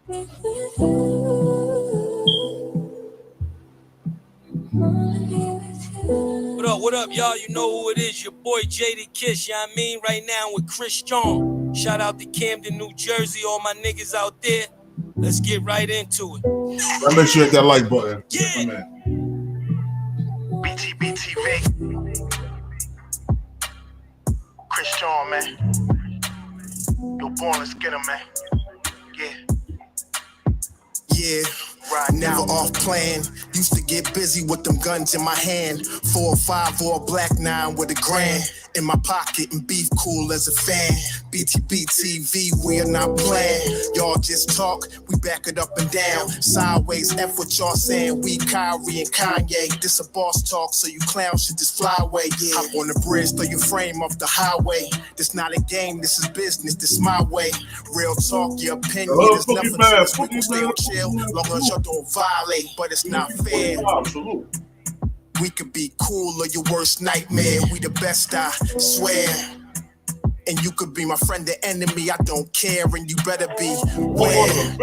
What up, y'all? You know who it is. Your boy JD Kiss, you know what I mean? Right now with Chris John. Shout out to Camden, New Jersey, all my niggas out there. Let's get right into it. I make sure you hit that like button. Yeah. BTBTV. Chris John, man. Yo, born, let's get him, man. Yeah. Right, never off plan. Used to get busy with them guns in my hand. 4 or 5 or a black 9 with a grand in my pocket and beef cool as a fan. BTBTV, we are not playing. Y'all just talk, we back it up and down. Sideways, F what y'all saying. We Kyrie and Kanye. This a boss talk, so you clowns should just fly away. Yeah. Hop on the bridge, throw your frame off the highway. This not a game, this is business, this my way. Real talk, your opinion is nothing. We can stay on chill, long as y'all don't violate, but it's not fair. We could be cool or your worst nightmare. We the best, I swear. And you could be my friend or enemy, I don't care. And you better be aware.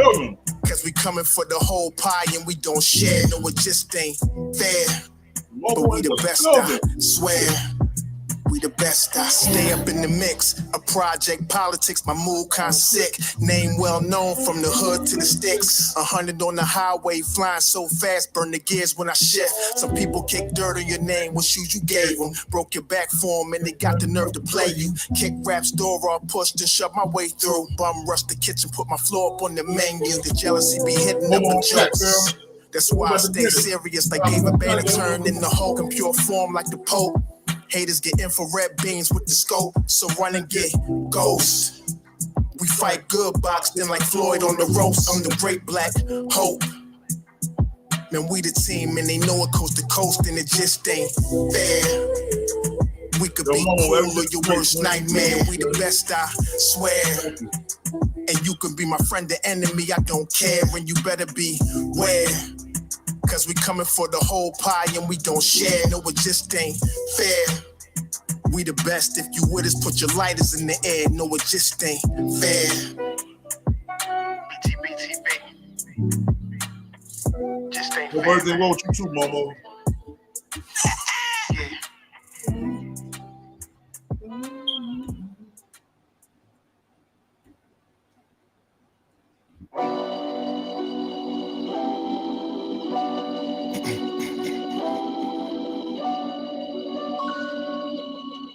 Cause we coming for the whole pie and we don't share. No, it just ain't fair. But we the best, I swear. We the best, I stay up in the mix. A project politics, my mood kinda sick. Name well known from the hood to the sticks. 100 on the highway, flying so fast, burn the gears when I shift. Some people kick dirt on your name, what shoes you gave them. Broke your back for them and they got the nerve to play you. Kick raps door off, pushed and shoved my way through. Bum rush the kitchen, put my floor up on the menu. The jealousy be hitting up the jokes. That's why I stay serious, like David Banner turned in the Hulk in pure form like the Pope. Haters get infrared beams with the scope, so run and get ghosts. We fight good, boxed in like Floyd on the ropes. I'm the great black hope. Man, we the team and they know it coast to coast and it just ain't fair. We could be cool or your worst nightmare. We the best, I swear. And you can be my friend or enemy, I don't care. And you better be aware. Cause we coming for the whole pie and we don't share. No, it just ain't fair. We the best. If you with us, put your lighters in the air. No, it just ain't fair. BTBTV. Just ain't fair. Your birthday wrote you too, Momo. Yeah.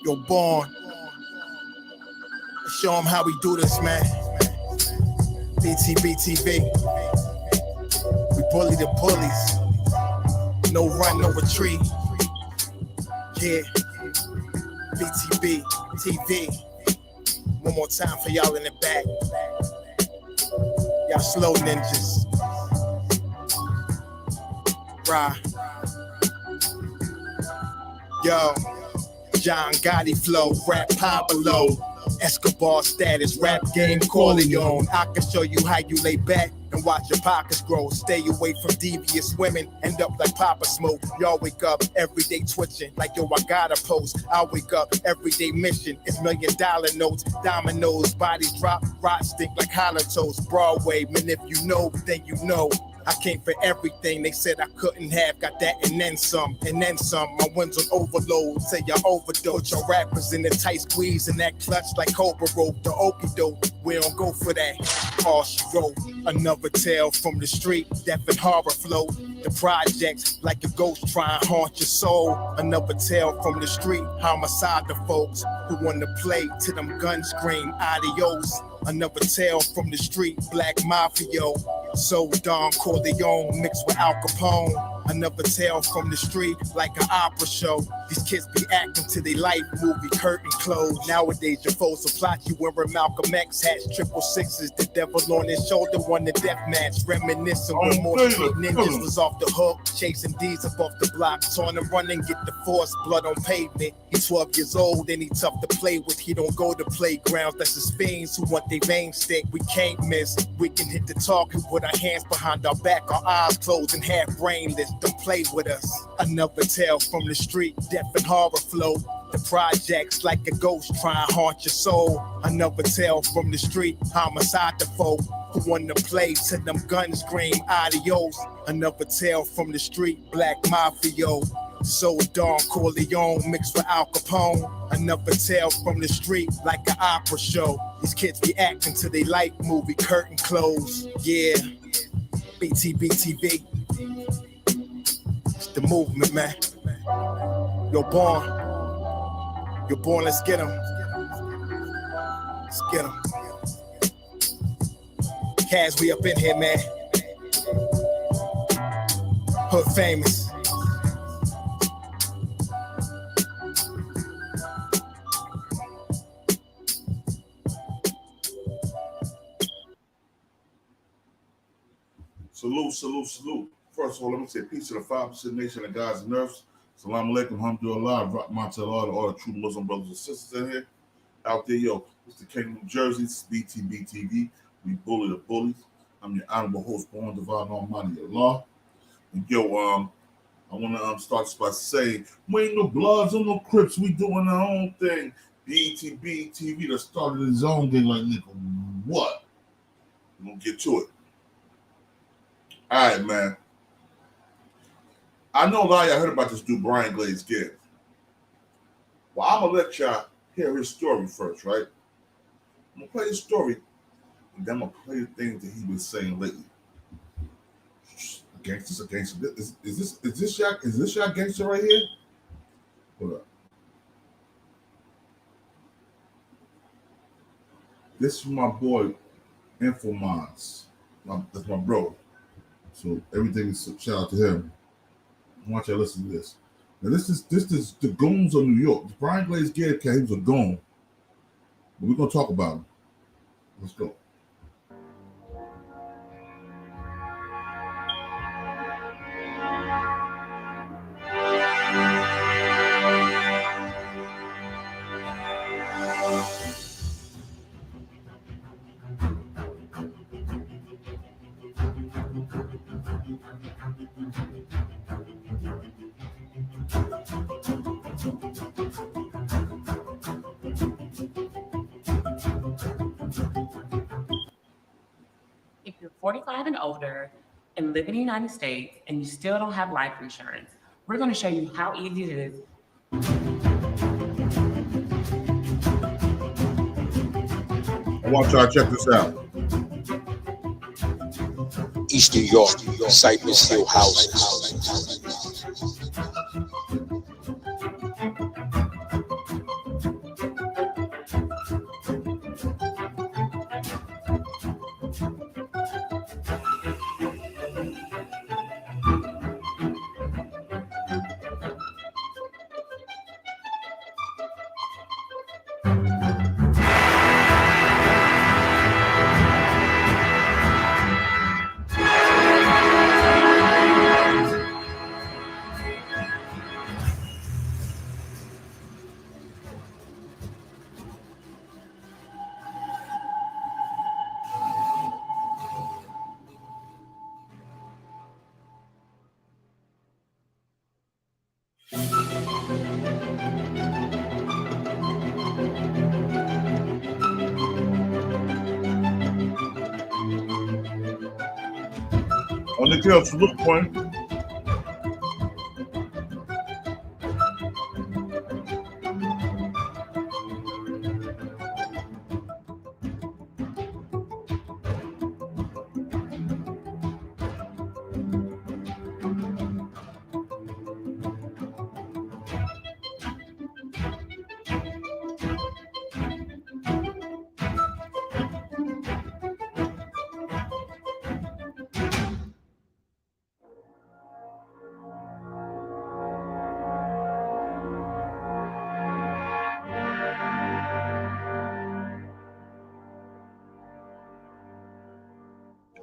Yo, Born. Show them how we do this, man. BTBTV. We bully the bullies. No run, no retreat. Yeah. BTBTV. One more time for y'all in the back. Y'all slow ninjas. Rah. Yo. John Gotti flow, rap Pablo, Escobar status, rap game Corleone. I can show you how you lay back and watch your pockets grow. Stay away from devious women, end up like Papa Smoke. Y'all wake up every day twitching like yo, I gotta post. I wake up everyday mission, it's $1 million notes, dominoes, bodies drop, rot stink like hollow toast. Broadway, man, if you know, then you know. I came for everything they said I couldn't have, got that and then some, and then some. My wins on overload, say y'all overdose. Your rappers in the tight squeeze and that clutch like Cobra rope. The okie doke, we don't go for that. All she wrote, another tale from the street, death and horror flow. The projects like a ghost try and haunt your soul. Another tale from the street, homicide the folks who wanna play till them guns scream adios. Another tale from the street, black mafia. So Don Corleone mixed with Al Capone. Another tale from the street, like an opera show. These kids be acting to their life movie, curtain closed. Nowadays your foes will plot you wearing Malcolm X hats, 666. The devil on his shoulder won the death match. Reminiscing when more street ninjas was off the hook, chasing D's up off the block. Torn and running, get the force, blood on pavement. He's 12 years old and he tough to play with. He don't go to playgrounds, that's his fiends who want their veins stick. We can't miss, we can hit the target with our hands behind our back, our eyes closed and half brainless. Don't play with us. Another tale from the street, death and horror flow. The projects like a ghost try and haunt your soul. Another tale from the street, homicide the foe who wanna play till them guns scream adios. Another tale from the street, black mafio. So Don Corleone mixed with Al Capone. Another tale from the street, like an opera show. These kids be acting till they like movie curtain close. Yeah, BTBTV. It's the movement, man. You're born. You're born, let's get 'em. Let's get 'em. Kaz, we up in here, man. Hood famous. Salute, salute, salute. First of all, let me say peace to the 5% nation of guys and nerfs. Salam alaikum, alhamdulillah, rahmat all the true Muslim brothers and sisters in here. Out there, yo, it's the King of New Jersey, it's BTBTV. We bully the bullies. I'm your honorable host, born divine almighty Allah. And yo, I want to start this by saying, we ain't no Bloods or no Crips, we doing our own thing. BTBTV that started his own thing like, nigga, what? We're going to get to it. All right, man. I know a lot of y'all heard about this dude, Brian Glaze Gibbs. Well, I'm going to let y'all hear his story first, right? I'm going to play his story, and then I'm going to play the things that he was saying lately. Gangsters, a gangster. Is this y'all gangster right here? Hold up. This is my boy, Infomons. That's my bro. So everything is shout out to him. I want y'all to listen to this. Now this is the goons of New York. Brian Glaze Gibbs, he was a goon. But we're gonna talk about him. Let's go. If you're 45 and older and live in the United States and you still don't have life insurance, we're going to show you how easy it is. I want y'all to check this out. East New York, Cypress Hill houses. On the kill, salute point.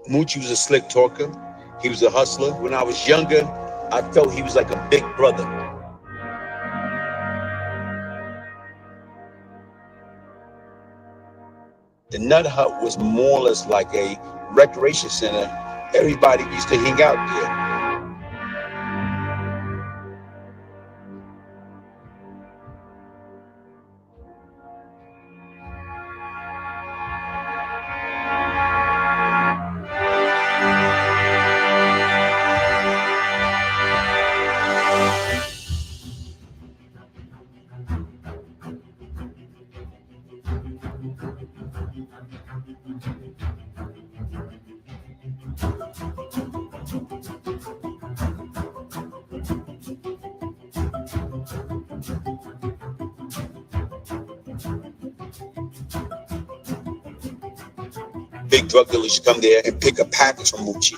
Moochie was a slick talker. He was a hustler. When I was younger, I felt he was like a big brother. The Nut Hut was more or less like a recreation center. Everybody used to hang out there. big drug dealers used to come there and pick a package from Moochie.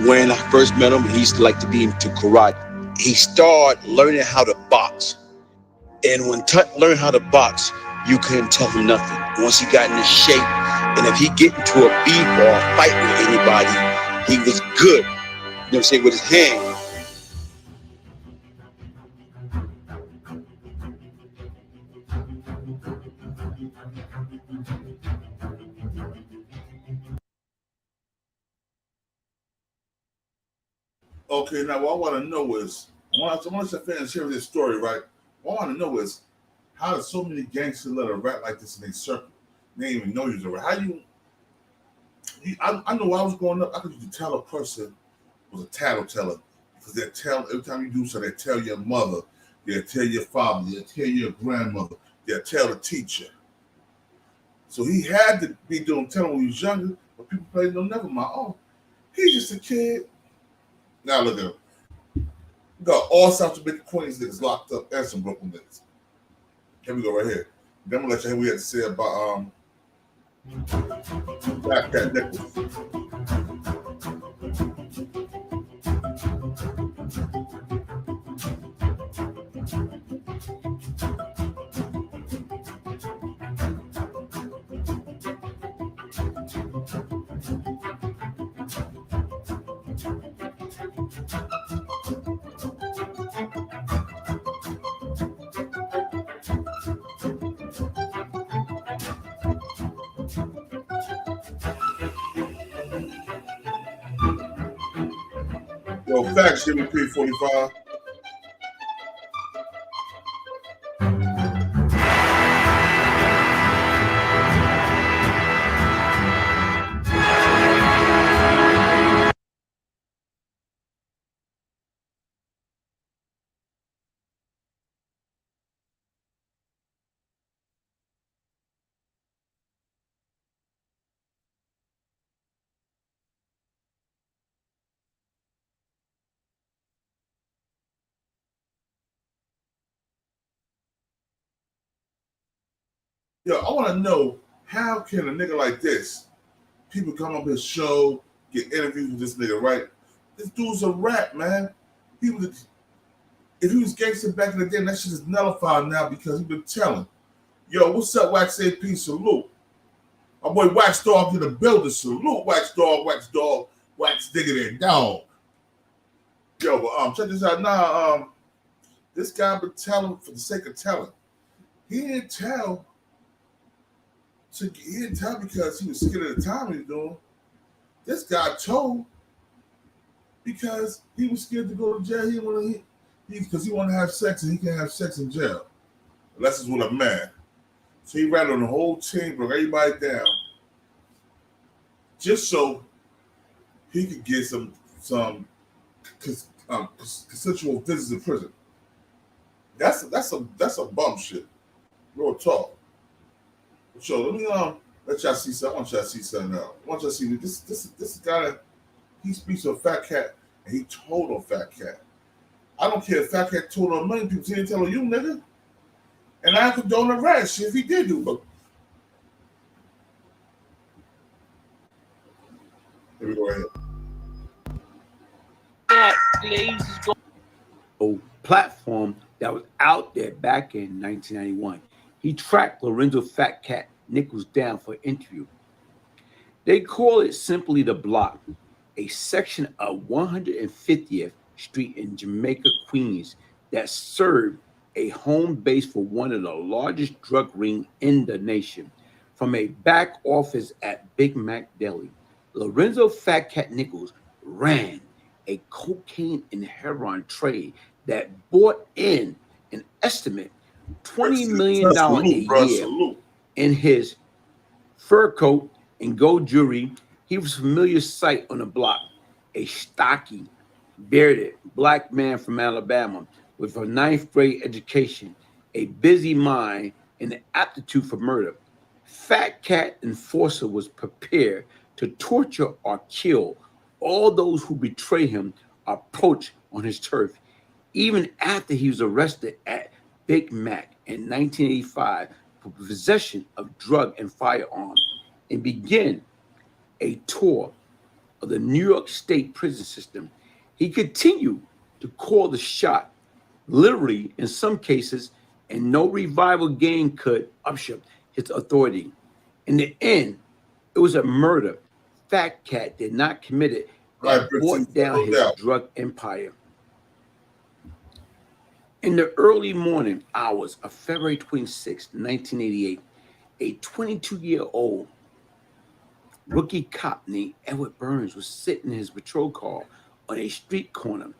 When I first met him, he used to like to be into karate. He started learning how to box. And when Tut learned how to box, you couldn't tell him nothing. Once he got into shape, and if he get into a beef or a fight with anybody, he was good. You know what I'm saying, with his hand. Okay, now what I want to know is, once I finish hearing this story, right? What I want to know is, how did so many gangsters let a rat like this in their circle? They didn't even know you was a rat. How I know when I was growing up, I could just tell a person was a tattleteller because they tell every time you do so, they tell your mother, they'll tell your father, they'll tell your grandmother, they'll tell the teacher. So he had to be doing telling when he was younger, but people played no never mind. Oh, he's just a kid. Now look at him. We got all sorts of big Queens niggas locked up and some Brooklyn niggas. Here we go right here. Then I'm gonna let you hear what we had to say about Black Cat Nichols. Yo, facts, Jimmy P45. Yo, I want to know, how can a nigga like this, people come up his show, get interviews with this nigga, right? This dude's a rat, man. If he was gangster back in the day, that shit is nullified now because he been telling. Yo, what's up, Wax AP? Salute. My boy Wax Dog in the building. Salute, Wax Dog, Wax Diggity Dog. Yo, but check this out now. This guy been telling for the sake of telling. He didn't tell. He didn't tell because he was scared of the time he was doing. This guy told because he was scared to go to jail. Because he wanted to have sex and he can't have sex in jail unless it's with a man. So he ratted on the whole team, broke everybody down, just so he could get some consensual visits in prison. That's a bum shit. Real talk. So let me let y'all see something. I want y'all to see something else. I want y'all to see this guy that he speaks to a fat cat and he told on fat cat. I don't care if fat cat told on a million people, he didn't tell on you, nigga. And I condone the rest shit if he did do, but here we go ahead. Platform that was out there back in 1991. He tracked Lorenzo Fat Cat Nichols down for an interview. They call it simply the Block, a section of 150th Street in Jamaica, Queens, that served a home base for one of the largest drug rings in the nation. From a back office at Big Mac Deli, Lorenzo Fat Cat Nichols ran a cocaine and heroin trade that brought in an estimate $20 million a year. In his fur coat and gold jewelry, he was a familiar sight on the block, a stocky, bearded black man from Alabama with a 9th grade education, a busy mind, and an aptitude for murder. Fat Cat Enforcer was prepared to torture or kill all those who betray him or approach on his turf. Even after he was arrested at Big Mac in 1985 for possession of drug and firearms, and began a tour of the New York State prison system, he continued to call the shot, literally in some cases, and no revival game could upset his authority. In the end, it was a murder Fat Cat did not commit it that brought down his drug empire. In the early morning hours of February 26, 1988, a 22-year-old rookie cop named Edward Burns was sitting in his patrol car on a street corner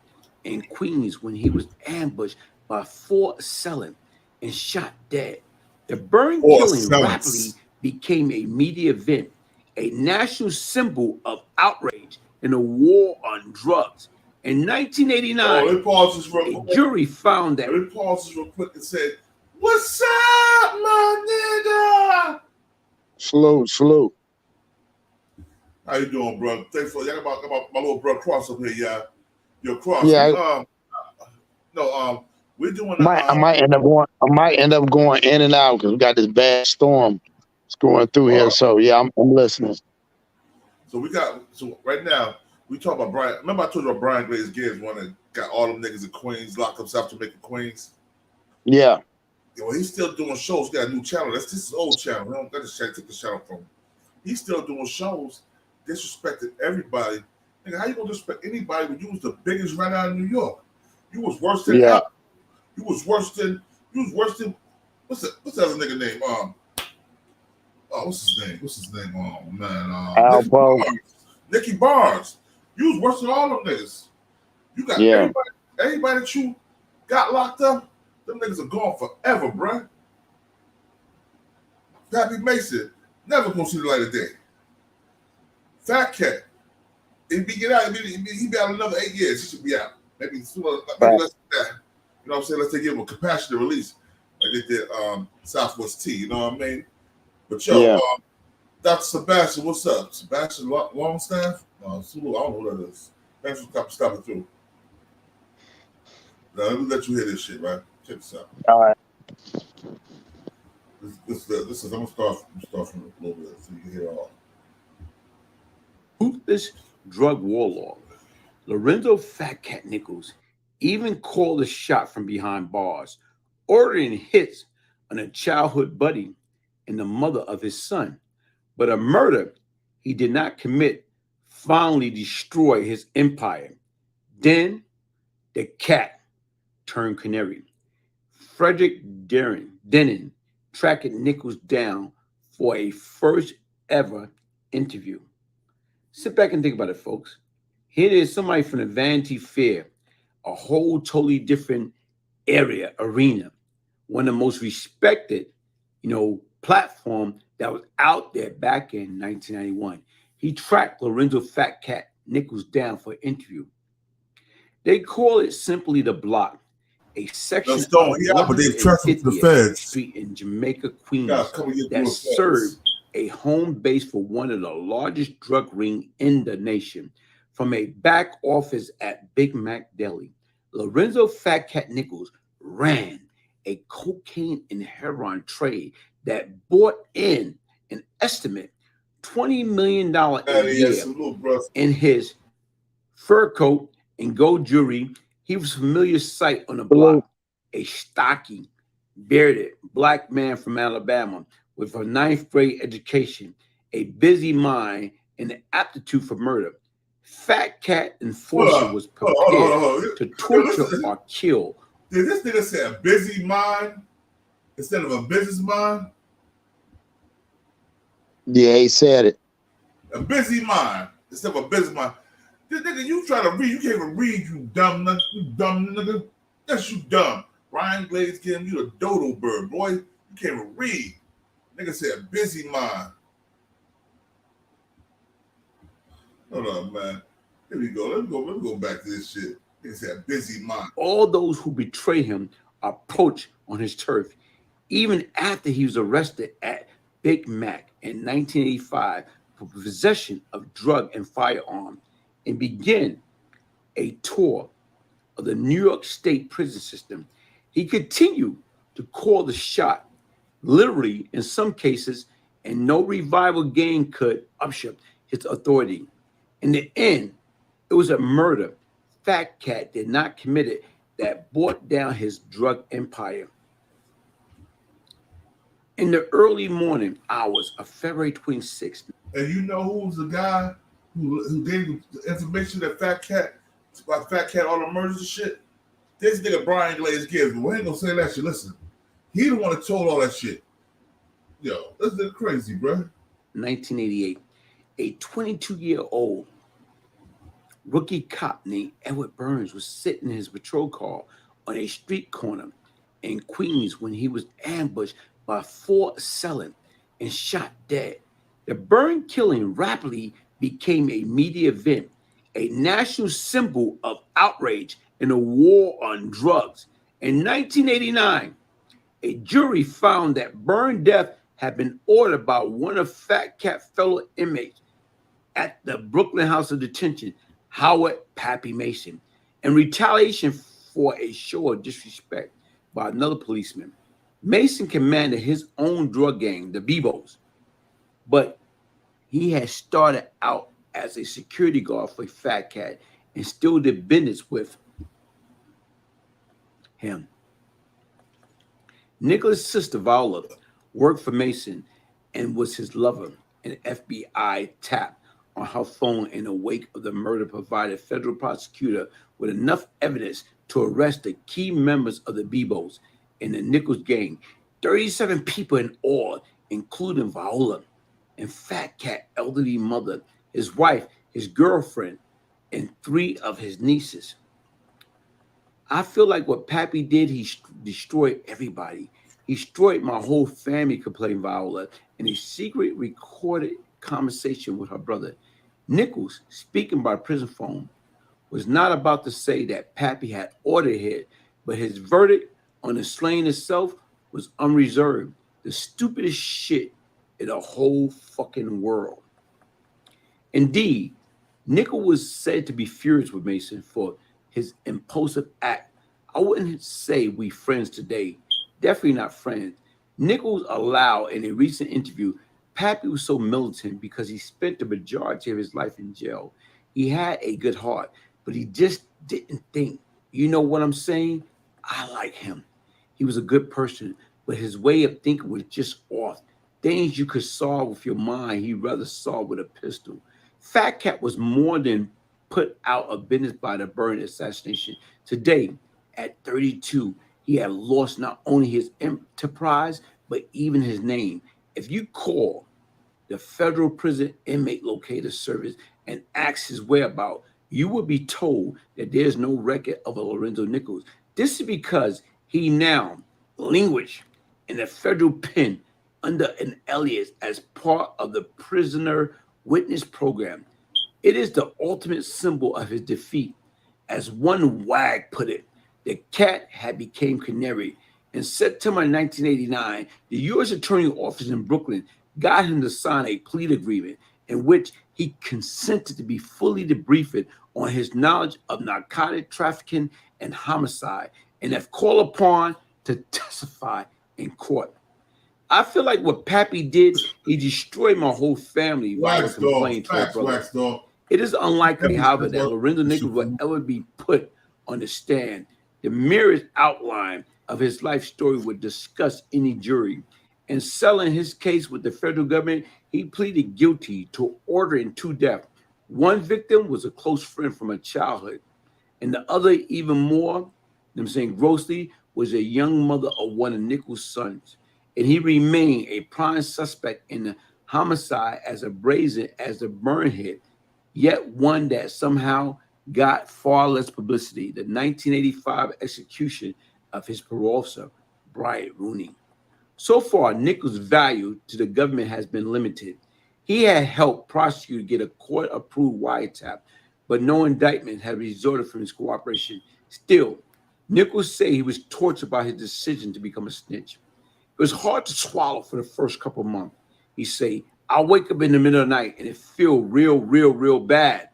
in Queens when he was ambushed by 4 assailants and shot dead. The Burns killing rapidly became a media event, a national symbol of outrage in a war on drugs. In 1989, a jury found that. Let me pause this real quick and say, "What's up, my nigga?" Salute. How you doing, bro? Thanks for y'all got my little bro Cross up here, y'all. Yo, Cross. Yeah. We're doing. I might end up going in and out because we got this bad storm going through here. So yeah, I'm listening. So right now we talk about Brian. Remember I told you about Brian Glaze Gibbs, one that got all them niggas in Queens locked up South Jamaica, Queens. Yeah. Well, he's still doing shows. He got a new channel. This is old channel. We don't got to take the channel from him. He's still doing shows, disrespecting everybody. Nigga, how you gonna disrespect anybody when you was the biggest right out of New York? You was worse than You was worse than what's the other nigga name? What's his name? Oh man, Nicky Barnes. You was worse than all them niggas. You got everybody that you got locked up, them niggas are gone forever, bruh. Pappy Mason never gonna see the light of day. Fat Cat, he'd be out another 8 years. He should be out. Maybe less than that. You know what I'm saying? Let's give him a compassionate release, like they did Southwest T. You know what I mean? But Dr. Sebastian, what's up? Sebastian Longstaff? Salute. I don't know who that is. Thanks for stopping through. Now, let me let you hear this shit, right? Check this out. All right. This is. I'm gonna start from a little bit so you can hear all. Ruthless drug warlord Lorenzo Fat Cat Nichols even called a shot from behind bars, ordering hits on a childhood buddy and the mother of his son. But a murder he did not commit finally destroyed his empire. Then the cat turned canary. Frederick Denon tracking Nichols down for a first ever interview. Sit back and think about it, folks. Here it is, somebody from the Vanity Fair, a whole totally different arena, one of the most respected, platform that was out there back in 1991. He tracked Lorenzo Fat Cat Nichols down for an interview. They call it simply the block, a section of but they've tracked him to the 150th feds. Street in Jamaica, Queens, Yeah, that served a home base for one of the largest drug rings in the nation. From a back office at Big Mac Deli, Lorenzo Fat Cat Nichols ran a cocaine and heroin trade that brought in an estimate $20 million a year. In his fur coat and gold jewelry, he was a familiar sight on the block, a stocky, bearded black man from Alabama with a 9th grade education, a busy mind, and an aptitude for murder. Fat Cat Enforcer was prepared to torture or kill. Did this nigga say a busy mind instead of a business mind? Yeah, he said it. A busy mind instead of a business mind. This nigga, you try to read, you can't even read, you dumb nigga. Yes, you dumb. Ryan Glaze Gibbs, you a dodo bird, boy. You can't even read. Nigga said a busy mind. Hold on, man. Here we go. Let me go back to this shit. Nigga said a busy mind. All those who betray him are poached on his turf. Even after he was arrested at Big Mac in 1985 for possession of drug and firearm, and began a tour of the New York State prison system, he continued to call the shot, literally in some cases, and no revival game could upset his authority. In the end, it was a murder Fat Cat did not commit it that brought down his drug empire. In the early morning hours of February 26th. And you know who's the guy who gave the information that Fat Cat, about Fat Cat, all the murders and shit? This nigga Brian Glaze Gibbs, but we ain't gonna say that shit. Listen, he the one that told all that shit. Yo, this is crazy, bro. 1988, a 22-year-old rookie cop named Edward Burns was sitting in his patrol car on a street corner in Queens when he was ambushed by 4 assailants and shot dead. The Burn killing rapidly became a media event, a national symbol of outrage in a war on drugs. In 1989, a jury found that Burn death had been ordered by one of Fat Cat's fellow inmates at the Brooklyn House of Detention, Howard Pappy Mason, in retaliation for a show of disrespect by another policeman. Mason commanded his own drug gang, the Bebos, but he had started out as a security guard for Fat Cat and still did business with him. Nicholas' sister Viola worked for Mason and was his lover. An FBI tap on her phone in the wake of the murder provided federal prosecutor with enough evidence to arrest the key members of the Bebos in the Nichols gang. 37 people in all, including Viola and Fat Cat elderly mother, his wife, his girlfriend, and 3 of his nieces. I feel like what Pappy did, he destroyed everybody. He destroyed my whole family, complained Viola in a secret recorded conversation with her brother. Nichols, speaking by prison phone, was not about to say that Pappy had ordered it, but his verdict on the slaying itself was unreserved. The stupidest shit in the whole fucking world. Indeed, Nichols was said to be furious with Mason for his impulsive act. I wouldn't say we friends today. Definitely not friends. Nichols allowed in a recent interview, Pappy was so militant because he spent the majority of his life in jail. He had a good heart, but he just didn't think. You know what I'm saying? I like him. He was a good person, but his way of thinking was just off. Things you could solve with your mind, he rather solve with a pistol. Fat Cat was more than put out of business by the Burn assassination. Today, at 32, he had lost not only his enterprise, but even his name. If you call the Federal Prison Inmate Locator Service and ask his whereabouts, you will be told that there's no record of a Lorenzo Nichols. This is because he now languishes in the federal pen under an alias as part of the prisoner witness program. It is the ultimate symbol of his defeat. As one wag put it, the cat had become canary. In September 1989, the U.S. Attorney Office in Brooklyn got him to sign a plea agreement in which he consented to be fully debriefed on his knowledge of narcotic trafficking and homicide, and if called upon to testify in court. I feel like what Pappy did, he destroyed my whole family by complaining to her brother. It is unlikely, however, that Lorenzo Nichols will ever be put on the stand. The merest outline of his life story would discuss any jury. In selling his case with the federal government, he pleaded guilty to ordering 2 deaths. One victim was a close friend from her childhood, and the other, even more, grossly, was a young mother of one of Nichols' sons. And he remained a prime suspect in the homicide as brazen as the burn hit, yet one that somehow got far less publicity: the 1985 execution of his parole officer, Brian Rooney. So far, Nichols' value to the government has been limited. He had helped prosecutors get a court-approved wiretap, but no indictment had resulted from his cooperation. Still, Nichols said he was tortured by his decision to become a snitch. It was hard to swallow for the first couple of months. He said, "I wake up in the middle of the night and it feels real bad.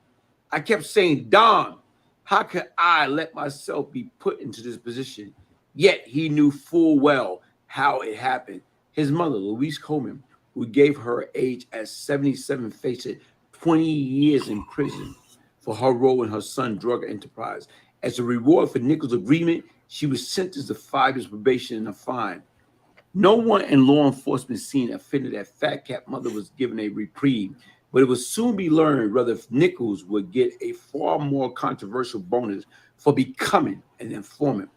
I kept saying, Don, how could I let myself be put into this position?" Yet he knew full well how it happened. His mother, Louise Coleman, who gave her age at 77, faced 20 years in prison for her role in her son's drug enterprise. As a reward for Nichols' agreement, she was sentenced to 5 years probation and a fine. No one in law enforcement scene offended that Fat Cat mother was given a reprieve, but it would soon be learned whether Nichols would get a far more controversial bonus for becoming an informant.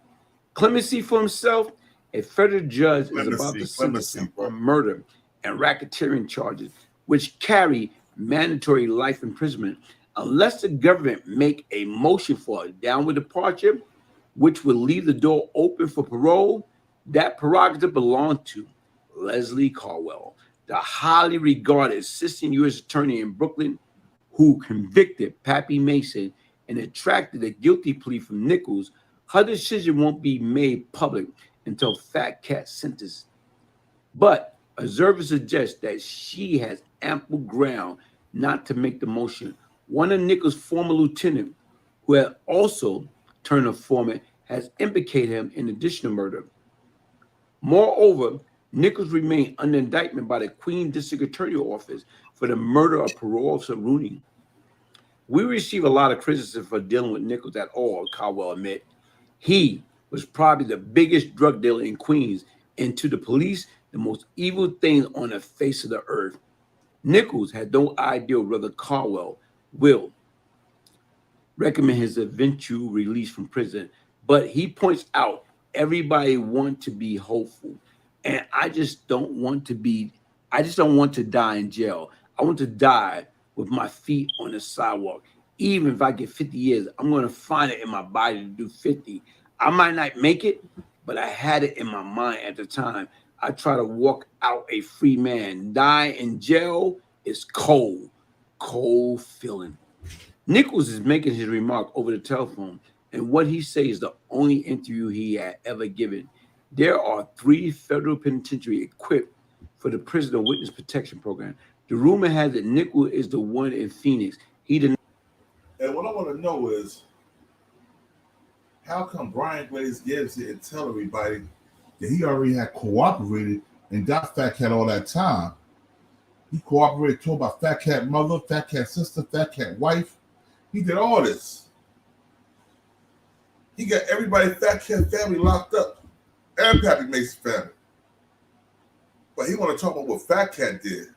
Clemency for himself, a federal judge is about to sentence him on murder and racketeering charges, which carry mandatory life imprisonment, unless the government make a motion for a downward departure, which would leave the door open for parole. That prerogative belonged to Leslie Caldwell, the highly regarded assistant U.S. attorney in Brooklyn, who convicted Pappy Mason and attracted a guilty plea from Nichols. Her decision won't be made public until Fat Cat's sentence. But observers suggest that she has ample ground not to make the motion. One of Nichols' former lieutenants, who had also turned informant, has implicated him in additional murder. Moreover, Nichols remained under indictment by the Queen District Attorney Office for the murder of parole officer Rooney. We receive a lot of criticism for dealing with Nichols at all, Caldwell admit. He was probably the biggest drug dealer in Queens, and to the police, the most evil thing on the face of the earth. Nichols had no idea whether Caldwell will recommend his eventual release from prison, but he points out everybody wants to be hopeful, and I just don't want to die in jail. I want to die with my feet on the sidewalk. Even if I get 50 years, I'm going to find it in my body to do 50. I might not make it, but I had it in my mind at the time. I try to walk out a free man. Die in jail is cold feeling. Nichols is making his remark over the telephone, and what he says is the only interview he had ever given. There are 3 federal penitentiaries equipped for the prisoner witness protection program. The rumor has it Nichols is the one in Phoenix. And what I want to know is, how come Brian Glaze Gibbs didn't tell everybody that he already had cooperated and got Fat Cat all that time? He cooperated, told about Fat Cat mother, Fat Cat sister, Fat Cat wife. He did all this. He got everybody Fat Cat family locked up, and Pappy Mason's family. But he want to talk about what Fat Cat did.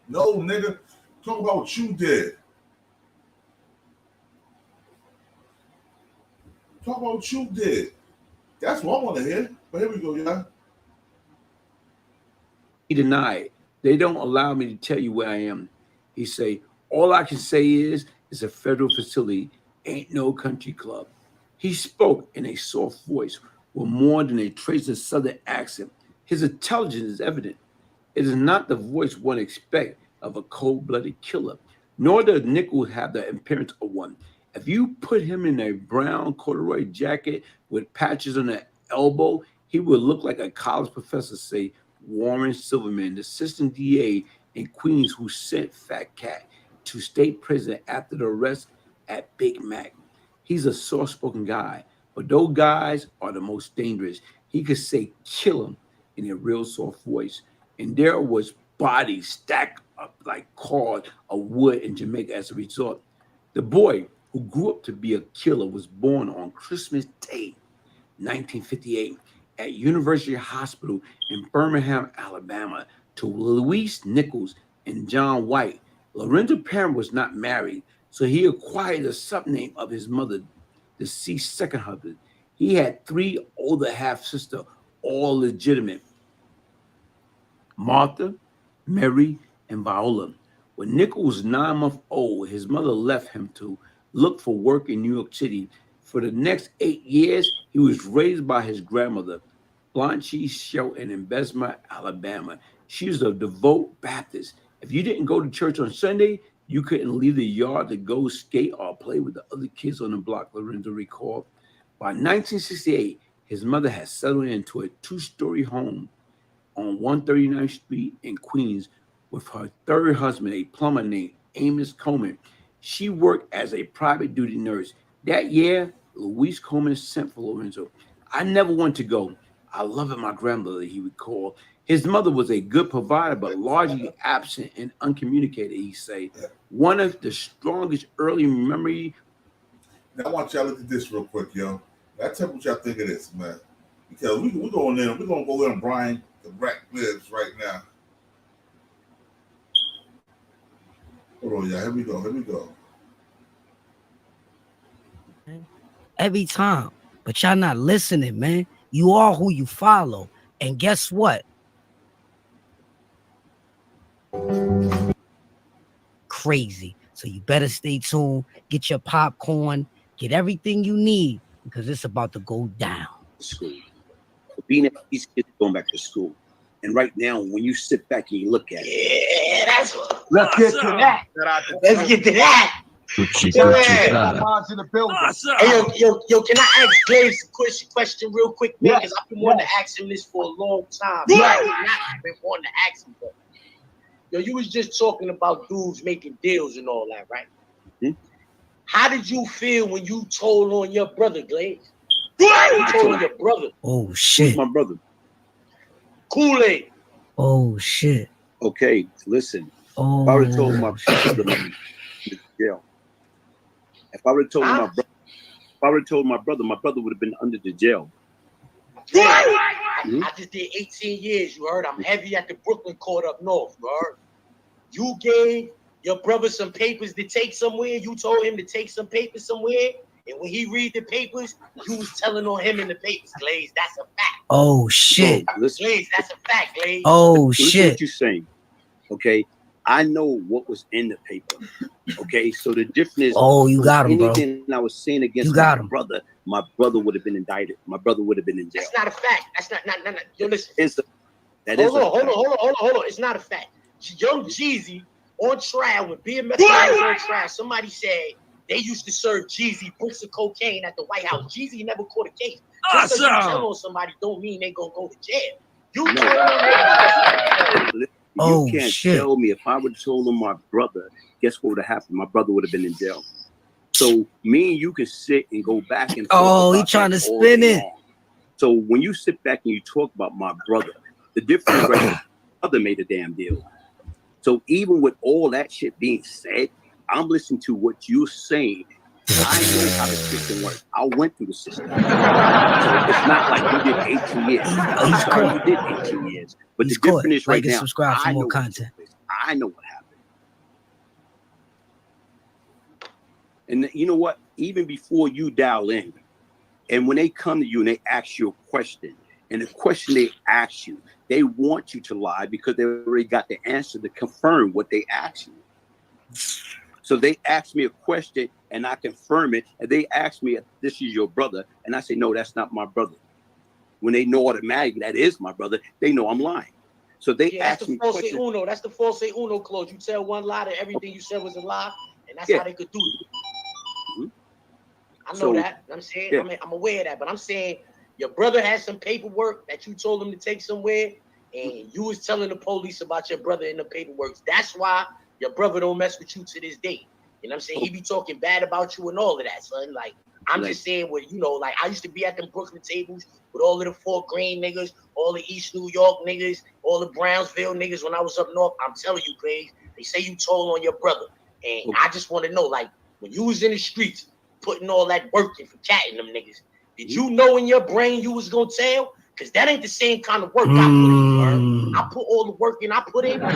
No, nigga, talk about what you did. Talk about what you did. That's what I want to hear. But here we go, y'all. He denied. They don't allow me to tell you where I am. He say, all I can say is it's a federal facility, ain't no country club. He spoke in a soft voice with more than a trace of southern accent. His intelligence is evident. It is not the voice one expects of a cold-blooded killer, nor does Nichols have the appearance of one. If you put him in a brown corduroy jacket with patches on the elbow, he would look like a college professor, say Warren Silverman, the assistant DA in Queens who sent Fat Cat to state prison after the arrest at Big Mac. He's a soft-spoken guy, but those guys are the most dangerous. He could say kill him in a real soft voice. And there was bodies stacked up like cord of wood in Jamaica as a result. The boy who grew up to be a killer was born on Christmas Day, 1958, at University Hospital in Birmingham, Alabama, to Louise Nichols and John White. Lorenzo Parent was not married, so he acquired a subname of his mother, deceased second husband. He had 3 older half-sisters, all legitimate: Martha, Mary, and Viola. When Nichols was 9 months old, his mother left him to look for work in New York City. For the next 8 years, he was raised by his grandmother, Blanche Shelton, in Bessemer, Alabama. She was a devout Baptist. If you didn't go to church on Sunday, you couldn't leave the yard to go skate or play with the other kids on the block, Lorenzo recalled. By 1968, his mother had settled into a 2-story home on 139th Street in Queens with her third husband, a plumber named Amos Coleman. She worked as a private duty nurse. That year, Louise Coleman sent for Lorenzo. I never wanted to go. I loved my grandmother, he recalled. His mother was a good provider, but largely absent and uncommunicated, he say. One of the strongest early memory. Now I want y'all to look at this real quick, yo. Now tell me what y'all think of this, man. Because we're going in, we're gonna go in and Brian the Black Lives right now. Hold on, y'all. Here we go. Every time, but y'all not listening, man. You are who you follow, and guess what? Crazy. So you better stay tuned. Get your popcorn. Get everything you need because it's about to go down. School. Being at these kids going back to school. And right now, when you sit back and you look at it, Yeah, that's what. let's get to that. Let's get to that. In the building. Hey, yo, can I ask Glaze a question real quick, man? Because I've been wanting to ask him this for a long time. I've been wanting to ask him that. Yo, you was just talking about dudes making deals and all that, right? Mm-hmm. How did you feel when you told on your brother, Glaze? You told on your brother. Oh shit. Who's my brother? Kool-Aid. Oh shit. Okay, listen. Oh. If I would have told my brother, jail. If I would have told my brother, my brother would have been under the jail. I just did 18 years, you heard? I'm heavy at the Brooklyn court up north, you heard? You gave your brother some papers to take somewhere. You told him to take some papers somewhere. And when he read the papers, you was telling on him in the papers, Glaze. That's a fact. Oh shit. So, listen, Glaze, that's a fact, Glaze. Oh listen shit. what you're saying. Okay. I know what was in the paper. Okay. So the difference is, Oh, you got him, bro. anything I was saying against You got my him. brother, my brother would have been indicted. My brother would have been in jail. That's not a fact. That's not. Yo, listen. Hold on. It's not a fact. Young Jeezy on trial with BMF on trial. Somebody said they used to serve Jeezy bricks of cocaine at the White House. Jeezy never caught a case. Just because you tell on somebody don't mean they gonna go to jail. You can't tell me if I would have told him my brother, guess what would have happened? My brother would have been in jail. So me and you can sit and go back and he trying to spin it. So when you sit back and you talk about my brother, the difference right now, my brother made a damn deal. So even with all that shit being said, I'm listening to what you're saying. I know how the system works. I went through the system. So it's not like you did 18 years. I'm sorry you did 18 years. But the difference is right now, subscribe for more content. I know what happened. And you know what? Even before you dial in, and when they come to you and they ask you a question, And the question they ask you, they want you to lie because they already got the answer to confirm what they asked you. So they ask me a question and I confirm it. And they ask me if this is your brother. And I say, no, that's not my brother. When they know automatically that is my brother, they know I'm lying. So they ask me questions. Uno. That's the false uno clause. You tell one lie that everything you said was a lie, and that's how they could do it. I know that. I'm saying, I'm aware of that, but I'm saying your brother has some paperwork that you told him to take somewhere, and you was telling the police about your brother in the paperwork. That's why your brother don't mess with you to this day. You know what I'm saying? He be talking bad about you and all of that, son. Like, I'm just saying what, you know, like I used to be at them Brooklyn tables with all of the Fort Greene niggas, all the East New York niggas, all the Brownsville niggas when I was up north. I'm telling you, Glaze, they say you told on your brother. And I just want to know, like, when you was in the streets putting all that work in for catting them niggas, did you know in your brain you was going to tell? Because that ain't the same kind of work I put in, I put all the work in I put in. Not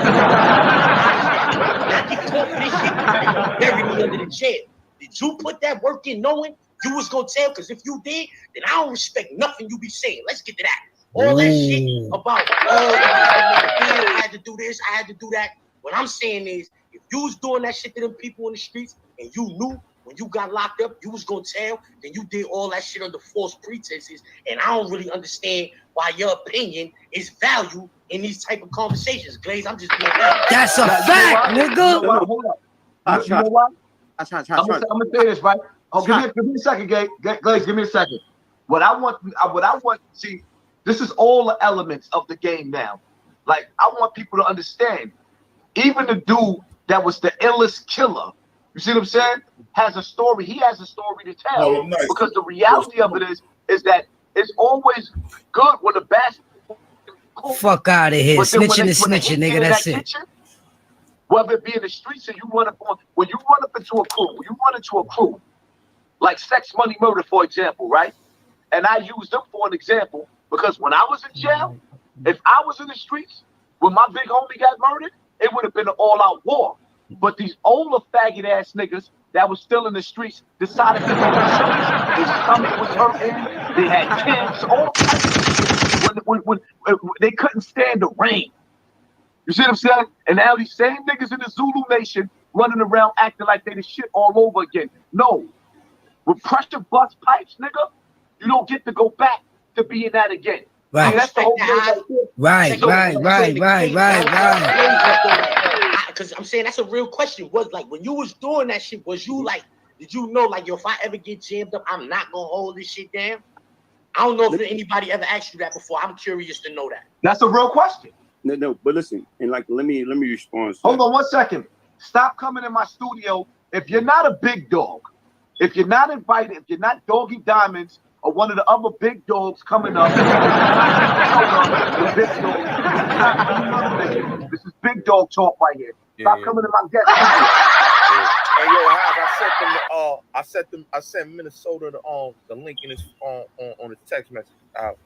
get caught for this shit and bury me under the chair. Did you put that work in knowing you was gonna tell? Because if you did, then I don't respect nothing you be saying. Let's get to that. All that shit about, I had to do this, I had to do that. What I'm saying is, if you was doing that shit to them people in the streets and you knew when you got locked up, you was gonna tell, then you did all that shit under false pretenses. And I don't really understand why your opinion is valued in these type of conversations. Glaze, I'm just being honest. That's a fact, nigga. Hold up. You know what? I'm gonna say this, right? Oh, give me a second, Glaze. Give me a second. What I want, see, this is all the elements of the game now. Like, I want people to understand, even the dude that was the illest killer, you see what I'm saying, has a story. He has a story to tell. Because the reality of it is that it's always good when the best. Fuck out of here. Snitching is snitching, nigga. That's it. Kitchen, whether it be in the streets or you run up on, when you run up into a crew, like Sex, Money, Murder, for example, right? And I use them for an example because when I was in jail, if I was in the streets when my big homie got murdered, it would have been an all-out war. But these older faggot-ass niggas that was still in the streets decided to go to church. Their stomach was hurting. They had kids, all types of shit. When they couldn't stand the rain. You see what I'm saying? And now these same niggas in the Zulu Nation running around acting like they the shit all over again. No. With pressure bust pipes, nigga, you don't get to go back to being that again. Right. And that's the whole thing. Right. Because I'm saying that's a real question. Was like when you was doing that shit, was you like, did you know, like, yo, if I ever get jammed up, I'm not gonna hold this shit down? I don't know if anybody ever asked you that before. I'm curious to know that. That's a real question. No, but listen, and like, let me respond. Hold on 1 second. Stop coming in my studio. If you're not a big dog, if you're not invited, if you're not Doggy Diamonds or one of the other big dogs coming up, this is big dog talk right here. Stop coming to my guest. Hey, yo, House, I sent Minnesota the link in his on his text message out.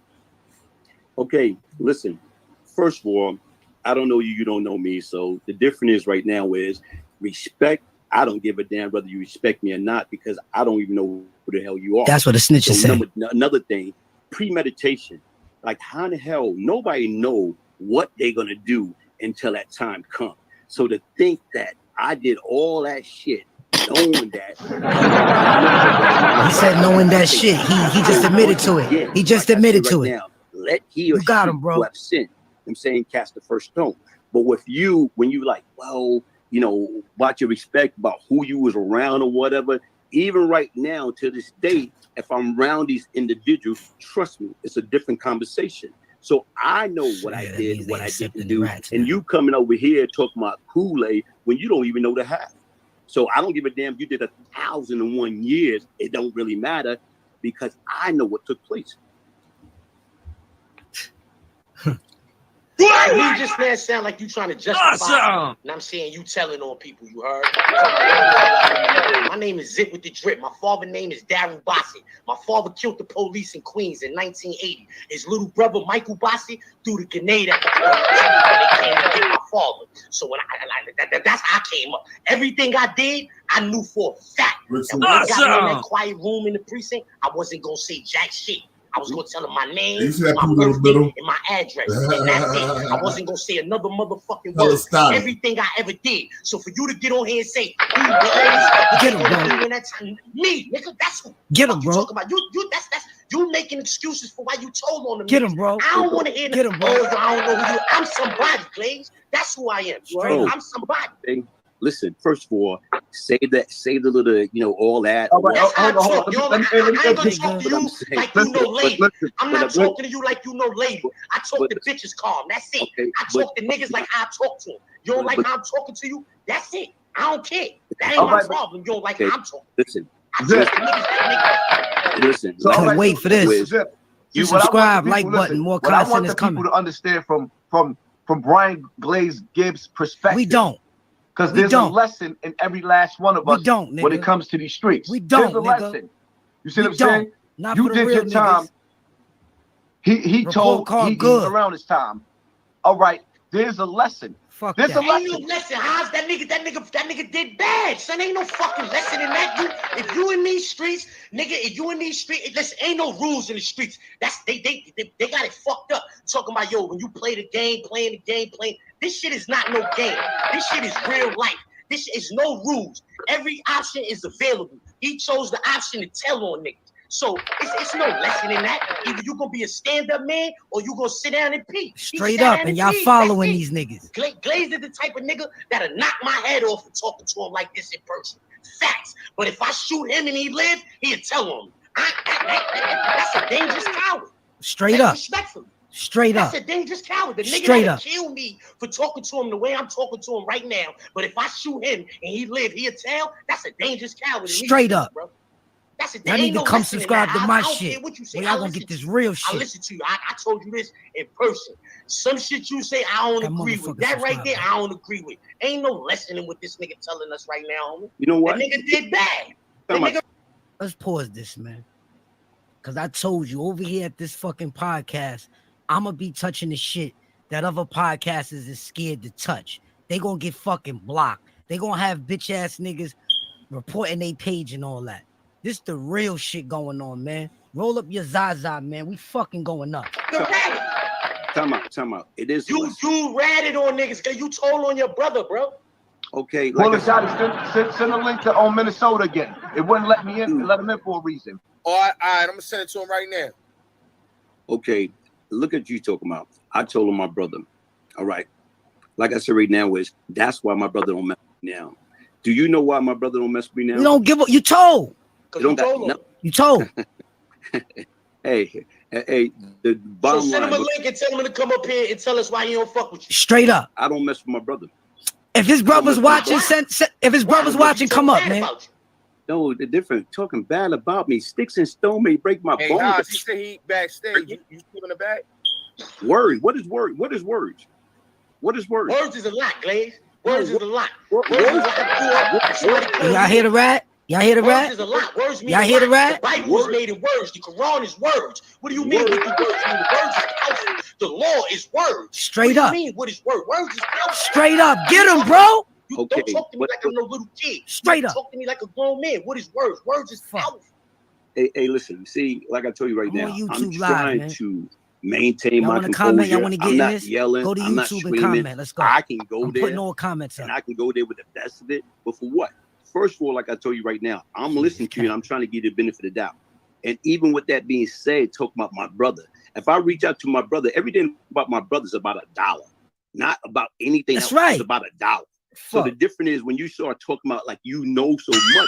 Okay, listen. First of all, I don't know you, you don't know me. So the difference is right now is respect. I don't give a damn whether you respect me or not because I don't even know who the hell you are. That's what the snitches say. Another thing, premeditation. Like, how in the hell nobody know what they're gonna do until that time comes. So to think that I did all that shit knowing that. He said knowing that shit. He just admitted to it. Yeah, he just admitted to it. Now, let he or you got him, bro. Who have sinned. I'm saying cast the first stone. But with you, when you like, well, you know, about your respect about who you was around or whatever, even right now to this day, if I'm around these individuals, trust me, it's a different conversation. So I know what I did, what I didn't do, and you coming over here talking about Kool-Aid when you don't even know the half. So I don't give a damn. You did 1,001 years. It don't really matter because I know what took place. You just now sound like you trying to justify. And I'm saying you telling on people, you heard? My name is Zip with the Drip. My father's name is Darren Bossy. My father killed the police in Queens in 1980. His little brother, Michael Bossy, threw the grenade at the police when they came to get my father. So when that's how I came up. Everything I did, I knew for a fact. And when they got me in that quiet room in the precinct, I wasn't going to say jack shit. I was gonna tell him my name, You see that my little birthday, middle? and my address. And that's it. I wasn't gonna say another motherfucking Hella word. style. Everything I ever did. So for you to get on here and say, get him, bro. Me, nigga, that's who. Get him, bro. Talking about that's you making excuses for why you told on them. Get him, bro. I don't want to hear Get him, bro. Oh, I don't know who you. I'm somebody, Glaze. That's who I am. Bro. I'm somebody. Hey, listen, first of all, say the little, all that. Hold on. I ain't gonna talk to you like you know lady. I'm not talking to you like you know lady. I talk to bitches calm. That's it. I talk to niggas like I talk to them. You don't like how I'm talking to you? That's it. I don't care. That ain't my problem. You don't like how I'm talking. Listen. Listen. So can't wait for this. You subscribe, like button, more content is coming. People to understand from Brian Glaze Gibbs' perspective. We don't. Because there's a lesson in every last one of us when it comes to these streets. We don't, there's a lesson. You see what I'm saying? Not you did your time. He told he was around his time. All right, there's a lesson. Fuck there's that. a lesson. Ain't no lesson. How's that nigga did bad. Son, ain't no fucking lesson in that. If you in these streets, nigga, if you in these streets, listen, ain't no rules in the streets. That's they got it fucked up. Talking about when you play the game, playing. This shit is not no game. This shit is real life. This is no rules. Every option is available. He chose the option to tell on niggas. So it's no lesson in that. Either you gonna be a stand-up man or you gonna sit down and pee. Straight up, and y'all following these niggas. Glaze is the type of nigga that'll knock my head off for talking to him like this in person. Facts. But if I shoot him and he live, he'll tell on me. That's a dangerous coward. Straight up. Respectfully. Straight up. That's a dangerous coward. The nigga Straight that'll up. kill me for talking to him the way I'm talking to him right now. But if I shoot him and he live, he'll tell. That's a dangerous coward. Straight up. Bro. That's Y'all need to come subscribe to my shit. Well, y'all gonna get this real shit. I listen to you. I told you this in person. Some shit you say I don't agree with. That right there, I don't agree with. Ain't no lesson in what this nigga telling us right now, homie. You know what? That nigga did bad. Let's pause this, man. Cause I told you over here at this fucking podcast, I'ma be touching the shit that other podcasters is scared to touch. They gonna get fucking blocked. They gonna have bitch ass niggas reporting their page and all that. This the real shit going on, man. Roll up your Zaza, man. We fucking going up. Time out. It is you ratted on niggas because you told on your brother, bro. Okay. Send a link to Minnesota again. It wouldn't let me in. Let him in for a reason. All right. I'm gonna send it to him right now. Okay. Look at you talking about. I told him my brother. All right. Like I said right now that's why my brother don't mess with me now. Do you know why my brother don't mess with me now? You don't give up. You told. You told. Hey, the bottom send line. him a link and tell him to come up here and tell us why he don't fuck with you. Straight up. I don't mess with my brother. If his brother's watching, if his brother's watching, come up, man. No, the different talking bad about me. Sticks and stone may break my bones. Hey, he said he backstage. You still in the back? Word. What is word? What is words? What is words? Words is a lot, Glaze. Words is a lot. Y'all hear the rat? Y'all hear the rat? Words is a lot. Words mean y'all hear the rat? The Bible was made in words. The Quran is words. What do you mean with the words? The words is powerful. The law is words. Straight up. What do you mean? What is word? Words is powerful. Straight up. Get him, bro. You don't talk to me like I'm no little kid. Straight up. Talk to me like a grown man. What is words? Words is powerful. Hey, listen. See, like I told you right now, I'm live, trying to maintain my composure. Comment? Y'all want to get I'm in not this? yelling. Go to I'm YouTube and comment. Let's go. I can go there. Putting all comments up. And I can go there with the best of it. But for what? First of all, like I told you right now, I'm listening to you and I'm trying to give you the benefit of the doubt. And even with that being said, talking about my brother, if I reach out to my brother, everything about my brother is about $1, not about anything else. Right. It's about $1. So the difference is when you start talking about like you know so much,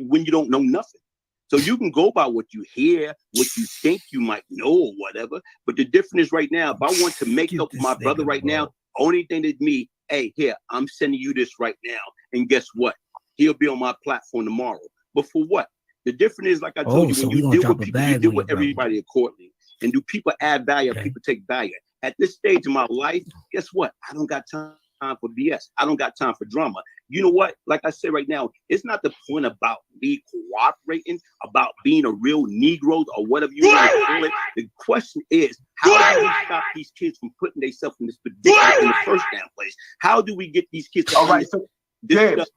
when you don't know nothing. So you can go by what you hear, what you think you might know or whatever. But the difference is right now, if I want to make up for my brother right now, only thing is me, hey, here, I'm sending you this right now. And guess what? He'll be on my platform tomorrow. But for what? The difference is, like I told you, when you deal with people, you deal with everybody accordingly. And do people add value? Okay. People take value. At this stage of my life, guess what? I don't got time for BS. I don't got time for drama. You know what? Like I said right now, it's not the point about me cooperating, about being a real Negro or whatever you want to call it. The question is, how do we stop these kids from putting themselves in this predicament in the first damn place? How do we get these kids? All right, so Gibbs,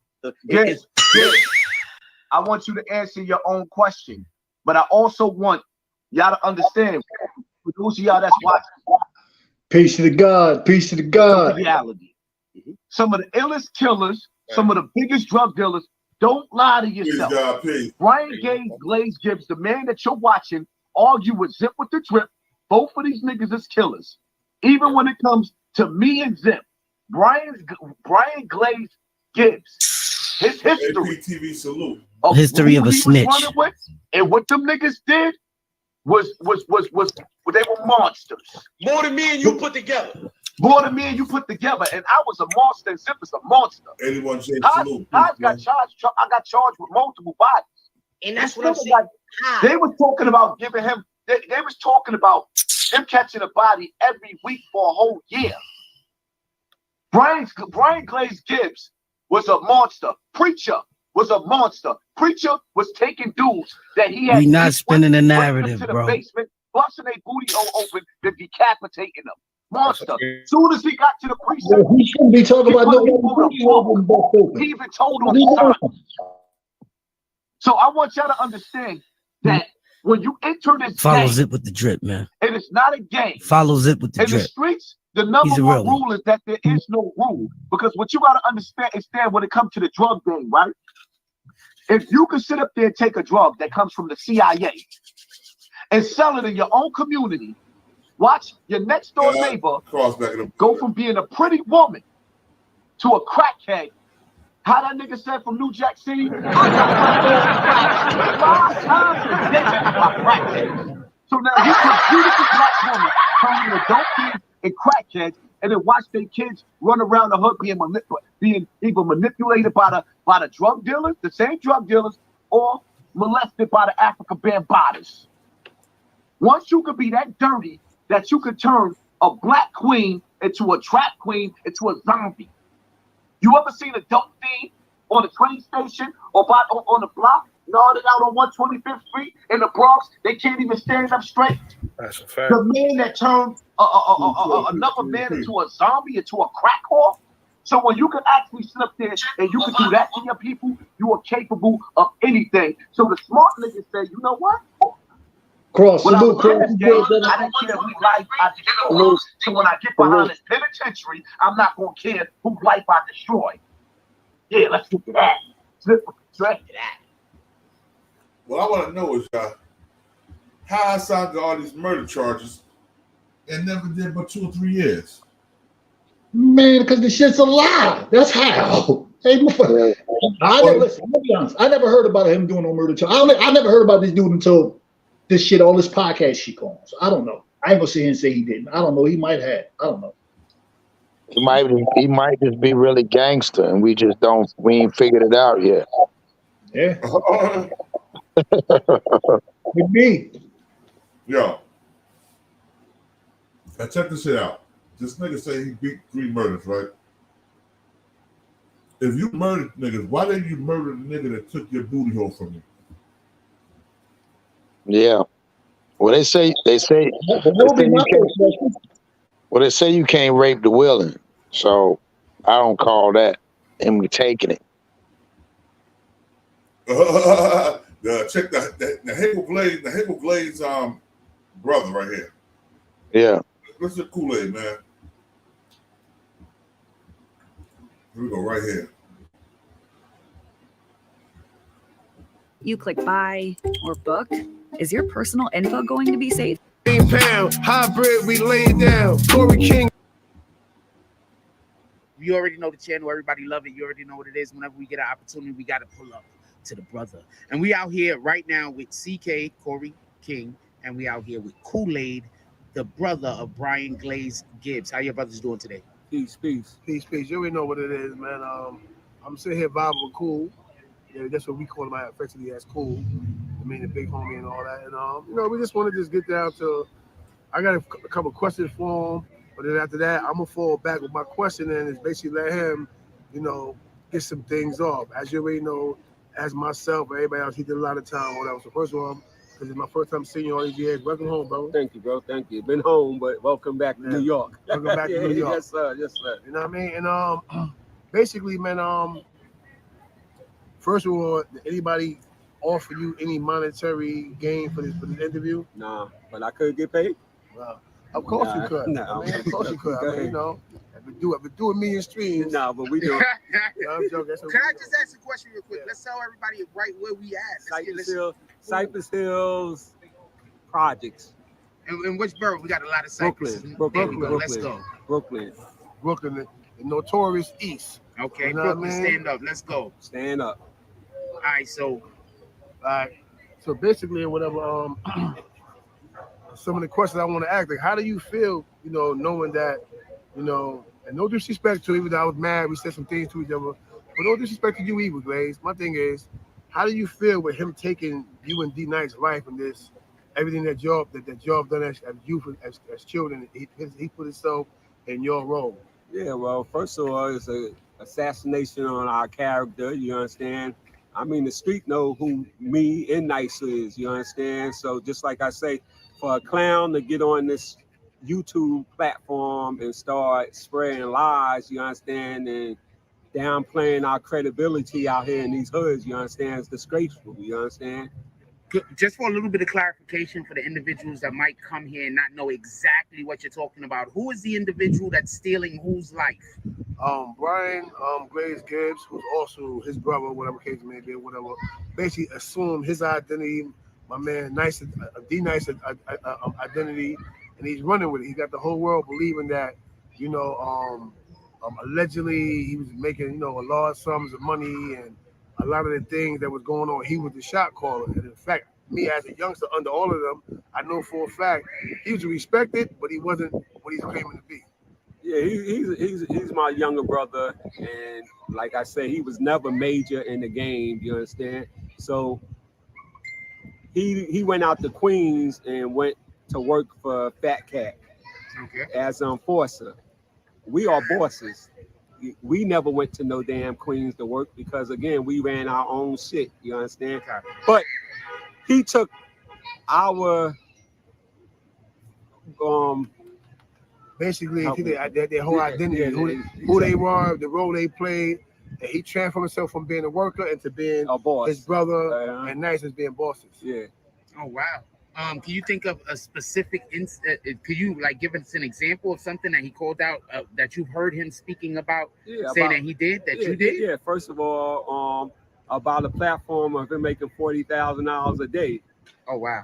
I want you to answer your own question, but I also want y'all to understand. For those of y'all that's watching, Peace to the God. Peace to the the God. reality. Some of the illest killers, some of the biggest drug dealers. Don't lie to yourself. Peace, God, peace. Brian Glaze Gibbs, the man that you're watching, argue with Zip with the Drip. Both of these niggas is killers. Even when it comes to me and Zip, Brian Glaze Gibbs, his history. APTV salute. History of a snitch. With, and what them niggas did was they were monsters. More than me and you put together. More than me and you put together. And I was a monster and Zip is a monster. 81 J salute. I got charged with multiple bodies. And that's what I'm saying. They was talking about giving him, they was talking about him catching a body every week for a whole year. Brian Glaze Gibbs was a monster. Preacher was a monster. Preacher was taking dudes that he had. We not spinning the narrative, to the bro. basement, busting their booty hole open, then decapitating them. Monster. Soon as he got to the precinct, He shouldn't be talking about no he even told on his son. So I want y'all to understand that when you enter this Follow game, Zip with the Drip, man. and it's not a game. Follow Zip with the In the Drip. streets, the He's number a one real one. rule is that there is no rule. Because what you gotta understand when it comes to the drug game, right? If you can sit up there and take a drug that comes from the CIA and sell it in your own community, watch your next door neighbor go from being a pretty woman to a crackhead. How that nigga said from New Jack City? 5 times a day by crackheads. So now you can beautiful black woman turning adult kids and crackheads, and then watch their kids run around the hood being either manipulated by the drug dealers, the same drug dealers, or molested by the African Bambadas. Once you could be that dirty that you could turn a black queen into a trap queen into a zombie. You ever seen a dope fiend on the train station or on the block, nodded out on 125th Street in the Bronx? They can't even stand up straight. That's a fact. The man that turned another man into a zombie, into a crack whore. So when you can actually sit up there and you can do that to your people, you are capable of anything. So the smart niggas say, you know what? Cross, When I salute, was in cross. this game, I didn't care whose life I destroyed. So when I get behind this penitentiary, I'm not going to care whose life I destroy. Yeah, let's get to that. Slip to that. What I want to know is how I signed all these murder charges and never did but 2 or 3 years. Man, because the shit's a lie. That's how. Hey, listen, I'm gonna be honest. I never heard about him doing no murder charge. I never heard about this dude until this shit, all this podcast shit going on. So I don't know. I ain't gonna sit here and say he didn't. I don't know. He might have. I don't know. He might just be really gangster, and we ain't figured it out yet. Yeah. Could be. Yo. Now check this shit out. This nigga say he beat 3 murders, right? If you murdered niggas, why didn't you murder the nigga that took your booty hole from you? Yeah. Well, they say you can't rape the willing. So I don't call that him taking it. Check the Hegel Glaze brother right here. Yeah. This is Kool-Aid, man. Here we go, right here. You click buy or book. Is your personal info going to be safe? Pound, hybrid, we lay it down. Corey King. You already know the channel. Everybody love it. You already know what it is. Whenever we get an opportunity, we got to pull up to the brother. And we out here right now with CK, Corey King, and we out here with Kool-Aid, the brother of Brian Glaze Gibbs. How your brothers doing today? Peace, peace. Peace, peace. You already know what it is, man. I'm sitting here vibing with Cool. Yeah, that's what we call him affectionately as Cool. I mean, the big homie and all that. And, we just want to just get down to, I got a couple questions for him. But then after that, I'm going to fall back with my question and it's basically let him, get some things off. As you already know, as myself or everybody else, he did a lot of time. Whatever. So first of all, because it's my first time seeing you all these years. Welcome home, bro. Thank you, bro. Thank you. Been home, but welcome back to New York. Welcome back to New York. Yes, sir. Yes, sir. You know what I mean? And basically, man, first of all, anybody offer you any monetary gain for this interview? Nah, but I could get paid. Well, of course you could. Nah, I mean, of course you could. I mean, you know, if we do a million streams. Nah, but we do. I'm joking. Can I just ask a question real quick? Let's tell everybody right where we at. Cypress Hills Projects. In which borough? We got a lot of Cypress. Brooklyn. Let's go. Brooklyn, the notorious East. Okay, You know what Brooklyn, I mean? stand up. Let's go. Stand up. All right, so basically, whatever. Some of the questions I want to ask, like, how do you feel, you know, knowing that, you know, and no disrespect to, even though I was mad, we said some things to each other, but no disrespect to you either, Glaze. My thing is, how do you feel with him taking you and D-Night's life and this, everything that y'all done as youth, as children, he put himself in your role? Yeah, well, first of all, it's a assassination on our character, you understand? I mean, the street know who me and Nice is, you understand? So just like I say, for a clown to get on this YouTube platform and start spreading lies, you understand, and downplaying our credibility out here in these hoods, you understand, it's disgraceful, you understand? Just for a little bit of clarification for the individuals that might come here and not know exactly what you're talking about, who is the individual that's stealing whose life? Brian, Glaze Gibbs, who's also his brother, whatever case it may be, whatever, basically assumed his identity, my man D-Nice identity, and he's running with it. He got the whole world believing that, you know, allegedly he was making, you know, a large sums of money, and a lot of the things that was going on, he was the shot caller. And in fact, me as a youngster under all of them, I know for a fact he was respected, but he wasn't what he's claiming to be. Yeah, he's my younger brother, and like I say, he was never major in the game, you understand? So he went out to Queens and went to work for Fat Cat as an enforcer. We are bosses. We never went to no damn Queens to work because, again, we ran our own shit, you understand? But he took our basically their whole identity, who they were, the role they played, and he transformed himself from being a worker into being a boss. His brother and Nice as being bosses. Yeah. Oh wow. Can you think of a specific could you like give us an example of something that he called out that you've heard him speaking about, saying that he did, that you did? Yeah, first of all, about a platform of him making $40,000 a day. Oh wow.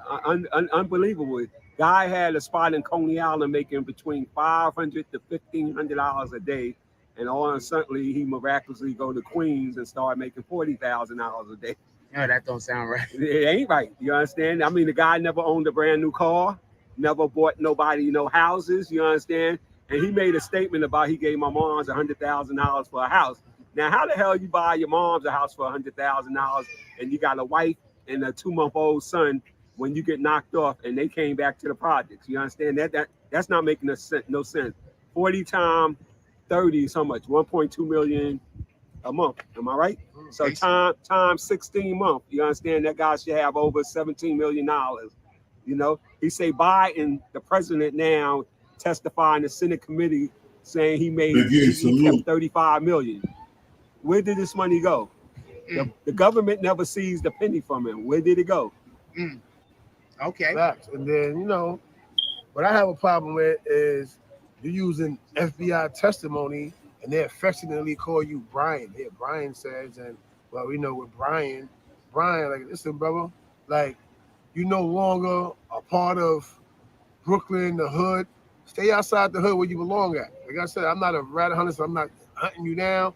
Unbelievable. Guy had a spot in Coney Island making between $500 to $1,500 a day, and all of a sudden he miraculously go to Queens and start making $40,000 a day. No, that don't sound right. It ain't right. You understand? I mean, the guy never owned a brand new car, never bought nobody no houses. You understand? And he made a statement about he gave my mom's $100,000 for a house. Now, how the hell you buy your mom's a house for $100,000 and you got a wife and a 2-month-old son when you get knocked off and they came back to the projects? You understand? That's not making no sense. 40 times 30 is how much? 1.2 million a month. Am I right? So times 16 months. You understand? That guy should have over $17 million. You know, he say Biden, the president now, testifying the Senate committee saying he kept 35 million. Where did this money go? The government never seized a penny from him. Where did it go? Okay. Facts. And then, you know, what I have a problem with is you're using FBI testimony and they affectionately call you Brian. Here, Brian says, and well, we know with Brian, like, listen, brother, like, you no longer a part of Brooklyn, the hood. Stay outside the hood where you belong at. Like I said, I'm not a rat hunter, so I'm not hunting you down,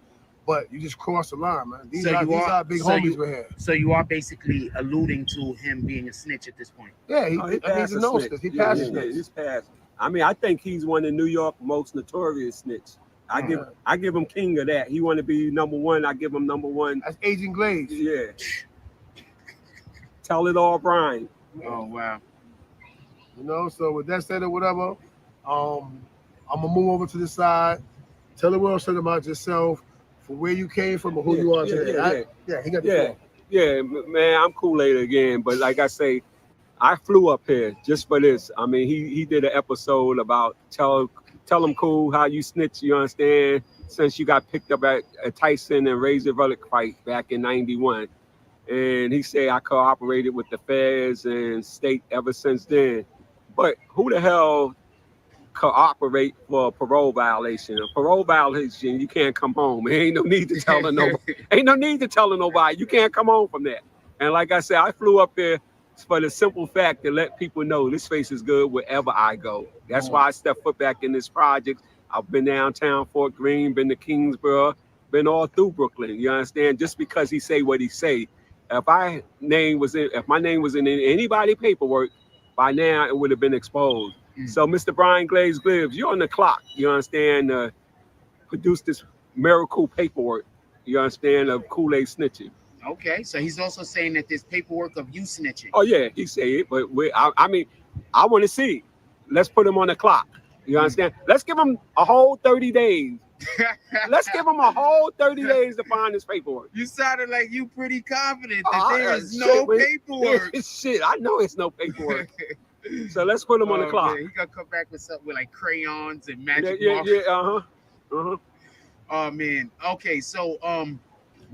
but you just crossed the line, man. These are big homies we're here. So you are basically alluding to him being a snitch at this point. Yeah, he's a no snitch. He passes snitch. He's passed. I mean, I think he's one of New York's most notorious snitch. I give him king of that. He want to be number one. I give him number one. That's Agent Glaze. Yeah. Tell it all, Brian. Oh wow. You know, so with that said or whatever, I'm gonna move over to the side. Tell the world something about yourself, for where you came from, or who you are today. He got the floor. Yeah, man, I'm Kool-Aid again. But like I say, I flew up here just for this. I mean, he did an episode about tell him cool how you snitch, you understand, since you got picked up at a Tyson and Razor Relic fight back in '91. And he said I cooperated with the feds and state ever since then. But who the hell cooperate for a parole violation? A parole violation, you can't come home. Ain't no need to tell nobody. Ain't no need to tell nobody. You can't come home from that. And like I said, I flew up there for the simple fact to let people know this face is good wherever I go. That's why I stepped foot back in this project. I've been downtown Fort Greene, been to Kingsborough, been all through Brooklyn. You understand? Just because he say what he say. If my name was in anybody paperwork, by now it would have been exposed. So, Mr. Brian Glaze Gibbs, you're on the clock. You understand? Produce this miracle paperwork. You understand? Of Kool-Aid snitching. Okay, so he's also saying that there's paperwork of you snitching. Oh yeah, he said it, but I mean, I want to see. Let's put him on the clock. You understand? Let's give him a whole 30 days. Let's give him a whole 30 days to find his paperwork. You sounded like you pretty confident that there is no paperwork. Shit, I know it's no paperwork. So let's put him on the clock. He gonna come back with something with like crayons and magic markers. Oh man. Okay, so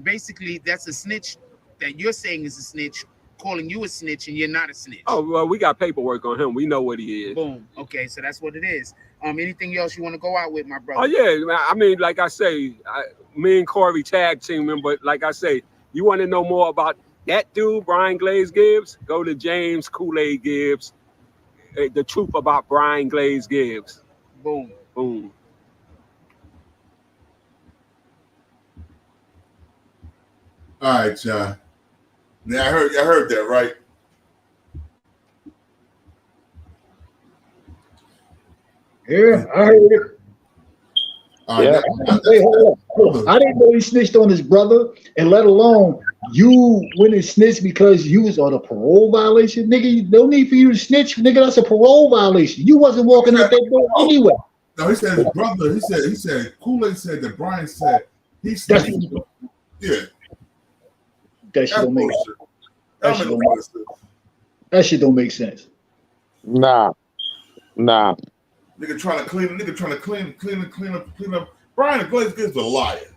basically that's a snitch that you're saying is a snitch, calling you a snitch, and you're not a snitch. Oh well, we got paperwork on him. We know what he is. Boom. Okay, so that's what it is. Anything else you want to go out with, my brother? Oh yeah, I mean, like I say, me and Corey tag teaming, but like I say, you want to know more about that dude, Brian Glaze Gibbs? Go to James Kool-Aid Gibbs. The truth about Brian Glaze Gibbs. Boom. Boom. All right, John. Now I heard that, right? Yeah, I heard it. Yeah. Hey, hold on. I didn't know he snitched on his brother, and let alone you went and snitched because you was on a parole violation. Nigga, no need for you to snitch. Nigga, that's a parole violation. You wasn't walking out that door anyway. No, he said his brother, he said Kool-Aid said that Brian said he snitched. Yeah. That shit don't make sense. That shit don't make sense. Nah. Nigga trying to clean up. Brian Glaze Gibbs a liar.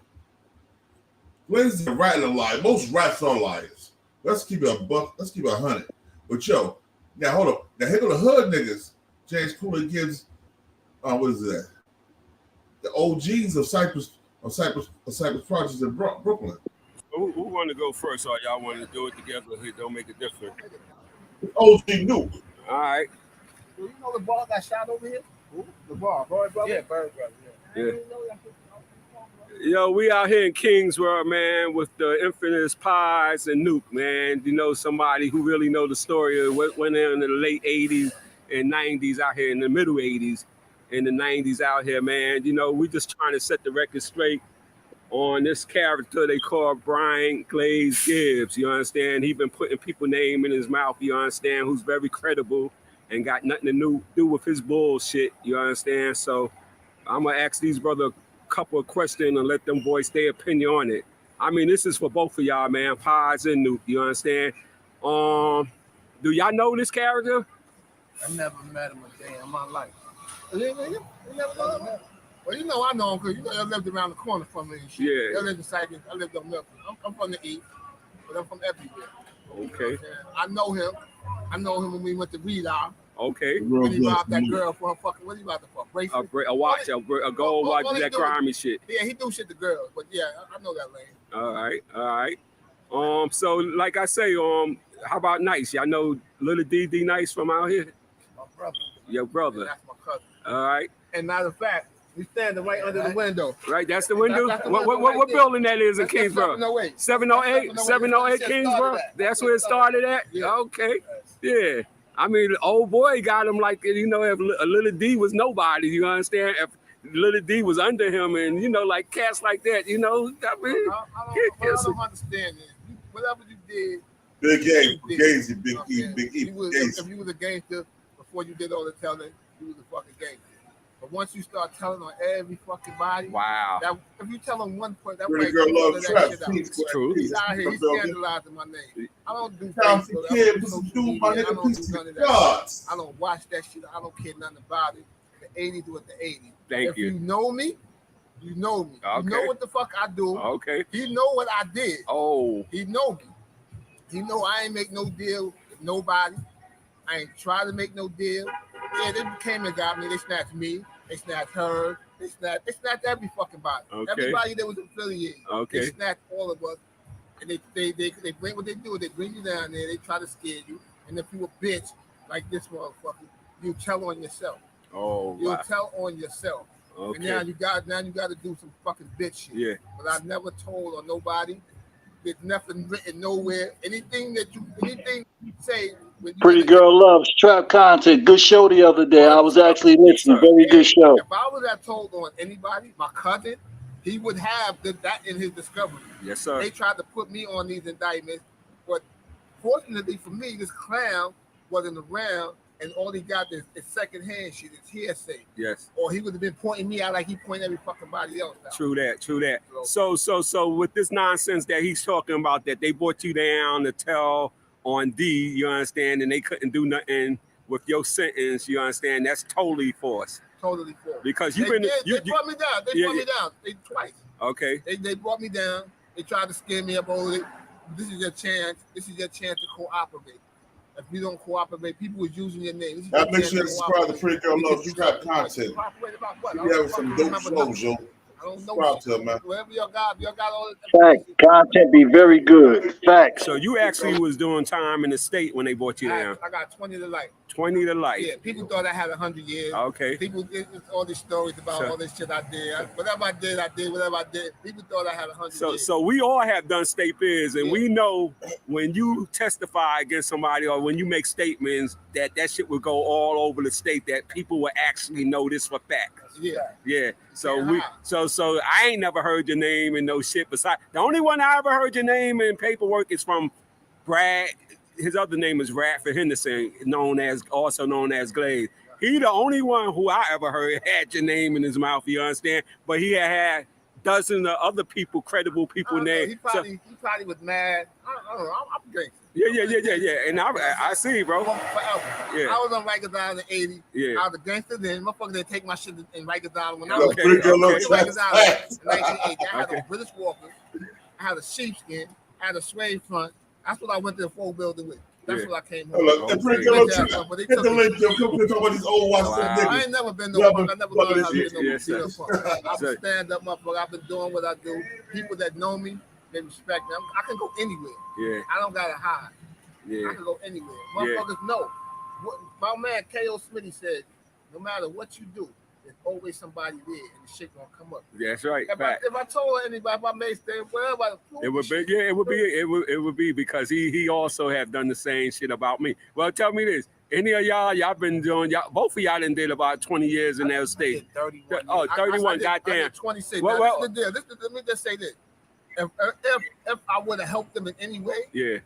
Glaze is a rat and a liar. Most rats are liars. Let's keep it a buck. Let's keep it 100. But yo, now hold up. Now here go the hood niggas. James Kool-Aid Gibbs. What is that? The OGs of Cypress Projects in Brooklyn. Who want to go first, or y'all want to do it together? It don't make a difference. OG Nuke. All right. Do you know the bar got shot over here? Who? The bar, Bird Brother? Yeah, Bird Brother. Yeah. Yo, we out here in Kingsborough, man, with the infamous Pies and Nuke, man. You know, somebody who really know the story of what went on in the late 80s and 90s out here, in the middle 80s and the 90s out here, man. You know, we just trying to set the record straight on this character they call Brian Glaze Gibbs. You understand? He been putting people name in his mouth, you understand, who's very credible and got nothing to do with his bullshit, you understand? So I'm gonna ask these brother a couple of questions and let them voice their opinion on it. I mean, this is for both of y'all, man, Pies and Nuke, you understand? Do y'all know this character? I never met him a day in my life. You never know him? Well, you know I know him because you know I lived around the corner from me and shit. Yeah. I lived in Cypress. I lived on Milton. I'm from the East, but I'm from everywhere. Okay. I know him. I know him when we went to Reed Eye. Okay. When he robbed that girl for a fucking, what he about to fuck? Bracelet? A watch, a gold watch, that grimy shit. Yeah, he do shit to girls, but yeah, I know that lane. All right. So like I say, how about Nice? Y'all know Little D Nice from out here? My brother. Your brother. Yeah, that's my cousin. All right. And matter of fact, we standing right under the window. Right, that's the window? That's the What building that is in Kingsborough? 708. 708 Kingsborough? That's where it started at? Yeah. Okay. Yeah. I mean, the old boy got him like, you know, if Little D was nobody, you understand? If Little D was under him and, you know, like cats like that, you know, I mean. I don't understand it. Whatever you did. Big game, Gazy, Big E, Big E. If you was a gangster before you did all the telling, you was a fucking gangster. But once you start telling on every fucking body, wow. That, if you tell him one point, that Pretty might girl all love of trap. that shit out. It's true. He's out here, he's scandalizing my name. I don't do Count Facebook. the kid, this dude, my nigga, I don't piece do of none of that God. shit. I don't watch that shit. I don't care nothing about it. The 80s do it the 80s. Thank you. If you know me, you know me. Okay. You know what the fuck I do. Okay. He know what I did. Oh. He know me. You know I ain't make no deal with nobody. I ain't try to make no deal. Yeah, they came and got me. They snatched me. They snatched her. They snatched every fucking body. Okay. Everybody that was affiliated. Okay. They snatched all of us. And they bring what they do. They bring you down there. They try to scare you. And if you a bitch like this motherfucker, you tell on yourself. Oh, You'll wow. tell on yourself. Okay. And now you got to do some fucking bitch shit. Yeah. But I never told on nobody. There's nothing written nowhere. Anything you say. Pretty Girl Loves Trap Content. Good show the other day. I was actually listening. Very good show. If I was that told on anybody, my cousin, he would have that in his discovery. Yes, sir. They tried to put me on these indictments, but fortunately for me, this clown wasn't around, and all he got is secondhand shit. It's hearsay. Yes. Or he would have been pointing me out like he pointed every fucking body else out. True that. So with this nonsense that he's talking about, that they brought you down to tell on D, you understand, and they couldn't do nothing with your sentence, you understand, that's totally false. Totally false. Because they brought me down. They brought me down. Twice. Okay. They brought me down. They tried to scare me up over it. This is your chance. This is your chance to cooperate. If you don't cooperate, people is using your name. Make sure you subscribe to Pretty Girl Loves Trap Content. You have some dope shows, yo. I don't know. Subscribe to her, man. Whatever y'all got all the Fact. Content be very good. Facts. So you actually was doing time in the state when they brought you down. I got 20 to life. 20 to life. Yeah, people thought I had 100 years. Okay. People did all these stories about all this shit I did. Whatever I did. Whatever I did. People thought I had 100 years. So we all have done state bids, and we know when you testify against somebody or when you make statements that shit will go all over the state, that people will actually know this for fact. Yeah. So I ain't never heard your name and no shit. Besides, the only one I ever heard your name in paperwork is from Brad. His other name is Radford Henderson, also known as Glaze. He the only one who I ever heard had your name in his mouth. You understand? But he had dozens of other people, credible people named. He probably was mad. I don't know. I'm gangster. Yeah. And I see, bro. Forever. Yeah. I was on Rikers Island in 80. Yeah. I was a gangster then. Motherfuckers didn't take my shit in Rikers Island when I Yo, was Pretty Girl Loves in Rikers Trap. Island in 1980. I had a British Walker. I had a sheepskin. I had a suede front. That's what I went to the full building with. That's what I came home. Pretty Girl Loves Trap. Hit the link, yo. Come talk about these old Washington niggas. I ain't never been no punk. I never learned how to get no Yes, punk. I'm a stand-up motherfucker. I've been doing what I do. People that know me, they respect me. I can go anywhere. Yeah. I don't gotta hide. Yeah. I can go anywhere. Motherfuckers know. My man K.O. Smitty said, no matter what you do, there's always somebody there, and the shit gonna come up. That's right. If I told anybody, if I made stay wherever, it would be because he also have done the same shit about me. Well, tell me this. Any of y'all been doing, both of y'all done did about 20 years in that state. 31. Oh, 31, goddamn. I did 26. Well, now, let me just say this. If I would have helped them in any way,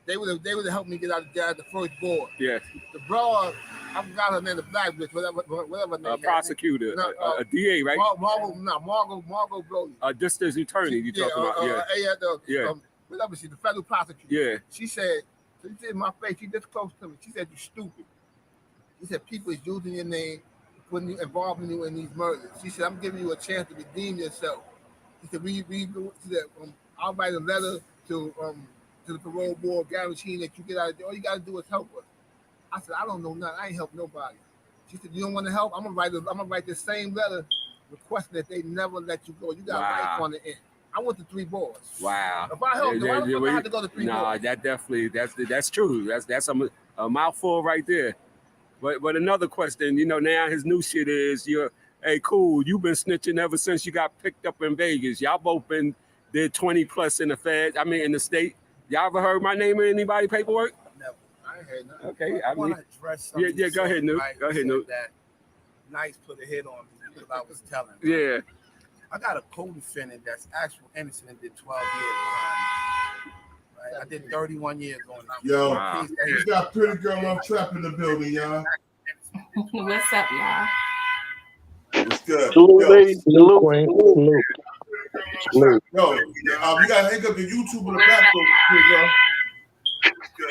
they would have helped me get out of jail at the first board. Yes. The broad, I forgot her name, the black bitch, whatever name. A prosecutor, a DA, right? Margot Brody. District attorney, you talking about? Whatever the federal prosecutor. Yeah. She said in my face, she this close to me. She said, "You stupid." She said, "People is using your name, involving you in these murders." She said, "I'm giving you a chance to redeem yourself." She said, "I'll write a letter to the parole board guaranteeing that you get out of jail. All you got to do is help us." I said, "I don't know nothing. I ain't help nobody." She said, "You don't want to help? I'm gonna write the same letter requesting that they never let you go. You got life on the end." I went to 3 boards. Wow. If I helped them, I had to go to 3 boards. Nah, that definitely that's true. That's a mouthful right there. But another question, now his new shit is hey, cool, you've been snitching ever since you got picked up in Vegas. Y'all both did 20 plus in the feds. I mean in the state. Y'all ever heard my name in anybody paperwork? Never. I ain't heard nothing. Okay. I want to address something. Yeah, go ahead, Nuke. Go ahead, Nuke. That Nice put a hit on me because I was telling. Yeah. I got a co-defendant that's actual innocent and did 12 years behind me. Right? I did 31 years on that. Yo, you got Pretty Girl Love Trap in the building, y'all. What's up, y'all? What's good? Salute. Yo, you got to hang up your YouTube in the back, Pretty Girl.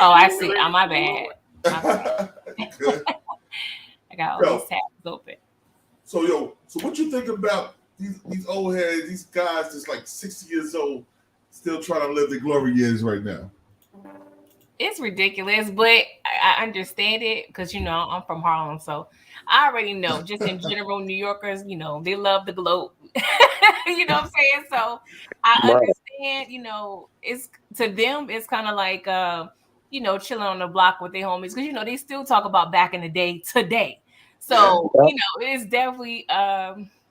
Oh, I see. Oh, my bad. I got all these tabs open. So what you think about these old heads, these guys that's like 60 years old, still trying to live their glory years right now? It's ridiculous, but I understand it because I'm from Harlem, so I already know. Just in general, New Yorkers, they love the globe. You know what I'm saying? So I Right. understand. It's to them, it's kind of like chilling on the block with their homies because they still talk about back in the day today. So it's definitely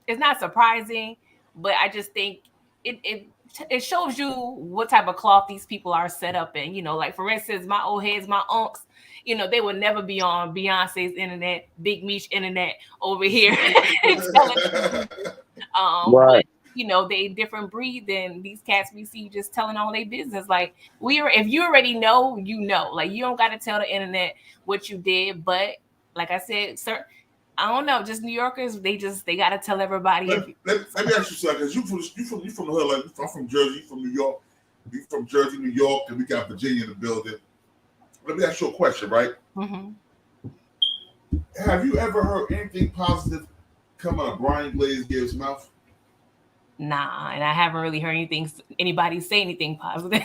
it's not surprising, but I just think it shows you what type of cloth these people are set up in. Like for instance, my old heads, my unks, they would never be on Beyonce's internet, Big Meech internet over here telling them. Right. But they different breed than these cats we see just telling all their business. Like if you already know, like you don't got to tell the internet what you did. But like I said, sir, I don't know, just New Yorkers, they got to tell everybody. Let me ask you something. You from the hood, like I'm from Jersey, you from New York, you from Jersey, New York, and we got Virginia in the building. Let me ask you a question, right? Mm-hmm. Have you ever heard anything positive come out of Brian Glaze Gibbs' mouth? Nah, and I haven't really heard anybody say anything positive.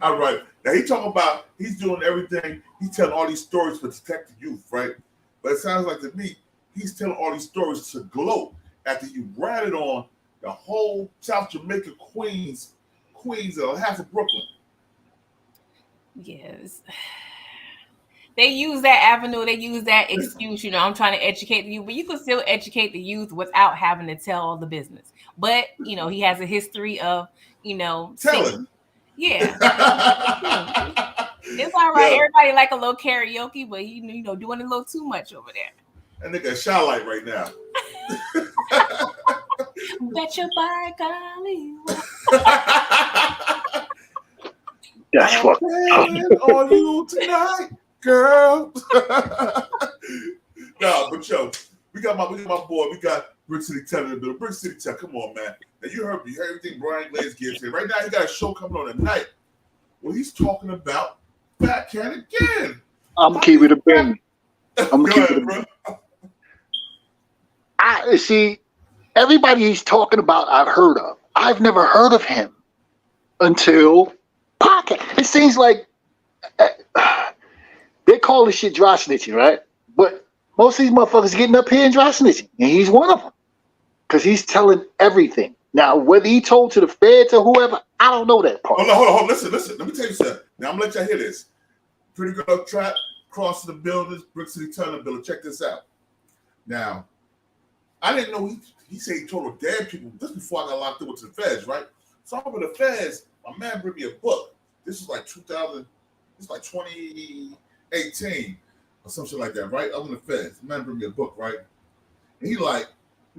All right. Now he's talking about he's doing everything. He's telling all these stories to protect the youth, right? But it sounds like to me he's telling all these stories to gloat after you ratted on the whole South Jamaica, Queens, and half of Brooklyn. Yes. They use that avenue. They use that excuse. I'm trying to educate the youth, but you can still educate the youth without having to tell all the business. But he has a history of telling. Yeah, it's all right. Yeah. Everybody like a little karaoke, but doing a little too much over there. That nigga a shot light right now. Bet your by golly. That's fucked up. On you tonight, girl. No, but yo, we got my boy. We got Brick City Tell in the middle. Brick City Tell, come on, man. Now you heard everything Brian Glaze Gibbs said. Right now, he got a show coming on tonight. Well, he's talking about Fat Cat again. I'm gonna keep it a bang. I'm gonna keep it a bang. I see everybody he's talking about. I've heard of. I've never heard of him until podcast. It seems like they call this shit dry snitching, right? But most of these motherfuckers getting up here and dry snitching, and he's one of them because he's telling everything. Now, whether he told to the feds or whoever, I don't know that part. Hold on. Listen. Let me tell you something. Now, I'm going to let y'all hear this. Pretty Girl Trap, crossing the buildings, Brick City Turner Bill. Check this out. Now, I didn't know he said he told dead people just before I got locked up with the feds, right? So I'm with the feds. My man bring me a book. This is like 2018 or some shit like that, right? I'm in the feds. The man bring me a book, right? And he like,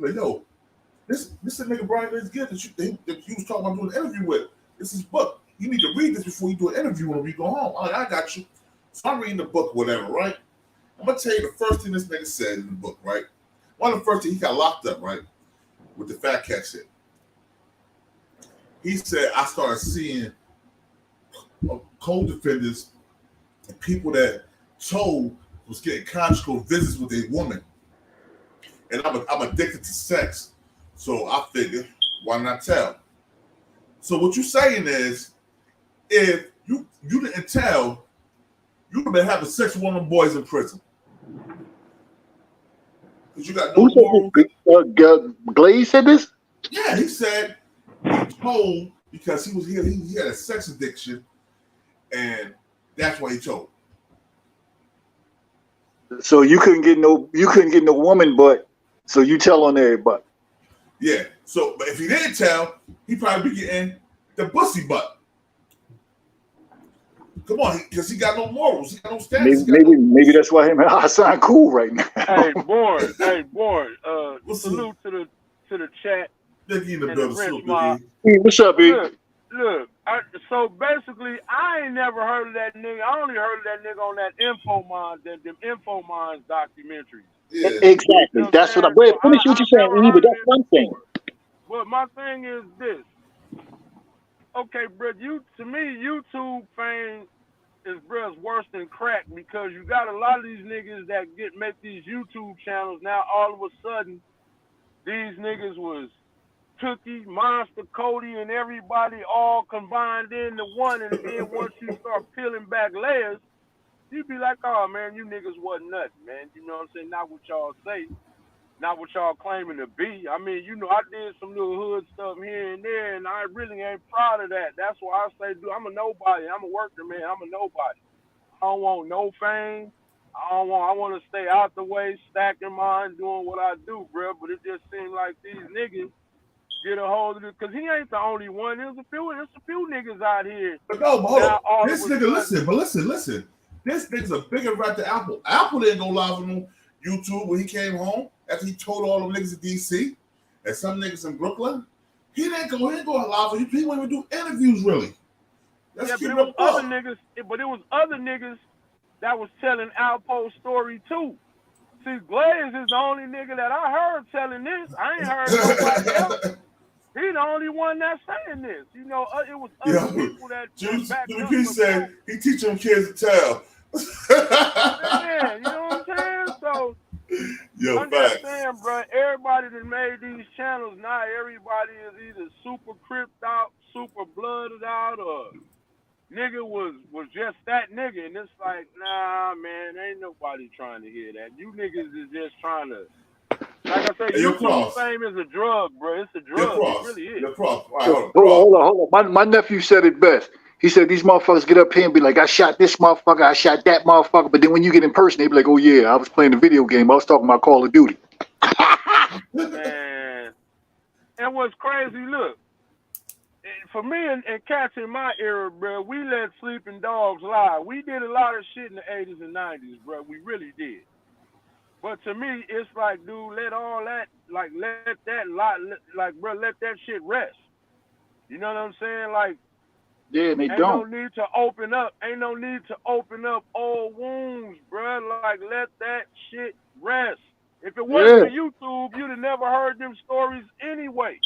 yo, this is the nigga Brian Glaze Gibbs that you was talking about doing an interview with. This is his book. You need to read this before you do an interview when we go home. I'm like, I got you. So I'm reading the book, whatever, right? I'm gonna tell you the first thing this nigga said in the book, right? One of the first things he got locked up, right? With the Fat Cat shit. He said, I started seeing co-defendants and people that told was getting conjugal visits with a woman. And I'm addicted to sex. So I figured, why not tell? So what you're saying is, if you didn't tell, you would have been having sex with one of them boys in prison. Because you got no moral. Glaze said this? Yeah, he said he told because he had a sex addiction, and that's why he told. So you couldn't get no woman, but so you tell on everybody. Yeah. So, but if he didn't tell, he'd probably be getting the pussy butt. Come on, because he got no morals. He got no standards. Maybe that's why him and Hassan cool right now. Hey, Born. Salute to the chat. Biggie in the and building. French mob. Hey, what's up, Big? Look. So basically, I ain't never heard of that nigga. I only heard of that nigga on that them Infomons documentaries. Yeah. Exactly. You know that's what I'm. Wait, finish what you're saying, but that's one thing. But my thing is this. Okay, bro. To me, YouTube fame is worse than crack because you got a lot of these niggas that make these YouTube channels. Now all of a sudden, these niggas was Tookie, Monster, Cody, and everybody all combined into one. And then once you start peeling back layers, you be like, oh, man, you niggas wasn't nothing, man. You know what I'm saying? Not what y'all say. Not what y'all claiming to be. I mean, you know, I did some little hood stuff here and there, and I really ain't proud of that. That's why I say, dude, I'm a nobody. I'm a worker, man. I'm a nobody. I don't want no fame. I want to stay out the way, stacking mine, doing what I do, bro. But it just seems like these niggas get a hold of it, because he ain't the only one. There's a few niggas out here. But no, but hold now, on. This nigga, listen. This nigga's a bigger rat than Apple. Apple didn't go live on YouTube when he came home after he told all them niggas in DC and some niggas in Brooklyn. He didn't go live on YouTube. He wouldn't even do interviews, really. Yeah, but it was other niggas. But it was other niggas that was telling Alpo's story too. See, Glaze is the only nigga that I heard telling this. I ain't heard nobody else. He the only one that's saying this. You know, it was other people that backed up. He said he teach them kids to tell. Yeah, you know what I'm saying? So I'm just saying, bro, everybody that made these channels, now everybody is either super cripped out, super blooded out, or nigga was just that nigga. And it's like, nah, man, ain't nobody trying to hear that. You niggas is just trying to, like I said, YouTube fame is a drug, bro. It's a drug. It really is. Hold on. My nephew said it best. He said these motherfuckers get up here and be like, I shot this motherfucker, I shot that motherfucker. But then when you get in person, they be like, oh yeah, I was playing a video game. I was talking about Call of Duty. Man. And what's crazy, look, for me and cats in my era, bro, we let sleeping dogs lie. We did a lot of shit in the 80s and 90s, bro. We really did. But to me, it's like, dude, let all that, like, let that lie, like, bro, let that shit rest. You know what I'm saying? Like, yeah, they ain't don't. no need to open up. Ain't no need to open up old wounds, bro. Like, let that shit rest. If it wasn't for YouTube, you'd have never heard them stories anyway.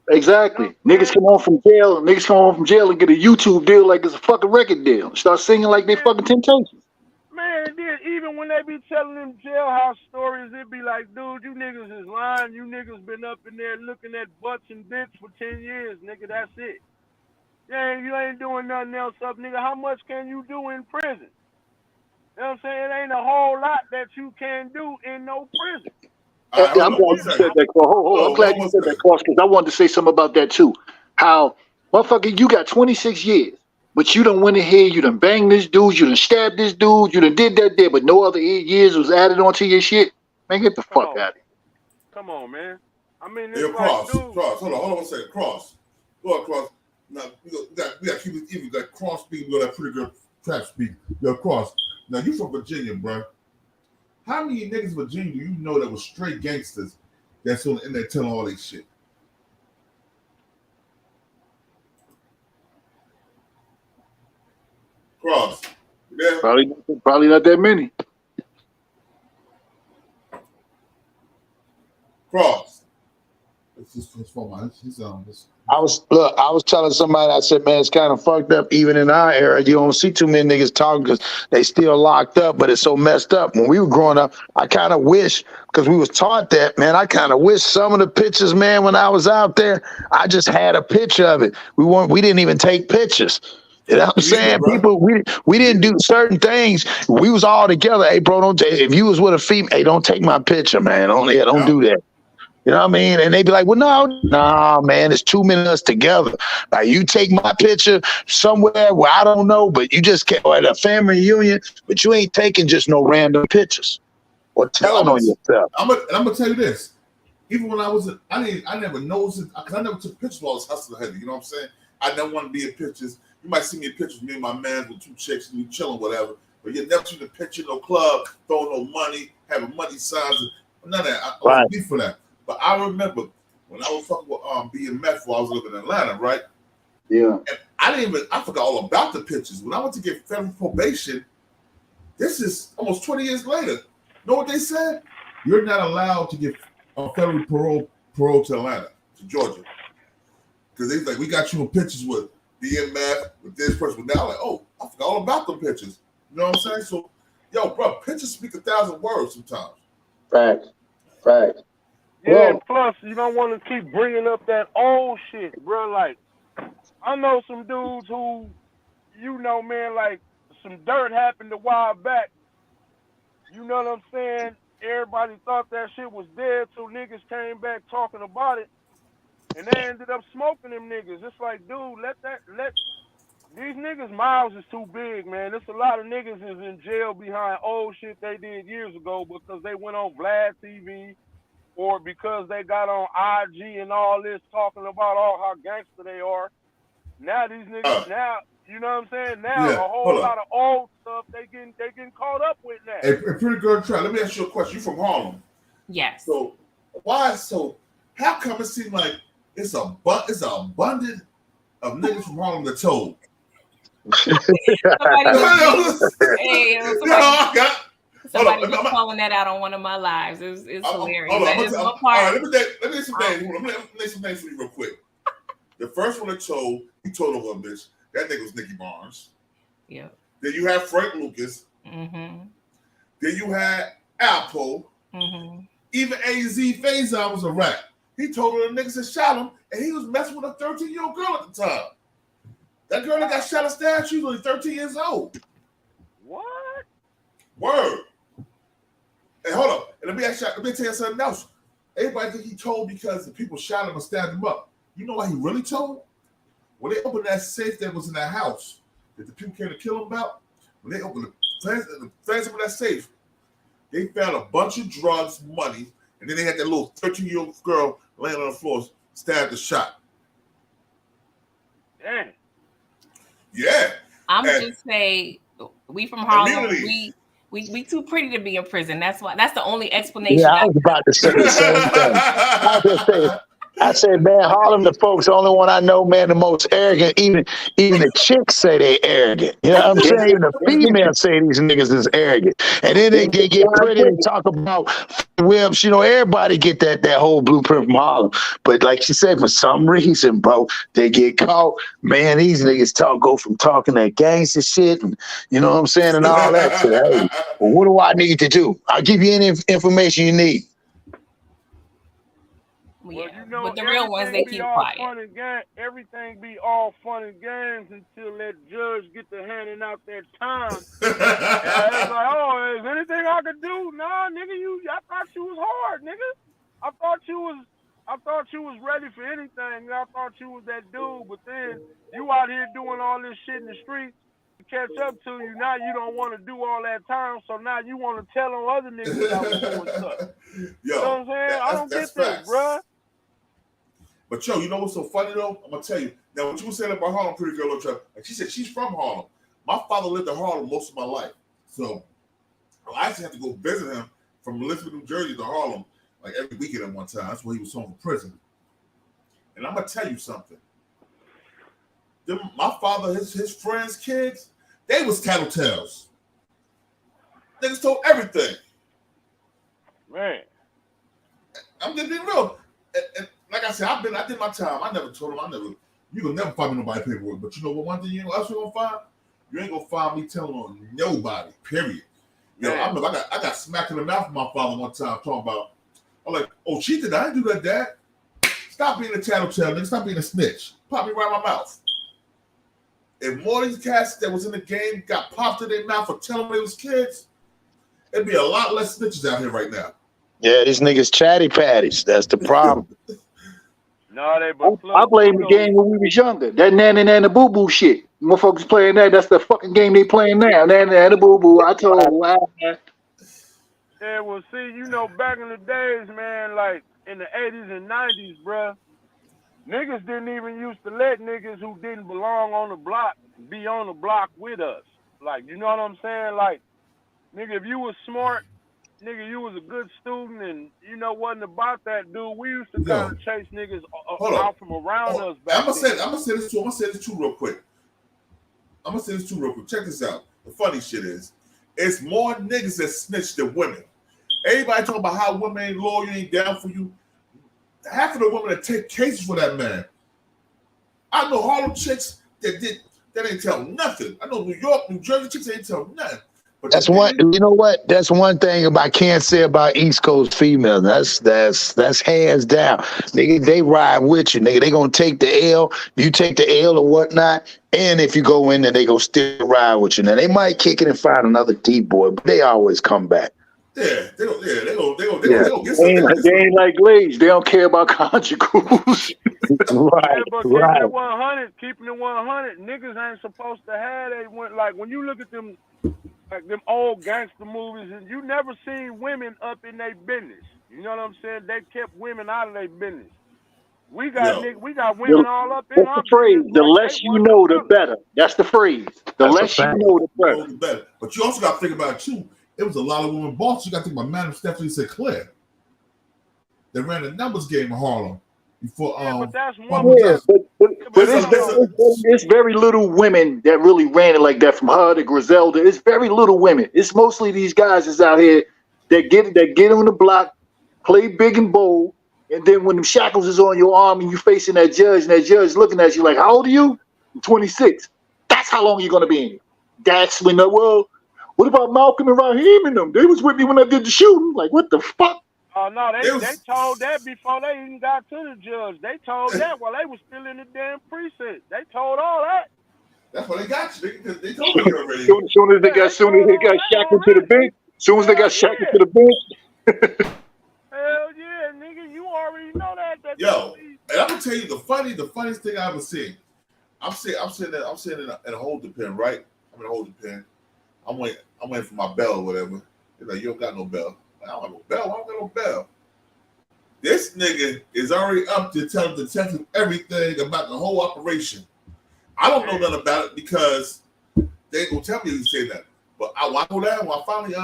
Exactly. Niggas come home from jail and get a YouTube deal like it's a fucking record deal. Start singing like they fucking Temptations. Man, then even when they be telling them jailhouse stories, it be like, dude, you niggas is lying. You niggas been up in there looking at butts and bits for 10 years, nigga. That's it. Yeah, you ain't doing nothing else up, nigga. How much can you do in prison? You know what I'm saying? It ain't a whole lot that you can do in no prison. I'm glad you said that, Cross. I'm glad you said that, Cross, because I wanted to say something about that too. How, motherfucker, you got 26 years, but you done went in here, you done banged this dude, you done stabbed this dude, you done did that there, but no other 8 years was added onto your shit. Man, get the fuck out of here. Come on, man. I mean, Hey, Cross, hold on one second. Cross. Go on, Cross. Now, we got to keep it even. We got Cross speak, we got that pretty good trap speak. Yo, Cross. Now, you from Virginia, bro. How many niggas in Virginia do you know that was straight gangsters that's on the internet telling all this shit? Cross. Yeah. Probably not that many. Cross. It's just for my I was telling somebody, I said, man, it's kind of fucked up. Even in our era, you don't see too many niggas talking because they still locked up, but it's so messed up. When we were growing up, I kind of wish, because we was taught that, man, I kind of wish some of the pictures, man, when I was out there, I just had a picture of it. We didn't even take pictures. You know what I'm saying? People, we didn't do certain things. We was all together. Hey, bro, if you was with a female, hey, don't take my picture, man. Don't do that. You know what I mean? And they be like, well, no, man, it's 2 minutes together. Like, you take my picture somewhere where I don't know, but you just can't, or at a family reunion, but you ain't taking just no random pictures or telling on yourself. I'm gonna tell you this. Even when I was, I never noticed it, because I never took pictures while I was hustling heavy. You know what I'm saying? I never want to be in pictures. You might see me in pictures, me and my man with 2 chicks and we chilling, whatever. But you never see the picture, no club, throwing no money, having money signs, none of that. I was beef for that. But I remember when I was fucking with BMF while I was living in Atlanta, right? Yeah. And I forgot all about the pictures. When I went to get federal probation, this is almost 20 years later. Know what they said? You're not allowed to get federal parole to Atlanta, to Georgia. Because they like, we got you in pictures with BMF, with this person. Now, like, oh, I forgot all about them pictures. You know what I'm saying? So, yo, bro, pictures speak 1,000 words sometimes. Fact. Yeah, and plus, you don't want to keep bringing up that old shit, bro. Like, I know some dudes who, you know, man, like, some dirt happened a while back. You know what I'm saying? Everybody thought that shit was dead, so niggas came back talking about it, and they ended up smoking them niggas. It's like, dude, let these niggas' mouths is too big, man. There's a lot of niggas is in jail behind old shit they did years ago because they went on Vlad TV or because they got on IG and all this talking about how gangster they are. Now these niggas, now, you know what I'm saying? Now Yeah, a whole hold lot up. of old stuff they getting caught up with now. Hey, Pretty Girl Try, let me ask you a question. You from Harlem? Yes. So how come it seems like it's a abundant of niggas from Harlem that told? Somebody was calling that out on one of my lives. It's hilarious. Hold on, That is all one part. right, let me name some names. Let me name some names for you real quick. The first one that told, he told over a bitch. That nigga was Nicky Barnes. Yeah. Then you had Frank Lucas. Mm-hmm. Then you had Alpo. Mm-hmm. Even AZ Faison was a rat. He told her the niggas had shot him, and he was messing with a 13-year-old girl at the time. That girl that got shot and stabbed, she was only 13 years old. What? Word. Hey, hold up. And let me tell you something else. Everybody think he told because the people shot him and stabbed him up. You know why he really told? When they opened that safe that was in that house that the people came to kill him about, when they opened the fans of that safe, they found a bunch of drugs, money, and then they had that little 13-year-old girl laying on the floor, stabbed and shot. Damn. Yeah. I'm just say we from Harlem. We too pretty to be in prison. That's the only explanation. Yeah, I was about to say the same thing. I said, man, Harlem, the folks, the only one I know, man, the most arrogant. Even the chicks say they arrogant. You know what I'm saying? Even the females say these niggas is arrogant. And then they get pretty and talk about whips. You know, everybody get that whole blueprint from Harlem. But like she said, for some reason, bro, they get caught. Man, these niggas go from talking that gangster shit and, you know what I'm saying, and all that shit. Hey, well, what do I need to do? I'll give you any information you need. Well, you know, but the real ones, they keep quiet. Everything be all fun and games until that judge get to handing out that time. And it's like, oh, is anything I could do? Nah, nigga, I thought you was hard, nigga. I thought you was ready for anything. I thought you was that dude, but then you out here doing all this shit in the streets. Catch up to you. Now you don't want to do all that time, so now you want to tell on other niggas that was doing stuff. You know what I'm saying? I don't get this, bruh. But yo, you know what's so funny though? I'm gonna tell you. Now, what you were saying about Harlem, Pretty Girl, like she said, she's from Harlem. My father lived in Harlem most of my life, so I actually had to go visit him from Elizabeth, New Jersey to Harlem like every weekend at one time. That's where he was home from prison. And I'm gonna tell you something. My father, his friends' kids, they was tattletales. Niggas told everything. Man, I'm just being real. And like I said, I did my time. I never told them. You will never find me nobody paperwork. But you know what? One thing you know else you're gonna find? You ain't gonna find me telling on nobody. Period. Yo, I remember I got smacked in the mouth from my father one time talking about. I'm like, oh, she did. I didn't do that, Dad. Stop being a tattletale, nigga. Stop being a snitch. Pop me right in my mouth. If more of these cats that was in the game got popped in their mouth for telling they was kids, it'd be a lot less snitches out here right now. Yeah, these niggas chatty patties. That's the problem. I blame the game when we was younger. That nanny nana boo boo shit. Motherfuckers playing that. That's the fucking game they playing now. Nanny nana boo boo. I told you. Yeah, well, see, you know, back in the days, man, like in the 80s and 90s, bruh, niggas didn't even used to let niggas who didn't belong on the block be on the block with us. Like, you know what I'm saying? Like, nigga, if you was smart, nigga, you was a good student and, you know, wasn't about that, dude. We used to kind of chase niggas out from around us back I'm gonna say this too real quick. Check this out. The funny shit is, it's more niggas that snitch than women. Everybody talking about how women ain't loyal, ain't down for you. Half of the women that take cases for that man. I know Harlem chicks that ain't tell nothing. I know New York, New Jersey chicks ain't tell nothing. That's one. You know what? That's one thing I can't say about East Coast females. That's hands down. Nigga, they ride with you. Nigga, they gonna take the L. You take the L or whatnot. And if you go in there, they gonna still ride with you. Now they might kick it and find another D boy, but they always come back. Yeah, they go get They ain't like Glaze. They don't care about conjugals. Yeah, but keeping it 100, niggas ain't supposed to have. They went like when you look at them, like them old gangster movies, and you never seen women up in their business. You know what I'm saying? They kept women out of their business. We got women all up in our That's the phrase. business. The less you know, the better. That's the phrase. The less you know, the better. But you also got to think about it too. It was a lot of women bosses. You got to think about Madam Stephanie Sinclair. They ran the numbers game in Harlem before. But it's very little women that really ran it like that. From her to Griselda, it's very little women. It's mostly these guys that's out here that get on the block, play big and bold, and then when the shackles is on your arm and you facing that judge, and that judge looking at you like, "How old are you?" I'm 26. That's how long you're gonna be in here. That's when what about Malcolm and Raheem and them? They was with me when I did the shooting. Like, what the fuck? Oh no, they told that before they even got to the judge. They told that while they was still in the damn precinct. They told all that. That's why they got you. They told you already. Soon as they got shackled to the bench. Soon as they got shackled to the bench. Hell yeah, nigga, you already know that. Yo, and I'm gonna tell you the funniest thing I ever seen. I'm sitting in a holding pen, right? I'm in a holding pen. I'm waiting for my bell or whatever. They're like, you don't got no bell. I don't have no bell. I don't got no bell. This nigga is already up to tell the detective everything about the whole operation. I don't know nothing about it because they ain't gonna tell me he said that. But I go down when I finally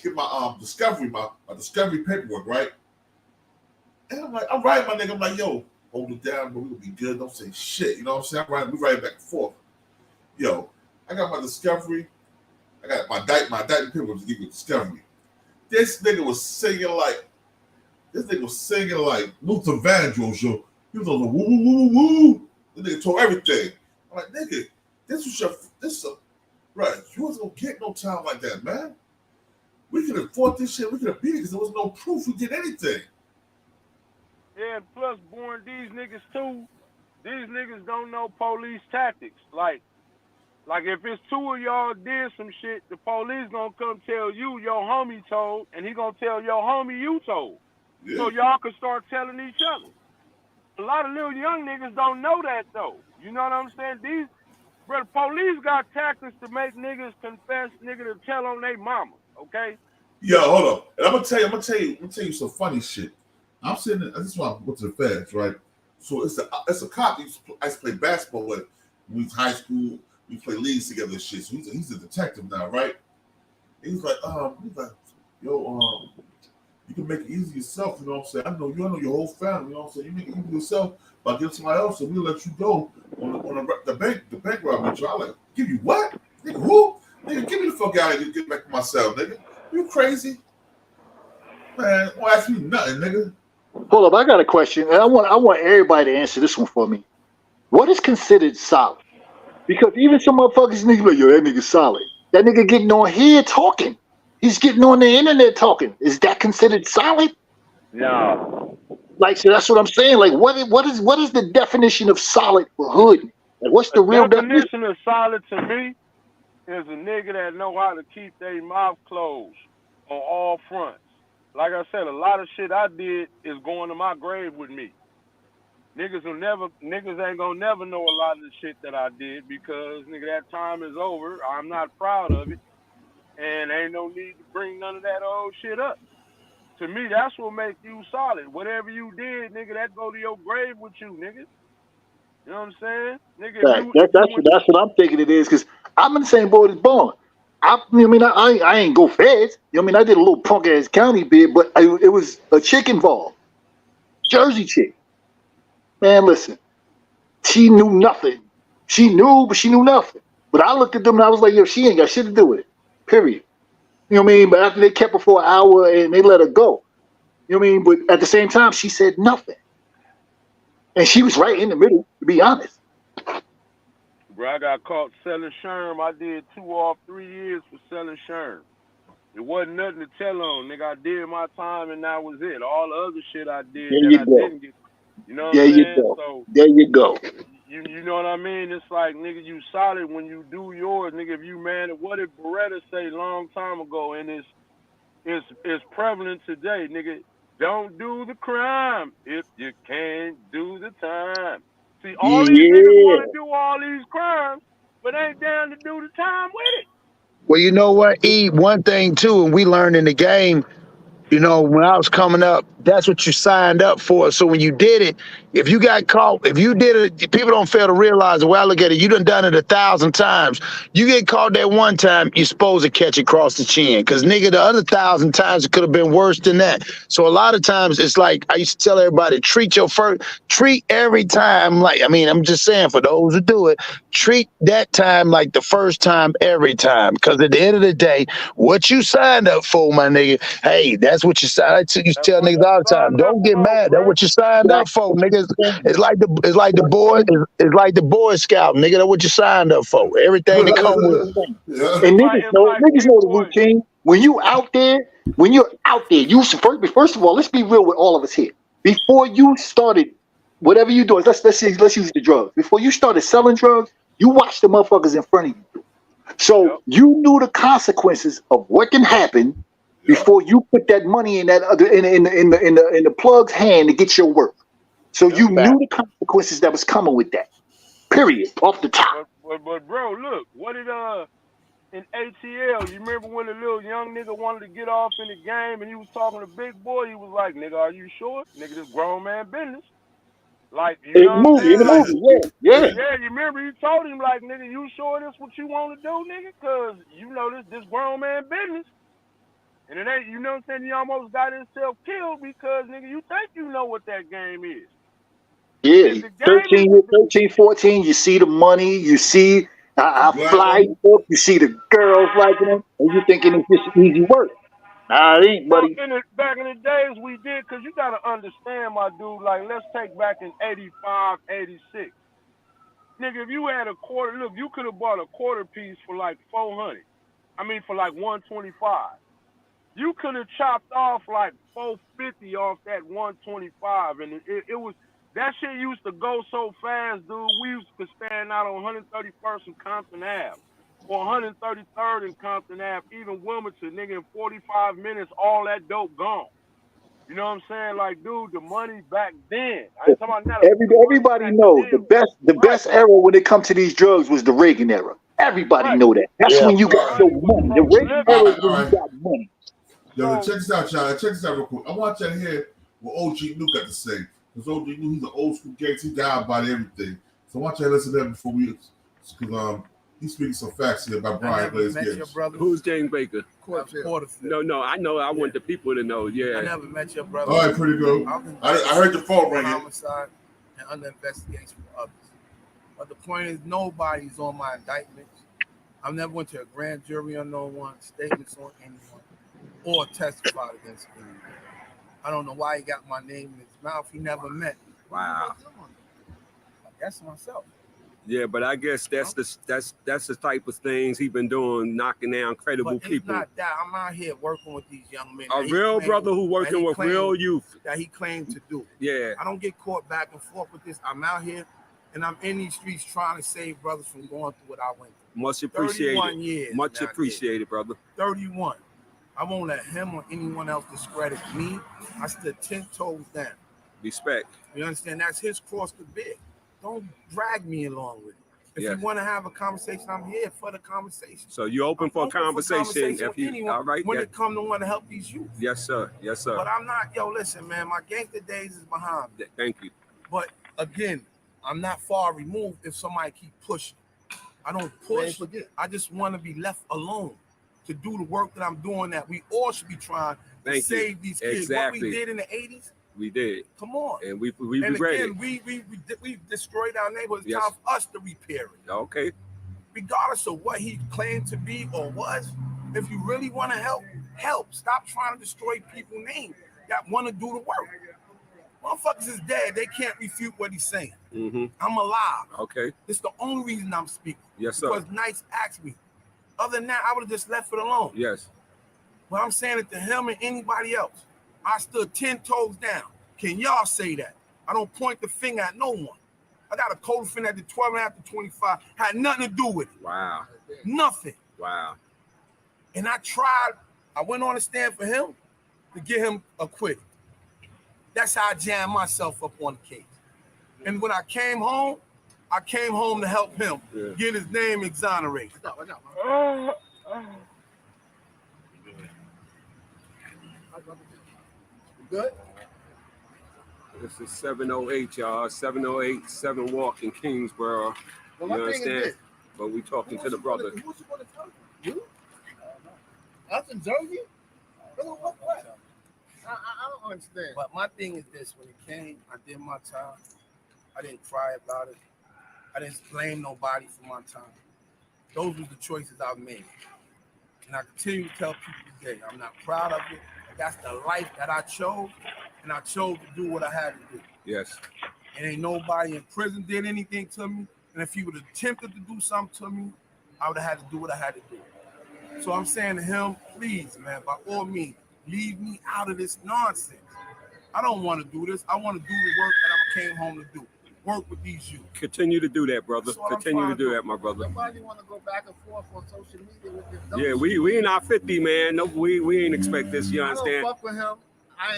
get my discovery paperwork, right? And I'm like, I'm writing my nigga. I'm like, yo, hold it down, but we gonna be good. Don't say shit. You know what I'm saying? We write back and forth. Yo, I got my discovery. I got my diaper paperwork to give you discovery. This nigga was singing like Luther Vandross, yo. He was on the woo woo woo woo. The nigga told everything. I'm like, nigga, right? You wasn't gonna get no time like that, man. We could have fought this shit. We could have beat it because there was no proof we did anything. Yeah, and plus, born these niggas too. These niggas don't know police tactics. Like if it's two of y'all did some shit, the police gonna come tell you your homie told, and he gonna tell your homie you told. Yeah. So y'all can start telling each other. A lot of little young niggas don't know that though. You know what I'm saying? The police got tactics to make niggas confess, nigga, to tell on their mama. Okay. Yo, hold on. And I'm gonna tell you some funny shit. I'm sitting there, this is why I went to the feds, right? So it's a cop I used to play basketball with. We was high school. We play leagues together and shit. So he's a detective now, right? And he's like, yo, you can make it easy yourself, you know what I'm saying? I know your whole family, you know what I'm saying? You make it easy yourself by getting somebody else, and we'll let you go on the bank robbery. So I'm like, give you what? Nigga, who? Nigga, get me the fuck out of here, get back to myself, nigga. You crazy? Man, don't ask me nothing, nigga. Hold up, I got a question, and I want everybody to answer this one for me. What is considered solid? Because even some motherfuckers niggas like, yo, that nigga solid. That nigga getting on here talking. He's getting on the internet talking. Is that considered solid? No. Like, so that's what I'm saying. Like, what is the definition of solid for hood? Like, what's the real definition of solid to me? Is a nigga that know how to keep their mouth closed on all fronts. Like I said, a lot of shit I did is going to my grave with me. Niggas ain't gonna never know a lot of the shit that I did because, nigga, that time is over. I'm not proud of it. And ain't no need to bring none of that old shit up. To me, that's what makes you solid. Whatever you did, nigga, that go to your grave with you, nigga. You know what I'm saying? Nigga, that's what I'm thinking it is, because I'm in the same boat as Bond. I ain't go feds. You know what I mean? I did a little punk ass county bid, but it was a chick involved. Jersey chick. Man, listen. She knew nothing. She knew, but she knew nothing. But I looked at them and I was like, yo, she ain't got shit to do with it. Period. You know what I mean? But after they kept her for an hour and they let her go. You know what I mean? But at the same time, she said nothing. And she was right in the middle, to be honest. bro. I got caught selling sherm. I did 2 off 3 years for selling sherm. It wasn't nothing to tell on, nigga. I did my time and that was it. All the other shit I did There that you I go. didn't get. You know what There I'm you saying? go. So There you go. you know what I mean? It's like, nigga, you solid when you do yours, nigga. If you man, what did Beretta say long time ago? And it's prevalent today, nigga. Don't do the crime if you can't do the time. See, all these niggas want to do all these crimes, but ain't down to do the time with it. Well, you know what, E, one thing too, and we learned in the game, you know, when I was coming up, that's what you signed up for. So when you did it, if you got caught, if you did it, people don't fail to realize the way I look at it, you done it 1,000 times. You get caught that one time, you're supposed to catch it across the chin. Cause nigga, the other 1,000 times it could have been worse than that. So a lot of times it's like, I used to tell everybody, treat every time like, I mean, I'm just saying for those who do it, treat that time like the first time every time. Cause at the end of the day, what you signed up for, my nigga, hey, that's what you signed. You tell niggas all the time, don't get mad. That's what you signed up for, niggas. It's like the Boy Scout, nigga. That's what you signed up for. Everything that come with it. And niggas know the routine. When you're out there, you first of all, let's be real with all of us here. Before you started whatever you doing, let's use the drugs. Before you started selling drugs, you watched the motherfuckers in front of you. So you knew the consequences of what can happen before you put that money in that other in the plug's hand to get your work. So you knew the consequences that was coming with that. Period. Off the top. But bro, look, what did in ATL, you remember when the little young nigga wanted to get off in the game and he was talking to Big Boy, he was like, nigga, are you sure? Nigga, this grown man business. Like, you know what I'm saying? In the movie, yeah. Yeah, you remember he told him, like, nigga, you sure this what you want to do, nigga? Because, you know, this grown man business. And it ain't, you know what I'm saying? He almost got himself killed because, nigga, you think you know what that game is. Yeah, 13, 14, you see the money, you see how fly you look, you see the girls liking him, and you thinking it's just easy work. Nah, it ain't, buddy. Back in the days we did, because you got to understand, my dude, like, let's take back in 85, 86. Nigga, if you had a quarter, look, you could have bought a quarter piece for like 400. I mean, for like 125. You could have chopped off like 450 off that 125, and it was, that shit used to go so fast, dude. We used to stand out on 131st and Compton Ave, or 133rd and Compton Ave, even Wilmington, nigga, in 45 minutes, all that dope gone. You know what I'm saying? Like, dude, the money back then. I ain't talking about now. Everybody knows the best era when it comes to these drugs was the Reagan era. Everybody know that. That's when you got your money. The Reagan era is when you got money. Yo, check this out, y'all. Check this out real quick. I want y'all to hear what OG Luke got to say. Because OG Luke, he's an old school gangster. He died about everything. So I want y'all to listen to that before we, because he's speaking some facts here about Brian Glaze Gibbs. Who's James Baker? Porterfield. No, I know. I want the people to know. Yeah. I never met your brother. All right, pretty good. I heard the phone ringing. Homicide and under investigation for others. But the point is, nobody's on my indictments. I've never went to a grand jury on no one, statements on anyone, or testified against anyone. I don't know why he got my name in his mouth. He never met me. Wow. That's myself. Yeah, but I guess that's the type of things he's been doing, knocking down credible But people. Not that. I'm out here working with these young men. A real brother who working with real youth. That he claimed to do. Yeah. I don't get caught back and forth with this. I'm out here and I'm in these streets trying to save brothers from going through what I went through. Much appreciated. 31 years. Much appreciated, brother. 31. I won't let him or anyone else discredit me. I stood 10 toes down. Respect. You understand? That's his cross to bear. Don't drag me along with it. If you want to have a conversation, I'm here for the conversation. So you open for a conversation if you anyone, all right? When Yeah. it come to want to help these youth. Yes, sir. Yes, sir. But I'm not, listen, man, my gangster days is behind me. Thank you. But again, I'm not far removed if somebody keep pushing. I don't push. I just want to be left alone to do the work that I'm doing that we all should be trying to save these kids. Exactly. What we did in the 80s, we did. Come on. And we and ready. again, we destroyed our neighborhoods. It's time for us to repair it. Okay. Regardless of what he claimed to be or was, if you really want to help. Stop trying to destroy people's names that want to do the work. Motherfuckers is dead. They can't refute what he's saying. Mm-hmm. I'm alive. Okay. It's the only reason I'm speaking. Yes, sir. Because Nice asked me. Other than that, I would have just left it alone. Yes. But I'm saying it to him and anybody else. I stood 10 toes down. Can y'all say that? I don't point the finger at no one. I got a cold fin at the 12 and after 25. Had nothing to do with it. Wow. Nothing. Wow. And I tried. I went on a stand for him to get him acquitted. That's how I jammed myself up on the case. And when I came home to help him get his name exonerated. Good? This is 708, y'all. 708, 7 Walk in Kingsborough. Well, You understand? But we talking to the brother. Who's going to tell you? You? Us in Jersey? What? I don't understand. But my thing is this: when it came, I did my time. I didn't cry about it. I didn't blame nobody for my time. Those were the choices I've made. And I continue to tell people today, I'm not proud of it. But that's the life that I chose, and I chose to do what I had to do. Yes. And ain't nobody in prison did anything to me. And if he would have attempted to do something to me, I would have had to do what I had to do. So I'm saying to him, please, man, by all means, leave me out of this nonsense. I don't want to do this. I want to do the work that I came home to do. Work with these youth. Continue to do that, brother. Continue to do that, my brother. Nobody want to go back and forth on social media with this. Yeah, we in our 50, man. No, we ain't expect this. You understand? I don't fuck with him. I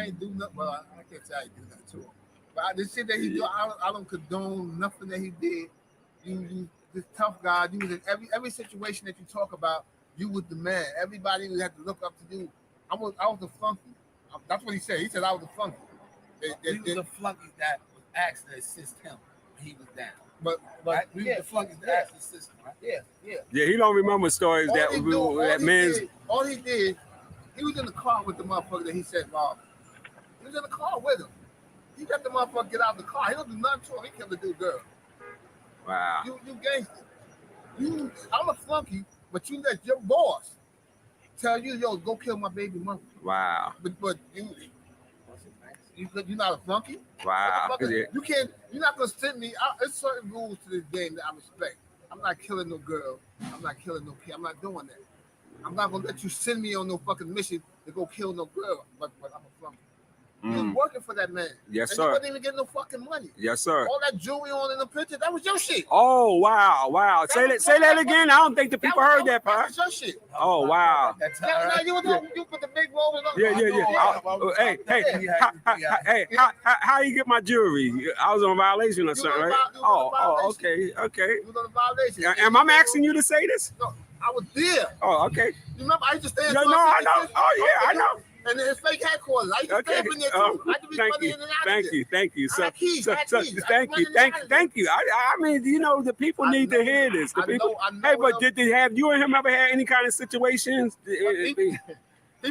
ain't do nothing. Well, I can't say I ain't do nothing to him. But the shit that he do, I don't condone nothing that he did. You this tough guy. You was in every situation that you talk about. You was the man. Everybody had to look up to you. I was the flunky. That's what he said. He said I was the flunky. He was the flunky that was asked to assist him. He was down. But right? We were the flunkies that asked to assist him. Right? Yeah. He don't remember stories that man's. All he did, he was in the car with the motherfucker that he said robbed. He was in the car with him. He got the motherfucker get out of the car. He don't do nothing to him. He killed the dude, girl. Wow. You gangster. I'm a flunky, but you let your boss tell you, yo, go kill my baby mother. Wow. But you're not a flunky. Wow. You can't. You're not gonna send me. There's certain rules to this game that I respect. I'm not killing no girl. I'm not killing no kid. I'm not doing that. I'm not gonna let you send me on no fucking mission to go kill no girl. But I'm a flunky. You was working for that man. Yes, and sir. You wasn't even getting no fucking money. Yes, sir. All that jewelry on in the picture, that was your shit. Oh, wow. Say that again. I don't think the people heard that part. That was your shit. Oh, wow. Now you put the big roll in. Yeah. Hey, how you get my jewelry? I was on violation or something, right? Oh, okay. You was on a violation. Am I asking you to say this? No, I was there. Oh, okay. You remember I used to stand. No, I know. Oh, yeah, I know. And his fake headquarters. I used to stand in there too. I had to be running in and out of there. Thank you. So, Thank you. I mean, the people need to hear this. The people. Hey, but did they have you and him ever had any kind of situations? He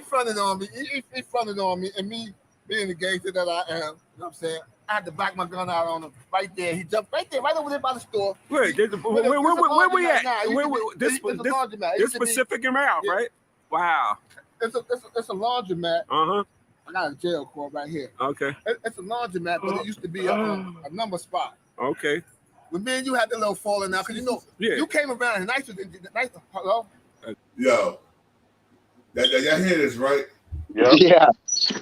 fronted on me. He fronted on me, and me being the gangster that I am. You know what I'm saying? I had to back my gun out on him right there. He jumped right there, right over there by the store. Where we at? This specific amount, right? Wow. It's a laundromat. Uh-huh. I got a jail call right here. Okay. It's a laundromat, but it used to be a number spot. Okay. But man, you had the little falling out because you came around and nice. Hello. Yo, y'all hear this, right? Yeah.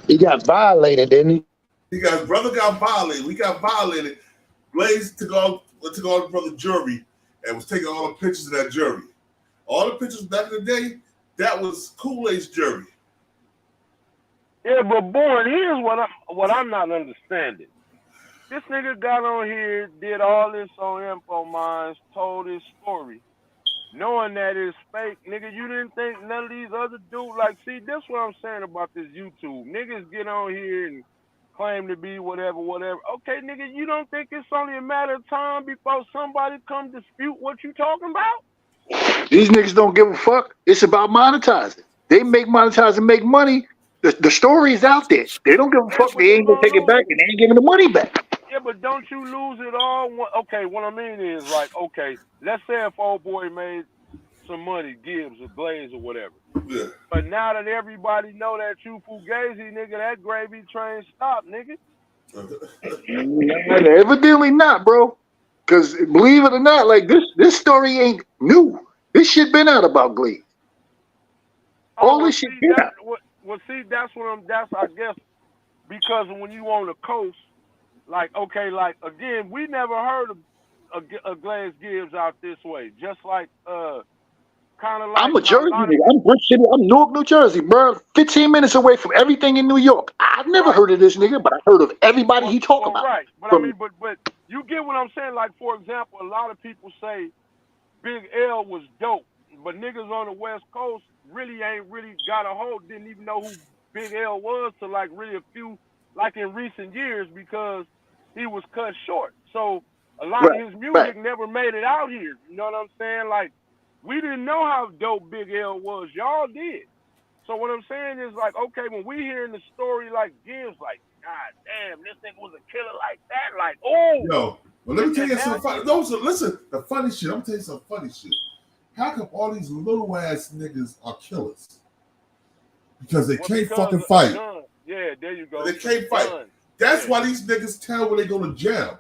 He got violated, didn't he? Brother got violated. We got violated. Glaze took all the brother jury and was taking all the pictures of that jury. All the pictures back in the day. That was Kool-Aid's jury. Yeah, but Born, here's what I'm not understanding. This nigga got on here, did all this on Info Minds, told his story, knowing that it's fake. Nigga, you didn't think none of these other dudes, see, this what I'm saying about this YouTube. Niggas get on here and claim to be whatever. Okay, nigga, you don't think it's only a matter of time before somebody come dispute what you talking about? These niggas don't give a fuck. It's about monetizing. They make monetize and make money. The story is out there. They don't give a fuck. They ain't gonna take it back and they ain't giving the money back. Yeah, but don't you lose it all? Okay, what I mean is okay, let's say if old boy made some money, Gibbs or Glaze or whatever. Yeah. But now that everybody know that you fugazi, nigga, that gravy train stopped, nigga. Evidently not, bro. Because believe it or not, like this story ain't new. This shit been out about Glaze. All this shit been out. See, that's I guess, because when you on the coast, like, okay, like, again, we never heard of a Glaze Gibbs out this way. Just like, kind of like I'm a Jersey nigga. I'm Brick City. I'm Newark, New Jersey, bro. 15 minutes away from everything in New York. I've never heard of this nigga, but I heard of everybody he talk about. Right, but I mean, but you get what I'm saying. Like, for example, a lot of people say Big L was dope, but niggas on the West Coast really ain't got a hold. Didn't even know who Big L was till like really a few, like in recent years, because he was cut short. So a lot of his music never made it out here. You know what I'm saying? Like, we didn't know how dope Big L was. Y'all did. So what I'm saying is, like, okay, when we hearing the story like Gibbs, like, God damn, this nigga was a killer like that. Like, oh. Yo, well, let me tell you something funny. No, so listen, the funny shit. I'm gonna tell you some funny shit. How come all these little ass niggas are killers? Because they can't fucking fight. Yeah, there you go. They can't fight. That's why these niggas tell when they go to jail.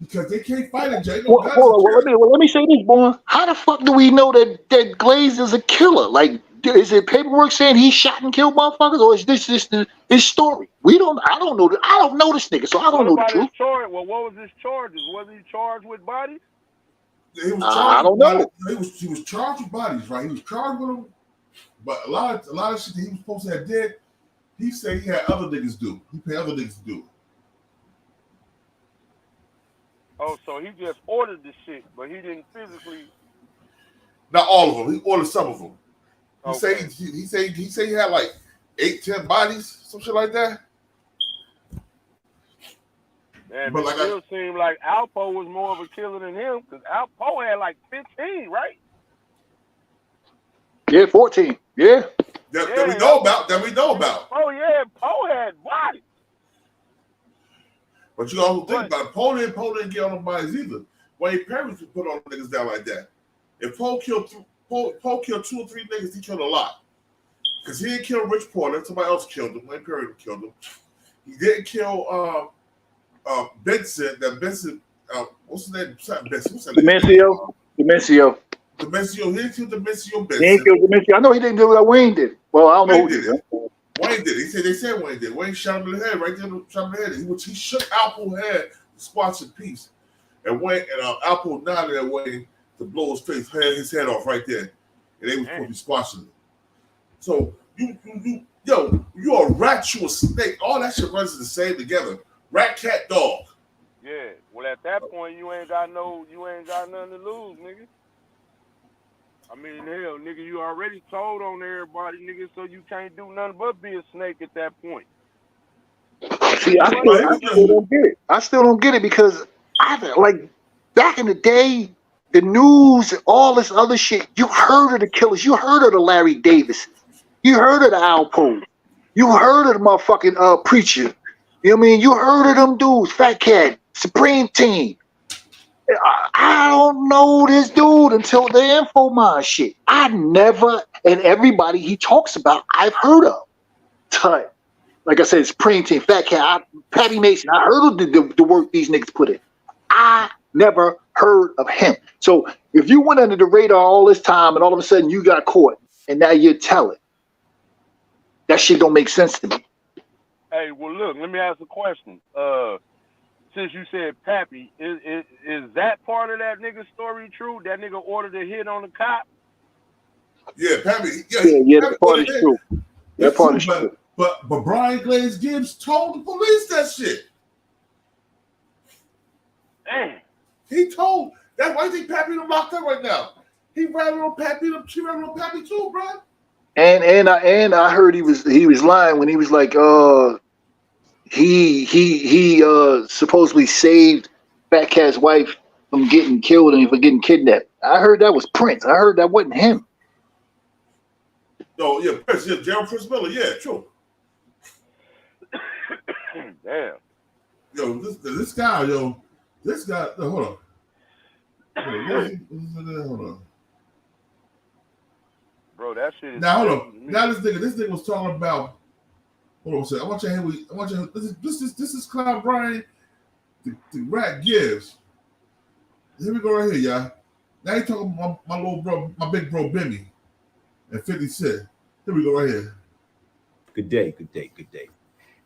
Because they can't fight in jail. Let me say this, boy. How the fuck do we know that Glaze is a killer? Like, is it paperwork saying he shot and killed motherfuckers, or is this just his story? I don't know. I don't know this nigga, so I don't know the truth. Well, what was his charges? Was he charged with bodies? He was charged I don't know. He was charged with bodies, right? He was charged with them, but a lot of shit that he was supposed to have did, he said he had other niggas do. He paid other niggas to do it. Oh, so he just ordered the shit, but he didn't physically. Not all of them. He ordered some of them. He said he had like 8-10 bodies, some shit like that. Man, but it still seemed like Alpo was more of a killer than him, because Alpo had like 15, right? Yeah, 14. Yeah. That we know about. Oh yeah, Poe had bodies. But you also think about it. Poe didn't get on the bodies either. Wayne Perry put all the niggas down like that. If Poe killed 2 or 3 niggas, he killed a lot. Because he didn't kill Rich Porter. Somebody else killed him. Wayne Perry killed him. He didn't kill Benson. What's his name? Benson. What's that name? Demencio. He didn't kill Demencio Benson. He ain't killed Demencio. I know he didn't do what Wayne did. Well, I don't know who did it. Wayne did. They said Wayne did. Wayne shot him in the head right there. Shot him in the head. He shook Alpo's head, squats in peace, and Alpo nodded at Wayne to blow his head off right there, and they was supposed to be squashing him. So you a rat, you a snake. All that shit runs the same together. Rat, cat, dog. Yeah. Well, at that point, you ain't got nothing to lose, nigga. I mean, hell, nigga, you already told on everybody, nigga, so you can't do nothing but be a snake at that point. See, I still don't get it. I still don't get it because like back in the day, the news, all this other shit, you heard of the killers, you heard of the Larry Davis, you heard of the Alpo, you heard of the motherfucking preacher. You know what I mean? You heard of them dudes, Fat Cat, Supreme Team. I don't know this dude until the Infomon shit. I never, and everybody he talks about, I've heard of. Tut. Like I said, Supreme Team, Fat Cat, Patty Mason. I heard of the work these niggas put in. I never heard of him. So if you went under the radar all this time and all of a sudden you got caught and now you're telling, that shit don't make sense to me. Hey, well, look, let me ask a question. Since you said Pappy, is that part of that nigga story true? That nigga ordered a hit on the cop? Yeah, Pappy. Yeah, that part is true. That part is true. But Brian Glaze Gibbs told the police that shit. Damn. He told. That's why you think Pappy them locked up right now. He ratted on Pappy. She ratted on Pappy too, bro. And I heard he was lying when he was like, he supposedly saved Fat Cat's wife from getting killed and from getting kidnapped. I heard that was Prince. I heard that wasn't him. No, yeah, Prince, yeah, Gerald Prince Miller, yeah, true. Damn. Yo, this guy, hold on. Hold on. Bro, that shit is now hold on. Now this nigga was talking about hold on a second. I want you to hear. This is Clown Brian, the Rat Gibbs. Here we go right here, y'all. Now you talking about my little bro, my big bro Benny, and 50 Cent. Here we go right here. Good day, good day, good day.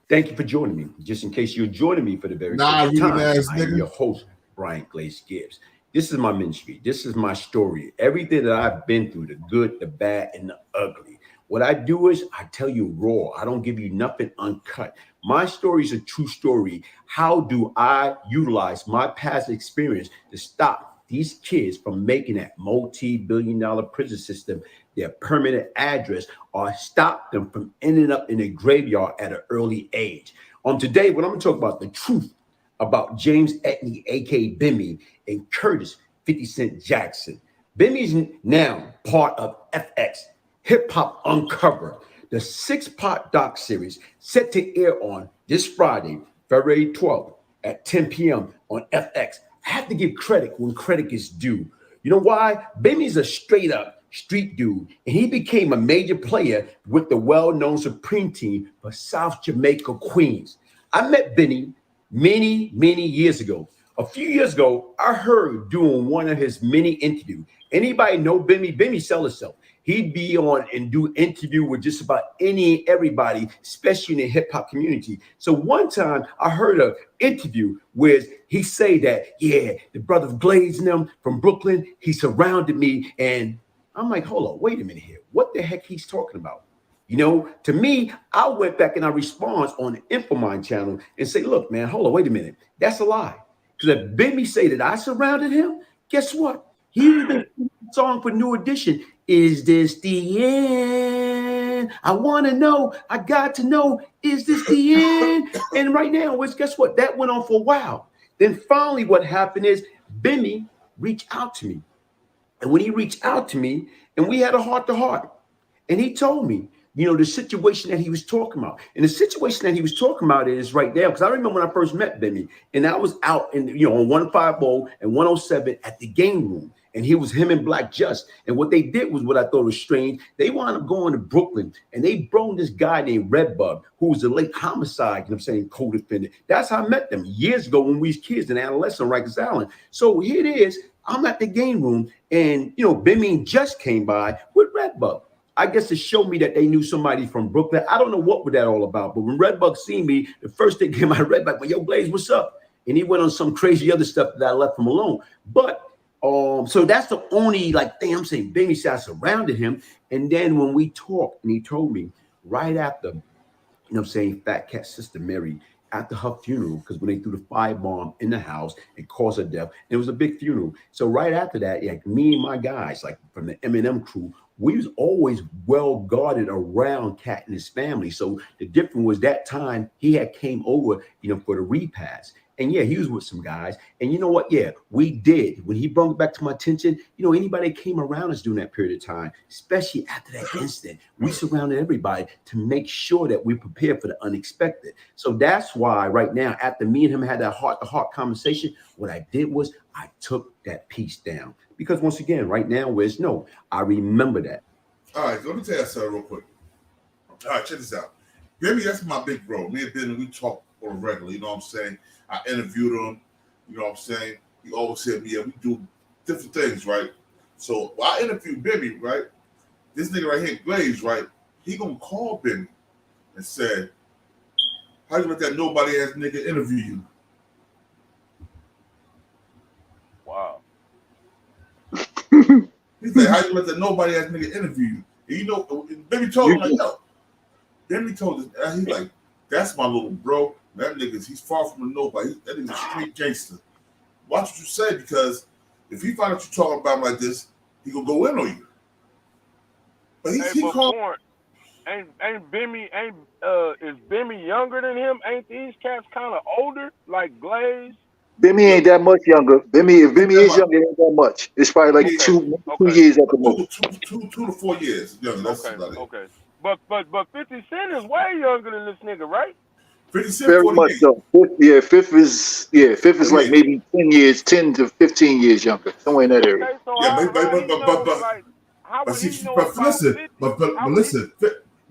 Thank you for joining me. Just in case you're joining me for the very Nah, first time, ass I am your host, Brian Glaze Gibbs. This is my ministry. This is my story. Everything that I've been through, the good, the bad, and the ugly. What I do is I tell you raw. I don't give you nothing uncut. My story is a true story. How do I utilize my past experience to stop these kids from making that multi-billion-dollar prison system their permanent address, or stop them from ending up in a graveyard at an early age? Today, what I'm going to talk about, the truth about James Etney, a.k.a. Bimmy, and Curtis 50 Cent Jackson. Bimmy's now part of FX, Hip Hop Uncovered, the 6-part doc series set to air on this Friday, February 12th at 10 p.m. on FX. I have to give credit when credit is due. You know why? Bimmy's a straight up street dude, and he became a major player with the well-known Supreme Team for South Jamaica, Queens. I met Benny many years ago. A few years ago, I heard doing one of his many interviews. Anybody know Bimmy? Bimmy sell himself. He'd be on and do interview with just about everybody, especially in the hip hop community. So one time I heard an interview where he say that, yeah, the brother Glaze and them from Brooklyn, he surrounded me. And I'm like, hold on, wait a minute here. What the heck he's talking about? You know, to me, I went back and I respond on the Infomind channel and say, look, man, hold on, wait a minute. That's a lie. Because if Bimmy say that I surrounded him, guess what? He even song for New Edition. Is this the end? I want to know. I got to know. Is this the end? And right now, guess what? That went on for a while. Then finally what happened is Bimmy reached out to me. And when he reached out to me, and we had a heart-to-heart, and he told me, you know, the situation that he was talking about. And the situation that he was talking about is right there, because I remember when I first met Bimmy, and I was out in, you know, on 150 and 107 at the game room. And him and Black Just. And what they did was what I thought was strange. They wound up going to Brooklyn and they brought this guy named Redbug, who was a late homicide, you know what I'm saying, co-defendant. That's how I met them years ago when we was kids and adolescent on Rikers Island. So here it is. I'm at the game room and, you know, Bimmy just came by with Redbug. I guess to show me that they knew somebody from Brooklyn. I don't know what was that all about. But when Redbug seen me, the first thing came out of Redbug, well, yo, Glaze, what's up? And he went on some crazy other stuff that I left him alone. But so that's the only thing I'm saying. Bimmy said I surrounded him. And then when we talked and he told me right after, you know what I'm saying, Fat Cat's sister Mary, after her funeral, because when they threw the firebomb in the house and caused her death, it was a big funeral. So right after that, like me and my guys, like from the M&M crew, we was always well guarded around Cat and his family. So the difference was that time he had came over, you know, for the repast. And yeah, he was with some guys. And you know what? Yeah, we did. When he brought it back to my attention, you know, anybody that came around us during that period of time, especially after that incident, we surrounded everybody to make sure that we prepared for the unexpected. So that's why right now, after me and him had that heart-to-heart conversation, what I did was I took that piece down. Because once again, right now, I remember that. All right, let me tell you something real quick. All right, check this out. Baby, that's my big bro. Me and Ben, we talk on a regular, you know what I'm saying? I interviewed him, you know what I'm saying? He always said, yeah, we do different things, right? So while I interviewed Bimmy, right? This nigga right here, Glaze, right? He gonna call Bimmy and say, how you let that nobody ass nigga interview you? Wow. He said, how you let that nobody ass nigga interview you? And you know, Bimmy told him, like, yo. Bimmy told us, he's like, that's my little bro. That nigga's, he's far from a nobody. That nigga's a street gangster. Watch what you say, because if he find out you talking about him like this, he gonna go in on you. But he called. Ain't Bimmy, is Bimmy younger than him? Ain't these cats kind of older, like Glaze? Bimmy ain't that much younger. If Bimmy is younger, it ain't that much. It's probably like two years at the most. 2 to 4 years younger. That's about it. Okay. But 50 Cent is way younger than this nigga, right? 50 Cent, very much so. Fifth is like maybe 10 to 15 years younger, somewhere in that area. Okay, so but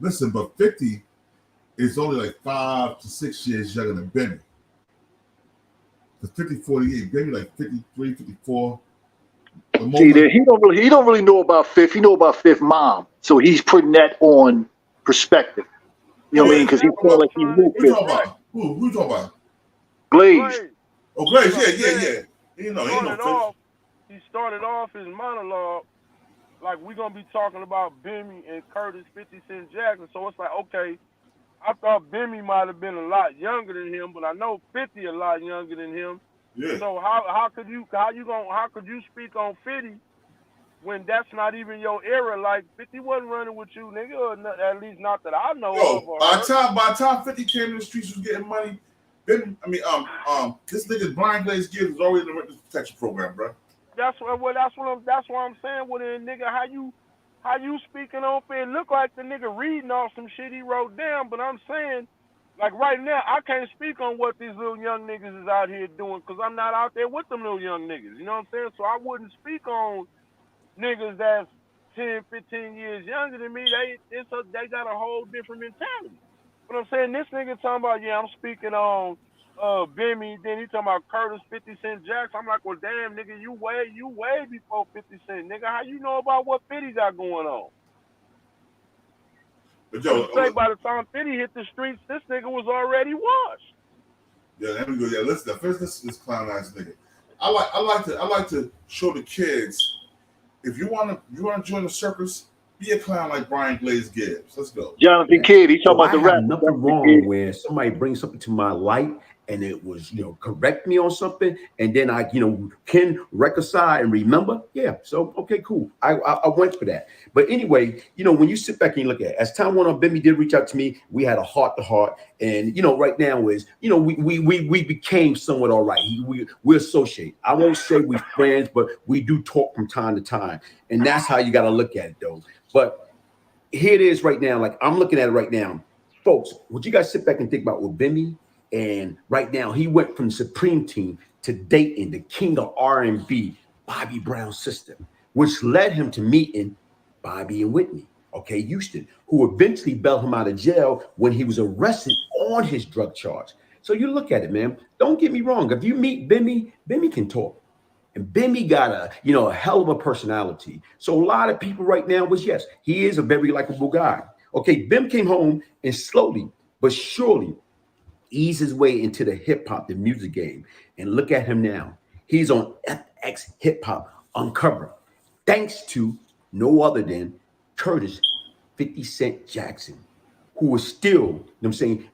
listen, but 50 is only like 5 to 6 years younger than Benny. The 50, 48, Benny like 53, 54. See, he don't really know about Fifth. He know about Fifth mom, so he's putting that on perspective. You know what I mean? Because he feel like he knew Who you talking about? Who you talking about? Glaze. Oh, Glaze, yeah. You know, ain't no He started off his monologue like we're gonna be talking about Bimmy and Curtis 50 Cent Jackson. So it's like, okay, I thought Bimmy might have been a lot younger than him, but I know 50 a lot younger than him. Yeah. So how could you speak on 50 when that's not even your era? Like 50 wasn't running with you, nigga, or not, at least not that I know of. By the time 50 came in the streets was getting money, this nigga Brian Glaze Gibbs was already in the witness protection program, bro. That's what I'm saying with it, nigga. How you speaking on it? It look like the nigga reading off some shit he wrote down, but I'm saying, like right now, I can't speak on what these little young niggas is out here doing because I'm not out there with them little young niggas. You know what I'm saying? So I wouldn't speak on niggas that's 10, 15 years younger than me. They got a whole different mentality. But I'm saying this nigga talking about, yeah, I'm speaking on Bimmy, then he talking about Curtis 50 Cent Jackson. I'm like, well, damn, nigga, you way before 50 Cent, nigga. How you know about what 50 got going on? But yo, say by the time 50 hit the streets, this nigga was already washed. Yeah, there we go. Yeah, listen to this clown ass nigga. I like to show the kids, if you wanna join the circus, be a clown like Brian Glaze Gibbs. Let's go. Jonathan Kidd, he talking about the rap. Nothing wrong when somebody brings something to my light and it was, correct me on something, and then I, can reconcile and remember. Yeah, so okay, cool. I went for that. But anyway, when you sit back and you look at it, as time went on, Bimmy did reach out to me. We had a heart to heart, and right now is, we became somewhat all right. We associate. I won't say we friends, but we do talk from time to time, and that's how you got to look at it, though. But here it is right now. Like I'm looking at it right now, folks. Would you guys sit back and think about what Bimmy? And right now, he went from the Supreme Team to dating the king of R&B, Bobby Brown's sister, which led him to meeting Bobby and Whitney, Houston, who eventually bailed him out of jail when he was arrested on his drug charge. So you look at it, man. Don't get me wrong. If you meet Bimmy, Bimmy can talk. And Bimmy got a hell of a personality. So a lot of people right now was, yes, he is a very likable guy. Okay, Bim came home and slowly but surely ease his way into the hip-hop, the music game. And look at him now. He's on FX Hip-Hop Uncovered, thanks to no other than Curtis 50 Cent Jackson, who was still,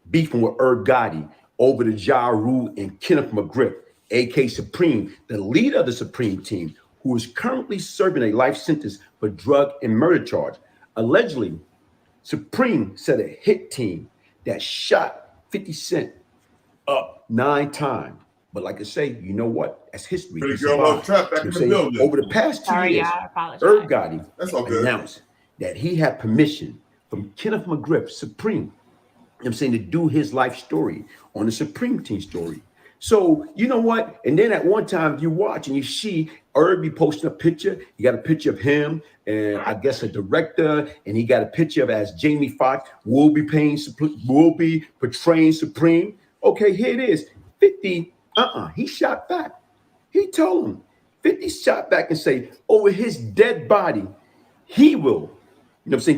beefing with Herb Gotti over the Ja Rule and Kenneth McGriff, A.K. Supreme, the leader of the Supreme Team, who is currently serving a life sentence for drug and murder charge. Allegedly, Supreme set a hit team that shot 50 Cent up 9 times. But like I say, you know what? That's history. Over the past 2 years, Herb Gotti announced that he had permission from Kenneth McGriff, Supreme, to do his life story on the Supreme Team story. So you know what? And then at one time you watch and you see Herb be posting a picture. You got a picture of him and I guess a director, and he got a picture of as Jamie Foxx will be portraying Supreme. Okay, here it is. 50. He shot back. He told him 50 shot back and say over his dead body, he will.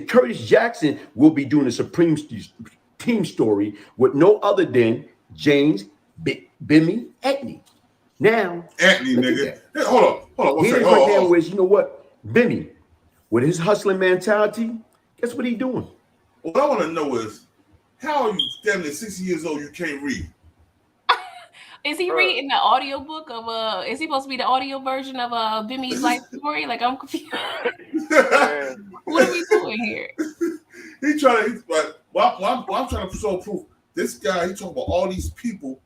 Curtis Jackson will be doing a Supreme Team story with no other than James Bimmy Etney. Now, Etney, nigga. Hey, hold on. Here right now is, Bimmy, with his hustling mentality, guess what he doing? What I want to know is, how are you damn near 60 years old, you can't read? Is he reading the audio book of is he supposed to be the audio version of Bimmy's life story? Like I'm confused. What are we doing here? I'm trying to show proof. This guy, he talking about all these people,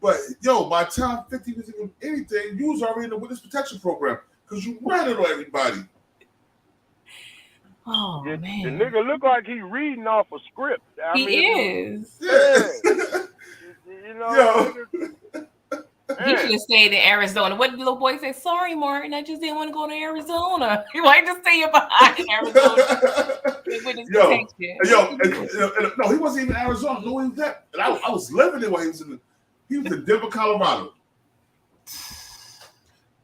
but by the time 50 was even anything, you was already in the witness protection program because you ratted on everybody. Oh man, the nigga look like he reading off a script. He is. Yeah. He should have stayed in Arizona. What did the little boy say? Sorry, Martin, I just didn't want to go to Arizona. Why just stay behind Arizona? No, he wasn't even in Arizona. No, he was that. And I was living there while he was in Denver, Colorado.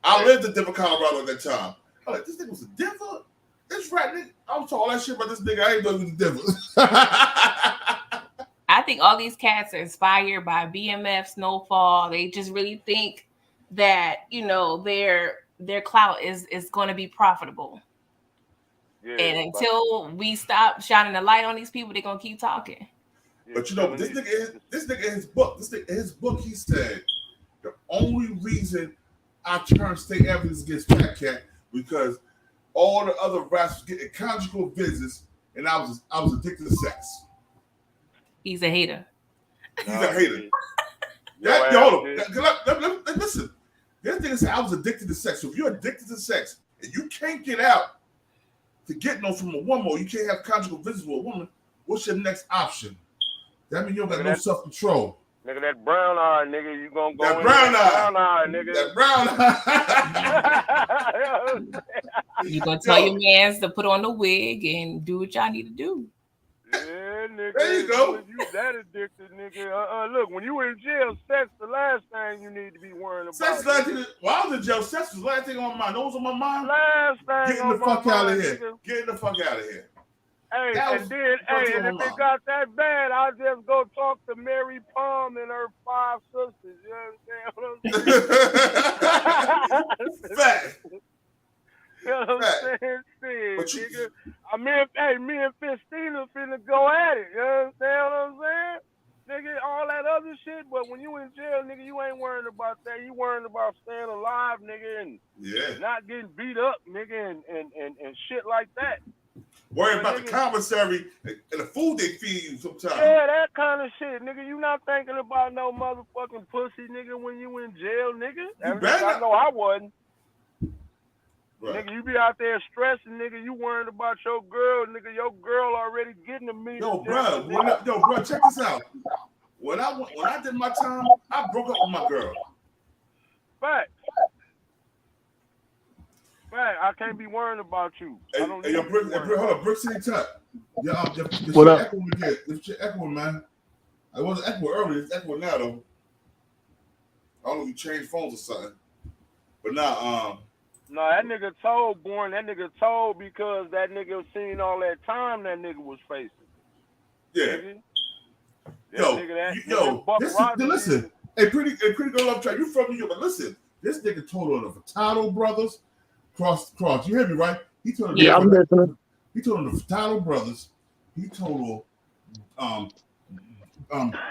I lived in Denver, Colorado at that time. I was like, this nigga was in Denver? That's right, nigga. I was talking all that shit about this nigga. I ain't know he was in Denver. I think all these cats are inspired by BMF, Snowfall. They just really think that, you know, their clout is going to be profitable. Yeah, and until we stop shining the light on these people, they're gonna keep talking. But you know, this nigga in his book, he said the only reason I turned state evidence against Fat Cat because all the other rappers getting conjugal visits, and I was addicted to sex. He's a hater. He's a hater. Listen. This nigga said I was addicted to sex. So if you're addicted to sex and you can't get out to get no from a woman, or you can't have conjugal visits with a woman, what's your next option? That means you don't got no self-control. Nigga, that brown eye, nigga, you gonna go that in brown that eye. Brown eye, nigga. That brown eye. You gonna tell your mans to put on the wig and do what y'all need to do. Yeah, nigga. There you go. You that addicted, nigga. Look, when you were in jail, sex the last thing you need to be worrying about. Sex last thing. While I was in jail, sex was the last thing on my mind. What was on my mind? Last thing Getting the fuck out of here. Nigga. Getting the fuck out of here. Hey, and then, and if it got that bad, I'll just go talk to Mary Palm and her 5 sisters. You understand what I'm saying? Fact. You know what I'm saying? Nigga. Me and Fistina finna go at it. You understand what I'm saying? Nigga, all that other shit, but when you in jail, nigga, you ain't worrying about that. You worrying about staying alive, nigga, and not getting beat up, nigga, and shit like that. Worrying about the commissary and the food they feed you sometimes. Yeah, that kind of shit, nigga. You not thinking about no motherfucking pussy, nigga, when you in jail, nigga. I know I wasn't. Right. Nigga, you be out there stressing, nigga. You worrying about your girl, nigga. Your girl already getting to me. Yo, bro, check this out. When I did my time, I broke up with my girl. Fact. I can't be worrying about you. Hey, hold on, Brick City Tut. What up? Echoing again. This shit echoing, man. I wasn't echoing earlier. It's echoing now, though. I don't know if you changed phones or something. But now, no, that nigga told Born. That nigga told because that nigga seen all that time that nigga was facing. Yeah. Listen. Hey, pretty girl up track. You from New York, but listen. This nigga told on the Furtado brothers. Cross. You hear me, right? He told on I'm listening. He told on the Furtado brothers. He told on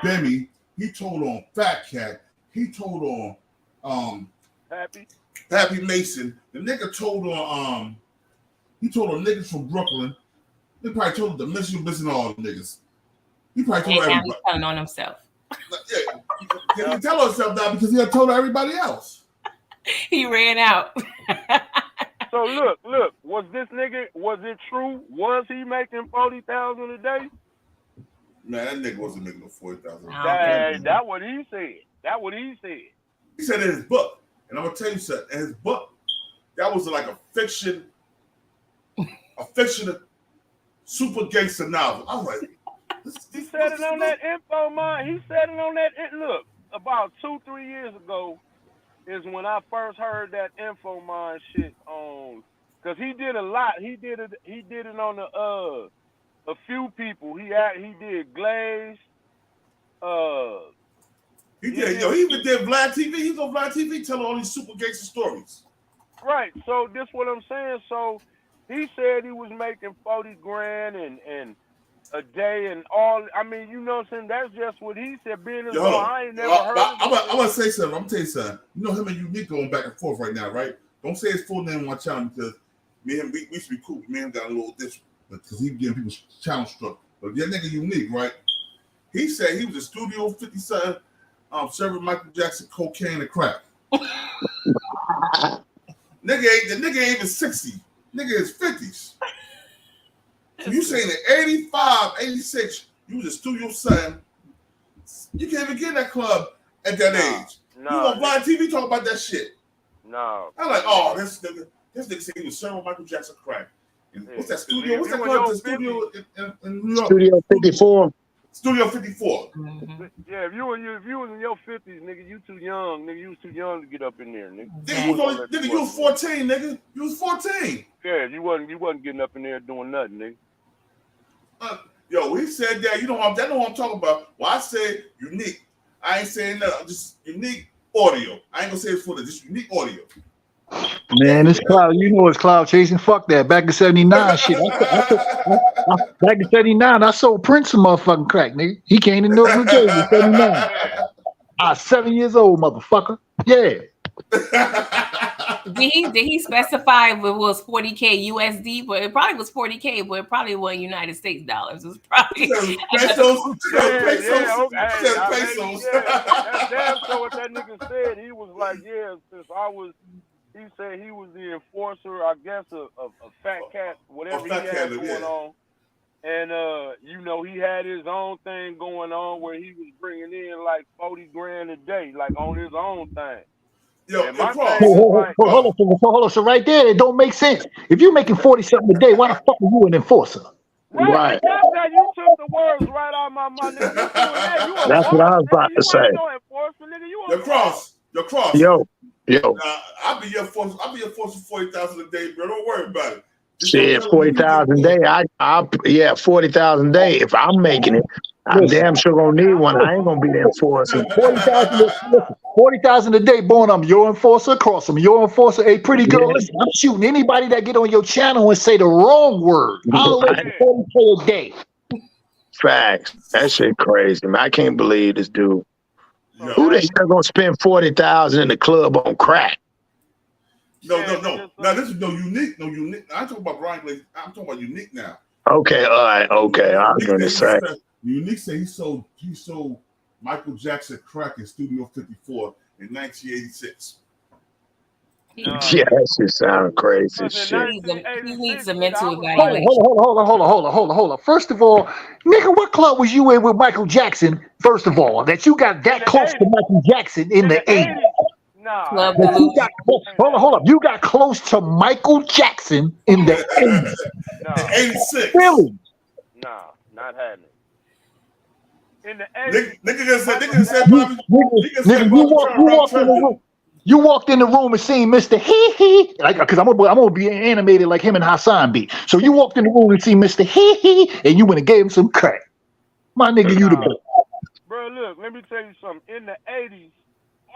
Bemmy. He told on Fat Cat. He told on Happy Mason. The nigga told on he told on niggas from Brooklyn. He probably told the Dimensional Business all the niggas. He probably told everybody. He's telling on himself. Yeah, he didn't tell himself that because he had told everybody else. He ran out. So look, was it true? Was he making 40,000 a day? Man, that nigga wasn't making no 40,000. That's what he said. He said in his book, and I'm gonna tell you something. In his book, that was like a fiction super gangster novel. I was like, he said it on that info, man. He said it on that. Look, about 2-3 years ago is when I first heard that info mine shit on, because he did a lot. He did it on a few people. He did Glaze. He even did Vlad TV. He was on Vlad TV telling all these super gangster stories. Right. So this what I'm saying. So he said he was making 40 grand and a day and all. I mean, you know what I'm saying? That's just what he said. Being as well, I ain't never heard of I'm gonna say something. I'm gonna tell you something. You know him and Unique going back and forth right now, right? Don't say his full name on my channel because me and him, we used to be cool. Me and him got a little this because he getting people channel struck. But that nigga Unique, right? He said he was a Studio 50-something serving Michael Jackson cocaine and crack. The nigga ain't even 60. Nigga is 50s. So you saying at 85, 86, you was a studio son. You can't even get in that club at that age. You on Blind TV talk about that shit. No. I'm like, oh, this nigga said he was serving Michael Jackson crack. What's that studio? What's that called? The studio in New York? Studio 54. Studio 54. Yeah, if you was in your 50s, nigga, you too young, nigga. You was too young to get up in there, nigga. Nigga, you was 14, nigga. You was 14. Yeah, you wasn't getting up in there doing nothing, nigga. Yo, he said that. You know what I'm talking about. Well, I said unique. I ain't saying that. I'm just unique audio. I ain't gonna say it's for just unique audio. Man, it's cloud. You know it's cloud chasing. Fuck that. Back in '79, shit. Back in '79, I sold Prince some motherfucking crack, nigga. He came to Newark, New Jersey in '79. I was 7 years old, motherfucker. Yeah. Did he specify if it was 40K USD? But it probably was 40K, but it probably wasn't United States dollars. It was probably pesos. That's what that nigga said. He was like, yeah, he said he was the enforcer, I guess, of Fat Cat, whatever he had going on. And, you know, he had his own thing going on where he was bringing in like 40 grand a day, like on his own thing. Yo, hold on. So right there, it don't make sense. If you're making 40 something a day, why the fuck are you an enforcer? Right. That you took the words right out of my mouth, nigga. You doing that? You That's what I was about to say. no enforcement, nigga. You Your cross. Yo. I'll be your force for 40,000 a day, bro. Don't worry about it. Shit, 40,000 a day. 40,000 a day. If I'm making it, I'm damn sure gonna need one. I ain't gonna be the enforcer. 40,000 a day, born. I'm your enforcer. Cross. I'm your enforcer. Hey, pretty girl, listen, I'm shooting anybody that get on your channel and say the wrong word. I'll let you 40K a day. Facts. That shit crazy, man. I can't believe this dude. Who they still gonna spend 40,000 in the club on crack? No. Now this is no unique. I'm talking about Brian Glaze. I'm talking about unique now. Okay, all right, okay. I was gonna say. Unique said he sold Michael Jackson crack in Studio 54 in 1986. Yeah, that shit sound crazy as shit. He needs a mental evaluation. Hold on. First of all, nigga, what club was you in with Michael Jackson? First of all, that you got that close to Michael Jackson in the 80s. Hold up. You got close to Michael Jackson in the 80s. 86. Really? Nah, not happening. In the 80s. You walked in the room and seen Mr. Hee Hee, like, because I'm gonna be animated like him and Hassan be. So you walked in the room and seen Mr. Hee Hee, and you went and gave him some crack. My nigga, you the best. Bro, look, let me tell you something. In the 80s,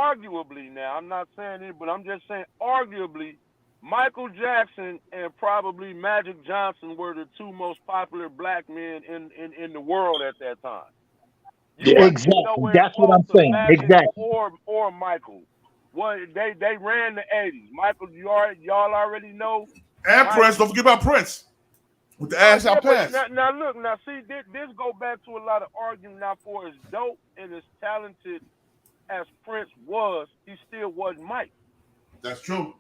arguably now, I'm not saying it, but I'm just saying arguably, Michael Jackson and probably Magic Johnson were the two most popular black men in the world at that time. Yeah, exactly. That's what I'm saying. Exactly. Or Michael. Well, they ran the 80s. Michael, y'all already know. And Prince, don't forget about Prince. With the ass out pass. Now look, see, this go back to a lot of arguing. Now, for as dope and as talented as Prince was, he still wasn't Mike. That's true.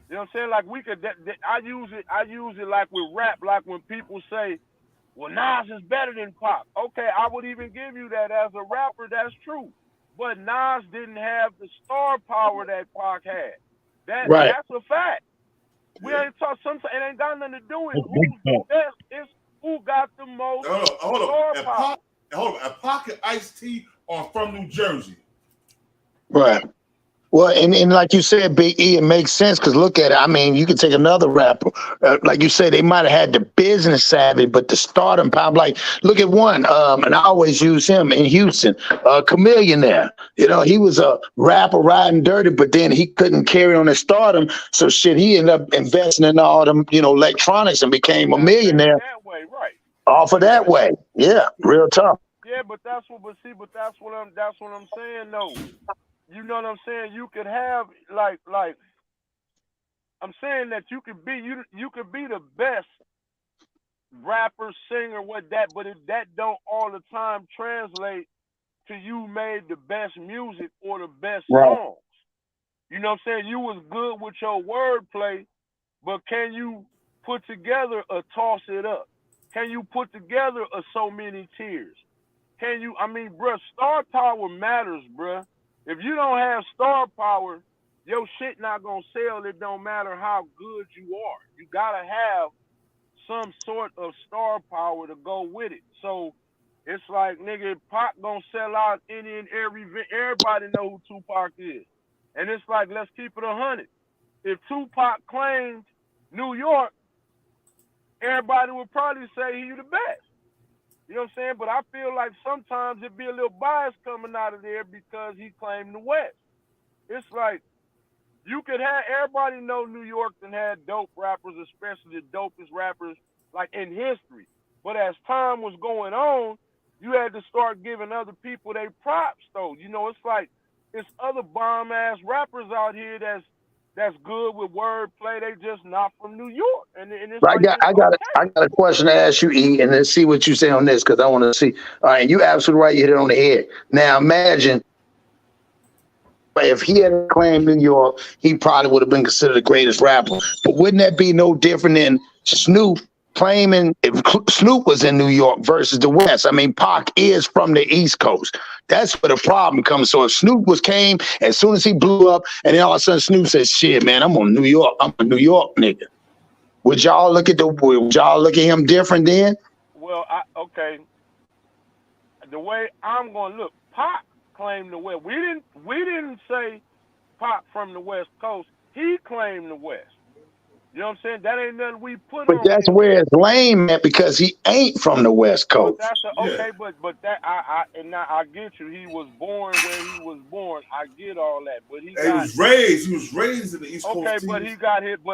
You know what I'm saying? Like we could, I use it like with rap, like when people say, well, Nas is better than Pac. Okay, I would even give you that as a rapper, that's true. But Nas didn't have the star power that Pac had. That's a fact. We ain't talk. Sometimes it ain't got nothing to do with who's the best. It's who got the most star power. Hold on. Pac and Ice-T are from New Jersey. Right. Well, and like you said, Big E, it makes sense because look at it. I mean, you could take another rapper. Like you said, they might have had the business savvy, but the stardom power. Like, look at one, and I always use him in Houston, Chameleonaire. You know, he was a rapper riding dirty, but then he couldn't carry on his stardom. So shit, he ended up investing in all them, electronics and became a millionaire. That way, right? Off of that way, yeah, real tough. Yeah, but that's what I'm saying though. You know what I'm saying? You could have like I'm saying that you could be the best rapper, singer, but that don't all the time translate to you made the best music or the best songs. You know what I'm saying? You was good with your wordplay, but can you put together a Toss It Up? Can you put together a So Many Tears? Bruh, star power matters, bruh. If you don't have star power, your shit not gonna sell. It don't matter how good you are. You gotta have some sort of star power to go with it. So it's like, nigga, Pac gonna sell out any and every event. Everybody know who Tupac is. And it's like, let's keep it 100. If Tupac claimed New York, everybody would probably say he the best. You know what I'm saying? But I feel like sometimes it'd be a little bias coming out of there because he claimed the West. It's like, you could have everybody know New York and had dope rappers, especially the dopest rappers like in history. But as time was going on, you had to start giving other people their props though. You know, it's like it's other bomb ass rappers out here that's good with wordplay. They just not from New York. And it's Right, like I got a question to ask you, E, and let's see what you say on this because I want to see. All right, you absolutely right. You hit it on the head. Now imagine if he had claimed New York, he probably would have been considered the greatest rapper. But wouldn't that be no different than Snoop claiming if Snoop was in New York versus the West? I mean, Pac is from the East Coast. That's where the problem comes. So if Snoop came as soon as he blew up, and then all of a sudden Snoop says, "Shit, man, I'm on New York. I'm a New York nigga." Would y'all look at him different then? Well, okay. The way I'm gonna look, Pac claimed the West. We didn't say Pac from the West Coast. He claimed the West. You know what I'm saying? That ain't nothing we put But on that's him. where it's lame at because he ain't from the West Coast. But that's okay. But that I get you. He was born where he was born. I get all that. But he was raised in the East Coast. Okay, but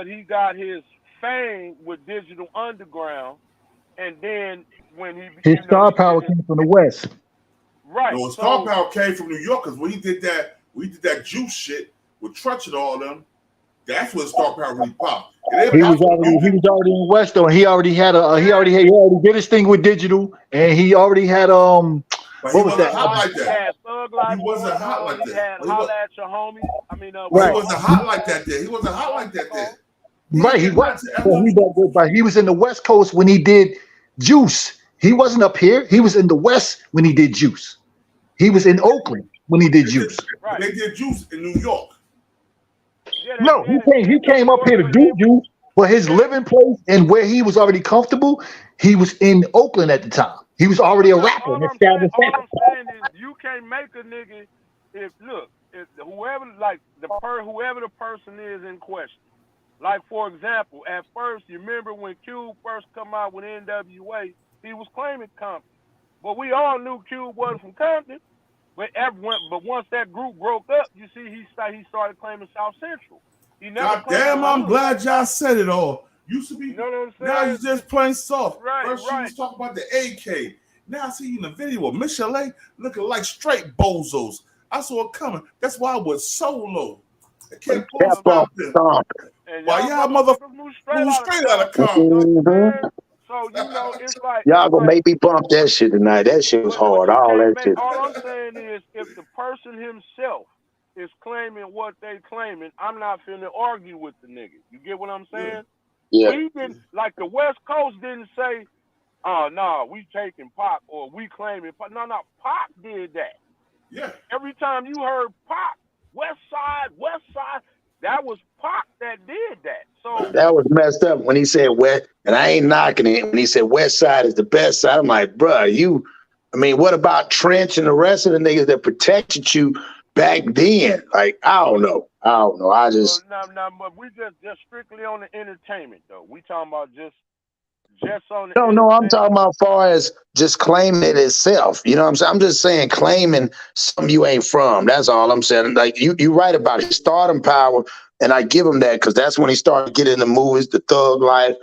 he got his fame with Digital Underground, and then when his star power came from the West. Right. No, his star power came from New York because when he did that Juice shit with Trutch and all them, that's when star power really popped. He was already in the West though. He already did his thing with Digital, and he already had But what was that? Hot like that. He wasn't hot like that. He had Holla at Your Homie. He wasn't hot like that there. He wasn't hot like that there. Right, he was. But he was in the West Coast when he did Juice. He wasn't up here. He was in the West when he did Juice. He was in Oakland when he did Juice. Right. They did Juice in New York. No, he came up here to do Juice, but his living place and where he was already comfortable, he was in Oakland at the time. He was already a rapper. All I'm saying is you can't make a nigga if whoever the person is in question. Like for example, at first you remember when Cube first come out with NWA, he was claiming Compton, but we all knew Cube wasn't from Compton. But once that group broke up, you see he started claiming South Central. He never God damn, I'm glad y'all said it all. Used to be, you know what I'm saying? Now you just plain soft. Right, First you was talking about the AK. Now I see you in the video with Michelle looking like straight bozos. I saw it coming. That's why I was solo. I kept on stomping. Why y'all motherfuckers move straight out of Compton? So you know, it's like y'all gonna make me bump that shit tonight. That shit was hard. All that shit. All I'm saying is, if the person himself is claiming what they claiming, I'm not finna argue with the nigga. You get what I'm saying? Yeah. We didn't, like the West Coast didn't say, "Oh no, we taking Pac or we claiming Pac." No, Pac did that. Yeah. Every time you heard Pac, West Side, that was Pac that did that. So that was messed up when he said West, and I ain't knocking it. When he said West Side is the best side, I'm like, bruh, what about Trench and the rest of the niggas that protected you back then? Like, I don't know. I just but we just strictly on the entertainment though. We talking about just on the No, I'm talking about as far as just claiming it itself. You know what I'm saying? I'm just saying claiming something you ain't from. That's all I'm saying. Like you right about his stardom power, and I give him that because that's when he started getting the movies, The Thug Life,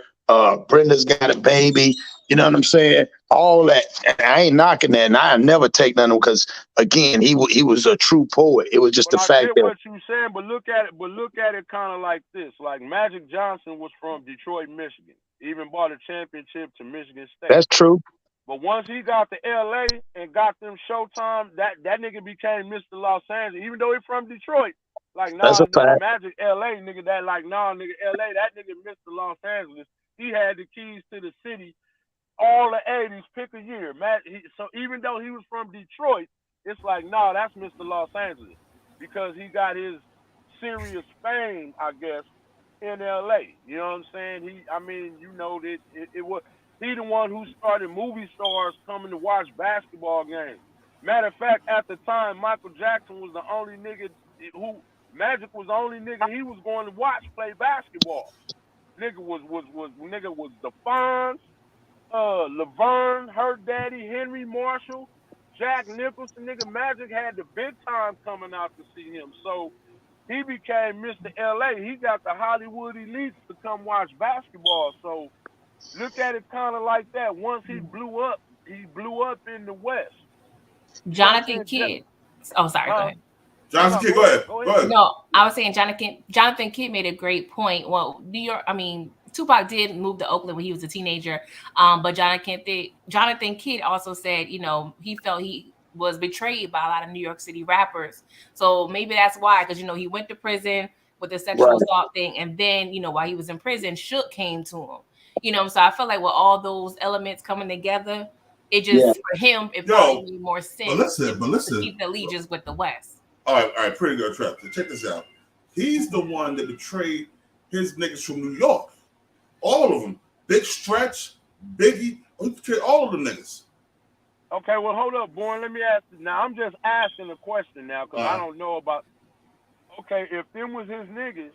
Brenda's Got a Baby. You know what I'm saying? All that. And I ain't knocking that, and I never take none of him because again, he was a true poet. It was just the fact that what you saying, but look at it kind of like this. Like Magic Johnson was from Detroit, Michigan. Even bought a championship to Michigan State. That's true. But once he got to LA and got them Showtime, that nigga became Mr. Los Angeles, even though he's from Detroit. Like, nigga, Magic LA, nigga, nigga, LA, that nigga Mr. Los Angeles. He had the keys to the city all the 80s, pick a year. So even though he was from Detroit, it's like, that's Mr. Los Angeles. Because he got his serious fame, I guess, in LA. You know what I'm saying? I mean, you know that it was he the one who started movie stars coming to watch basketball games. Matter of fact, at the time, Michael Jackson was the only nigga who Magic was the only nigga he was going to watch play basketball. Nigga was the Fonz, Laverne, her daddy, Henry Marshall, Jack Nicholson. Nigga, Magic had the big time coming out to see him. So he became Mr. LA. He got the Hollywood elites to come watch basketball. So look at it kind of like that. Once he blew up in the West. Jonathan Kidd. Oh, sorry. Go ahead. Jonathan Kidd, go ahead. No, I was saying Jonathan Kidd made a great point. Well, New York, I mean, Tupac did move to Oakland when he was a teenager, but Jonathan Kidd also said, you know, he felt he was betrayed by a lot of New York City rappers. So maybe that's why, because, you know, he went to prison with the sexual assault thing, and then, you know, while he was in prison, Shook came to him. You know, so I feel like with all those elements coming together, it just for him, it probably made more sense. But listen, to keep the allegiance with the West. All right, pretty good, Trap. So check this out. He's the one that betrayed his niggas from New York. All of them. Big Stretch, Biggie, all of them niggas. Okay, well, hold up, Born. Let me ask you. Now, I'm just asking a question now because I don't know about. Okay, if them was his niggas,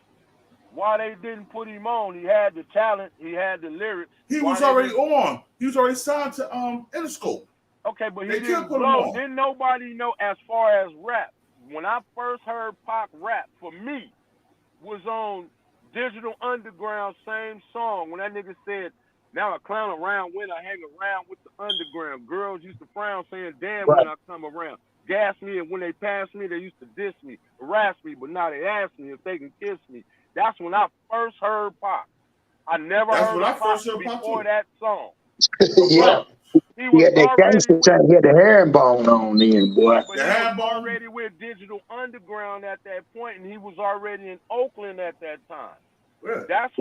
why they didn't put him on? He had the talent. He had the lyrics. He was already on. He was already signed to Interscope. Okay, but he They didn't put him blow. on. Didn't nobody know as far as rap. When I first heard Pac rap, for me, was on Digital Underground, same song. When that nigga said, now I clown around when I hang around with the underground. Girls used to frown saying, damn, when I come around. Gas me, and when they pass me, they used to diss me, harass me, but now they ask me if they can kiss me. That's when I first heard Pac. I never heard Pac before that song. Yeah. He was that gangster trying to get the herringbone on then, boy. But he was already with Digital Underground at that point, and he was already in Oakland at that time. Really? That's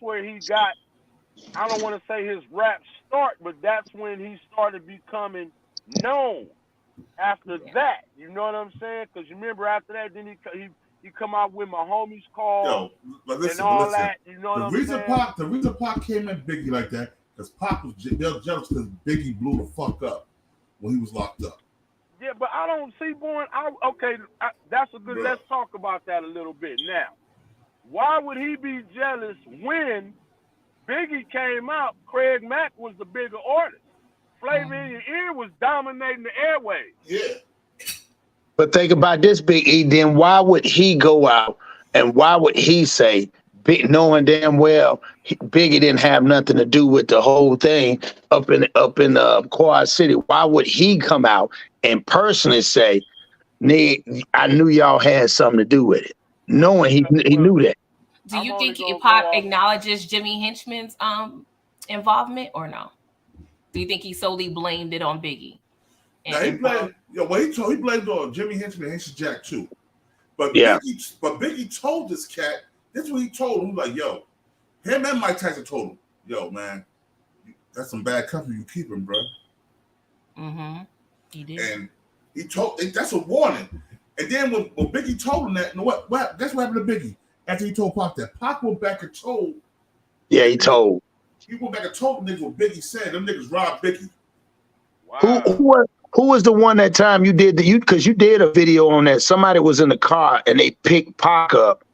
where he got, I don't want to say his rap start, but that's when he started becoming known. After that, you know what I'm saying? Because you remember after that, then he come out with My Homies Call and all that. You know what I'm saying? The reason Pac came in Biggie like that, because Pac was jealous because Biggie blew the fuck up when he was locked up. Yeah, but I don't see Born. That's a good. Let's talk about that a little bit now. Why would he be jealous when Biggie came out? Craig Mack was the bigger artist. Flavor in Your Ear was dominating the airwaves. Yeah. But think about this, Big E. Then why would he go out and why would he say, knowing damn well Biggie didn't have nothing to do with the whole thing up in Quad City? Why would he come out and personally say, I knew y'all had something to do with it, knowing he knew that? Do you think Pac acknowledges Jimmy Henchman's involvement or no? Do you think he solely blamed it on Biggie? Now he blamed. He blamed on Jimmy Henchman and Haitian Jack too. But Biggie told this cat. This is what he told him. Like, yo, him and Mike Tyson told him, yo, man, that's some bad company you keeping, bro. Mm-hmm. He did. And he told. That's a warning. And then when Biggie told him that, you know what? Guess what happened to Biggie after he told Pac that? Pac went back and told. Yeah, he told. He went back and told them niggas what Biggie said. Them niggas robbed Biggie. Wow. Who was the one that time you did because you did a video on that? Somebody was in the car and they picked Pac up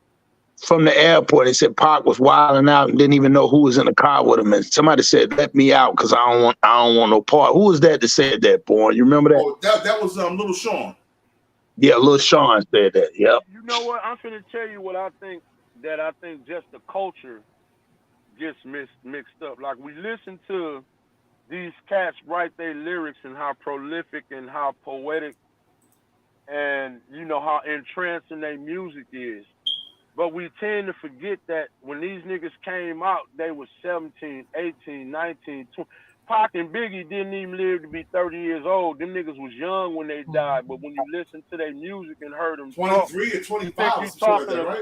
from the airport. They said Pac was wilding out and didn't even know who was in the car with him. And somebody said, "Let me out because I don't want no part." Who was that said that, Born? You remember that? Oh, that was Little Sean. Yeah, Little Sean said that. Yep. You know what? I'm finna tell you what I think just the culture gets mixed up. Like, we listen to these cats write their lyrics and how prolific and how poetic and, you know, how entrancing their music is. But we tend to forget that when these niggas came out, they were 17, 18, 19, 20. Pac and Biggie didn't even live to be 30 years old. Them niggas was young when they died. But when you listen to their music and heard them 23 or 25,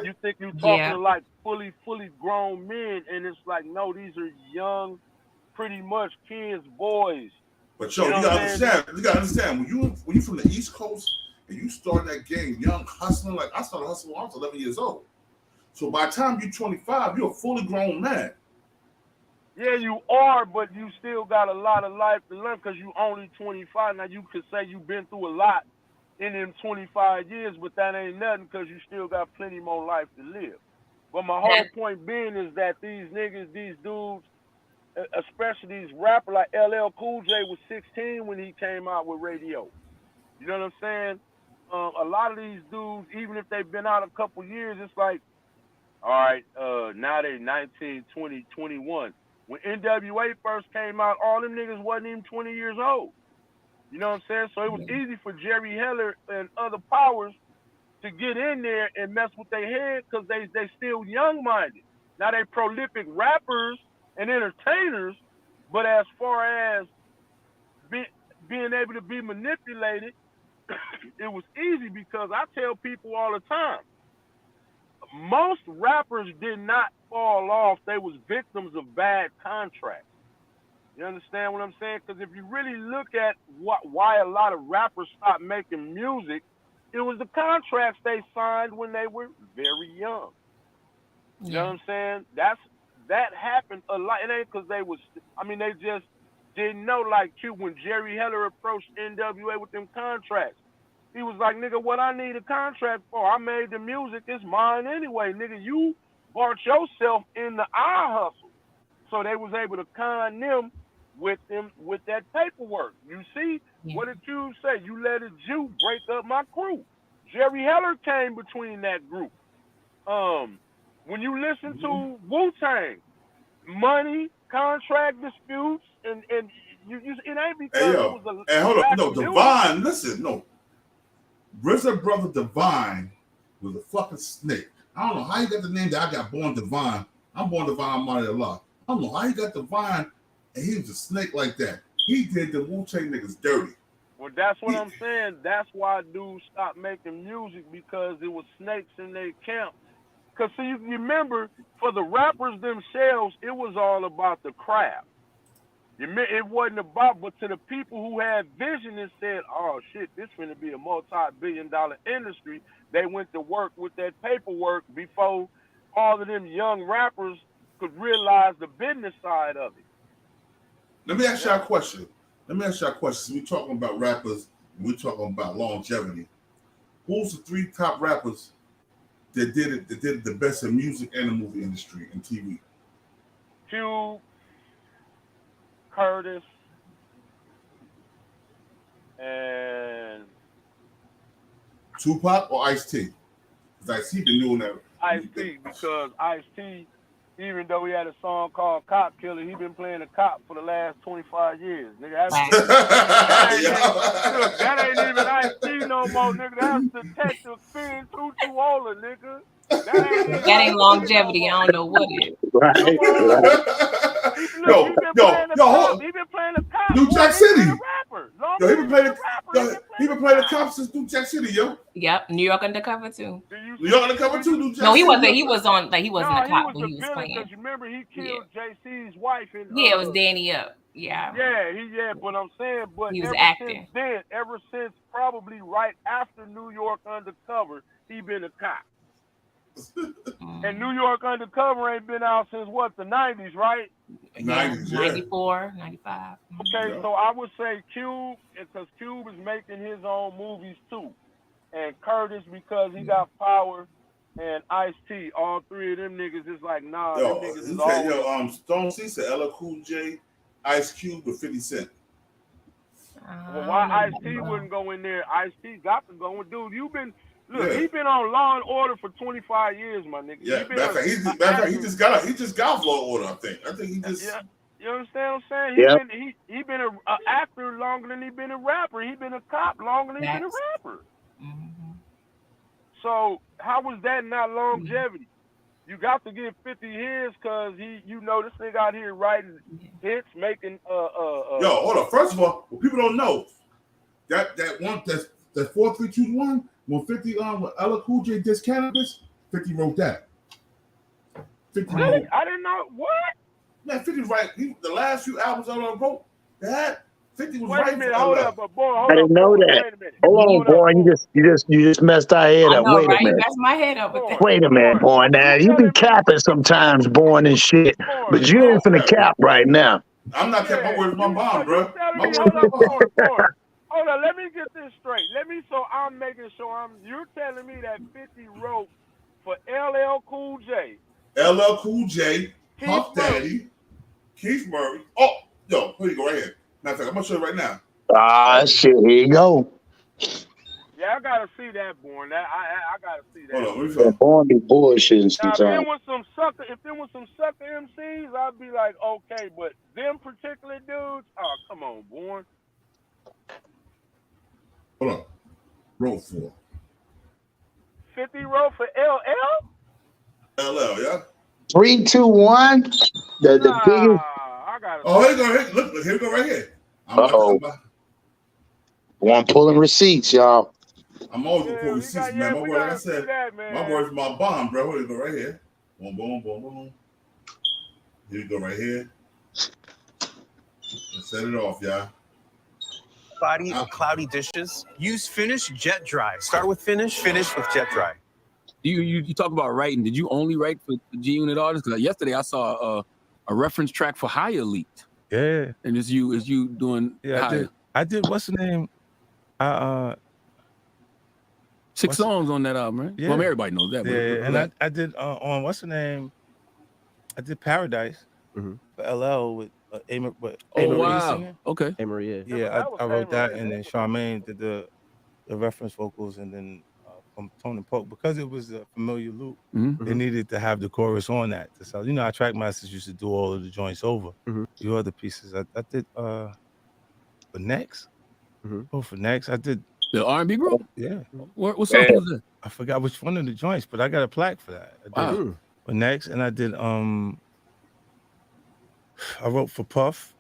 you think you talking to like fully grown men, and it's like, no, these are young, pretty much kids, boys. But you gotta understand, when you from the East Coast and you start that game young, hustling, like I started hustling when I was 11 years old. So by the time you're 25, you're a fully grown man. Yeah, you are, but you still got a lot of life to learn because you only 25. Now, you could say you've been through a lot in them 25 years, but that ain't nothing because you still got plenty more life to live. But my whole point being is that these niggas, these dudes, especially these rappers like LL Cool J was 16 when he came out with Radio. You know what I'm saying? A lot of these dudes, even if they've been out a couple years, it's like, all right, now they 19, 20, 21. When NWA first came out, all them niggas wasn't even 20 years old. You know what I'm saying? So it was easy for Jerry Heller and other powers to get in there and mess with their head because they still young-minded. Now they prolific rappers and entertainers, but as far as being able to be manipulated, it was easy because I tell people all the time, most rappers did not fall off. They was victims of bad contracts. You understand what I'm saying? Because if you really look at why a lot of rappers stopped making music, it was the contracts they signed when they were very young. You know what I'm saying? That happened a lot. It ain't because they just didn't know. Like when Jerry Heller approached NWA with them contracts, he was like, nigga, what I need a contract for? I made the music. It's mine anyway. Nigga, you bought yourself into our hustle. So they was able to con them with that paperwork. You see, what did you say? You let a Jew break up my crew. Jerry Heller came between that group. When you listen to Wu-Tang, money, contract disputes, and you it ain't because it was a and hold up, no, music. Divine, listen, no. RZA brother Divine was a fucking snake. I don't know how you got the name that I got Born Divine. I'm Born Divine, I'm out of Allah. I don't know how you got Divine and he was a snake like that. He did the Wu-Tang niggas dirty. Well, that's what I'm saying. That's why dudes stopped making music because there was snakes in their camp. Because, see, you remember, for the rappers themselves, it was all about the craft. It wasn't about, but to the people who had vision and said, oh, shit, this is going to be a multi-billion-dollar industry, they went to work with that paperwork before all of them young rappers could realize the business side of it. Let me ask you a question. We're talking about rappers, and we're talking about longevity. Who's the 3 top rappers that did it the best in music and the movie industry and TV? Cube, Curtis, and Tupac or Ice-T? Because Ice-T been doing that. Ice-T, because Ice-T, even though he had a song called Cop Killer, he been playing a cop for the last 25 years. Nigga, that ain't even Ice-T no more, nigga. That's Detective Finn Tutuola, nigga. That ain't longevity. I don't know what it is. Right. He been playing a cop. New Jack City. He been playing the cop since New Jack City, yo. Yep, New York Undercover too. New York Undercover too. New Jack no, he City. wasn't. He was on. Like he wasn't a cop, but he was playing. Because remember, he killed JC's wife. And, it was Danny Up. Yeah. Yeah. But I'm saying, he was acting. Ever since probably right after New York Undercover, he been a cop. And New York Undercover ain't been out since what, the 90s, right? 90s, 94, 95. Okay, so I would say Cube, because Cube is making his own movies too. And Curtis, because he got power, and Ice-T, all 3 of them niggas is like, nah, them niggas is always... Stone C said LL Cool J, Ice Cube, or 50 Cent. Well, why Ice-T wouldn't go in there? Ice-T got to go. Dude, he been on Law and Order for 25 years, my nigga. Yeah, he just got Law and Order, I think he just... Yeah. You understand what I'm saying? He been an actor longer than he been a rapper. He been a cop longer than he been a rapper. Mm-hmm. So how was that not longevity? You got to give 50 years because this nigga out here writing hits, making Yo, hold on. First of all, what people don't know, that 4 3 2 1, when 50 when LL Cool J did Cannabis, 50 wrote that. 50 really? wrote. I didn't know what? Man, 50 the last few albums I wrote that 50 was Wait right a minute, for hold LL. up, but boy, I hold didn't up, know boy. that. Wait a minute. Hold on, Hold up, boy. You just messed our head I up. know, Wait a right? You minute. messed my head up with that. Wait a minute, boy. Now you be capping sometimes, born and shit, but you ain't finna cap right now. I'm not kept my word with my bond, bro. Telling My me, word hold up, with my bond. hold on, let me get this straight. I'm making sure you're telling me that 50 wrote for LL Cool J, LL Cool J, Keith Puff Daddy, Keith Murray. Oh, yo, here you go right here. Matter of fact, I'm gonna show you right now. Ah, shit. Here you go. Yeah, I gotta see that, Born. I gotta see that. Hold on, let me Yeah, find. born be bullshitting Now, sometimes. if there was some sucker MCs, I'd be like, okay, but them particular dudes, oh, come on, Born. Hold on. Roll 4. 50 wrote for LL? LL, yeah. 3, 2, 1. The biggest. I gotta. Oh, here you go. Look, here we go right here. Uh-oh. One pulling receipts, y'all. I'm always gonna pull receipts, man. My word, like I said, my word's my bond, bro. Here you go right here. Boom, boom, boom, boom. Here you go right here. Let's set it off, y'all. Body or cloudy dishes. Use Finish Jet Dry. Start with Finish, finish with Jet Dry. You talk about writing. Did you only write for G Unit artists? Because yesterday I saw a reference track for Higher leaked. Yeah. And is you doing Higher? I did what's the name? 6 songs on that album, right? Yeah. Well, everybody knows that. Yeah, and I did on what's the name? I did Paradise for LL with A. Wow. Okay. A. Yeah, I wrote that, and then Charmaine did the reference vocals, and then from Tone and Poke, because it was a familiar loop, they needed to have the chorus on that. So our Trackmasters used to do all of the joints over. The other pieces I did for Next. Oh, for Next I did the R&B group. Yeah. What song was that? I forgot which one of the joints, but I got a plaque for that. I did for Next, and I did I wrote for Puff.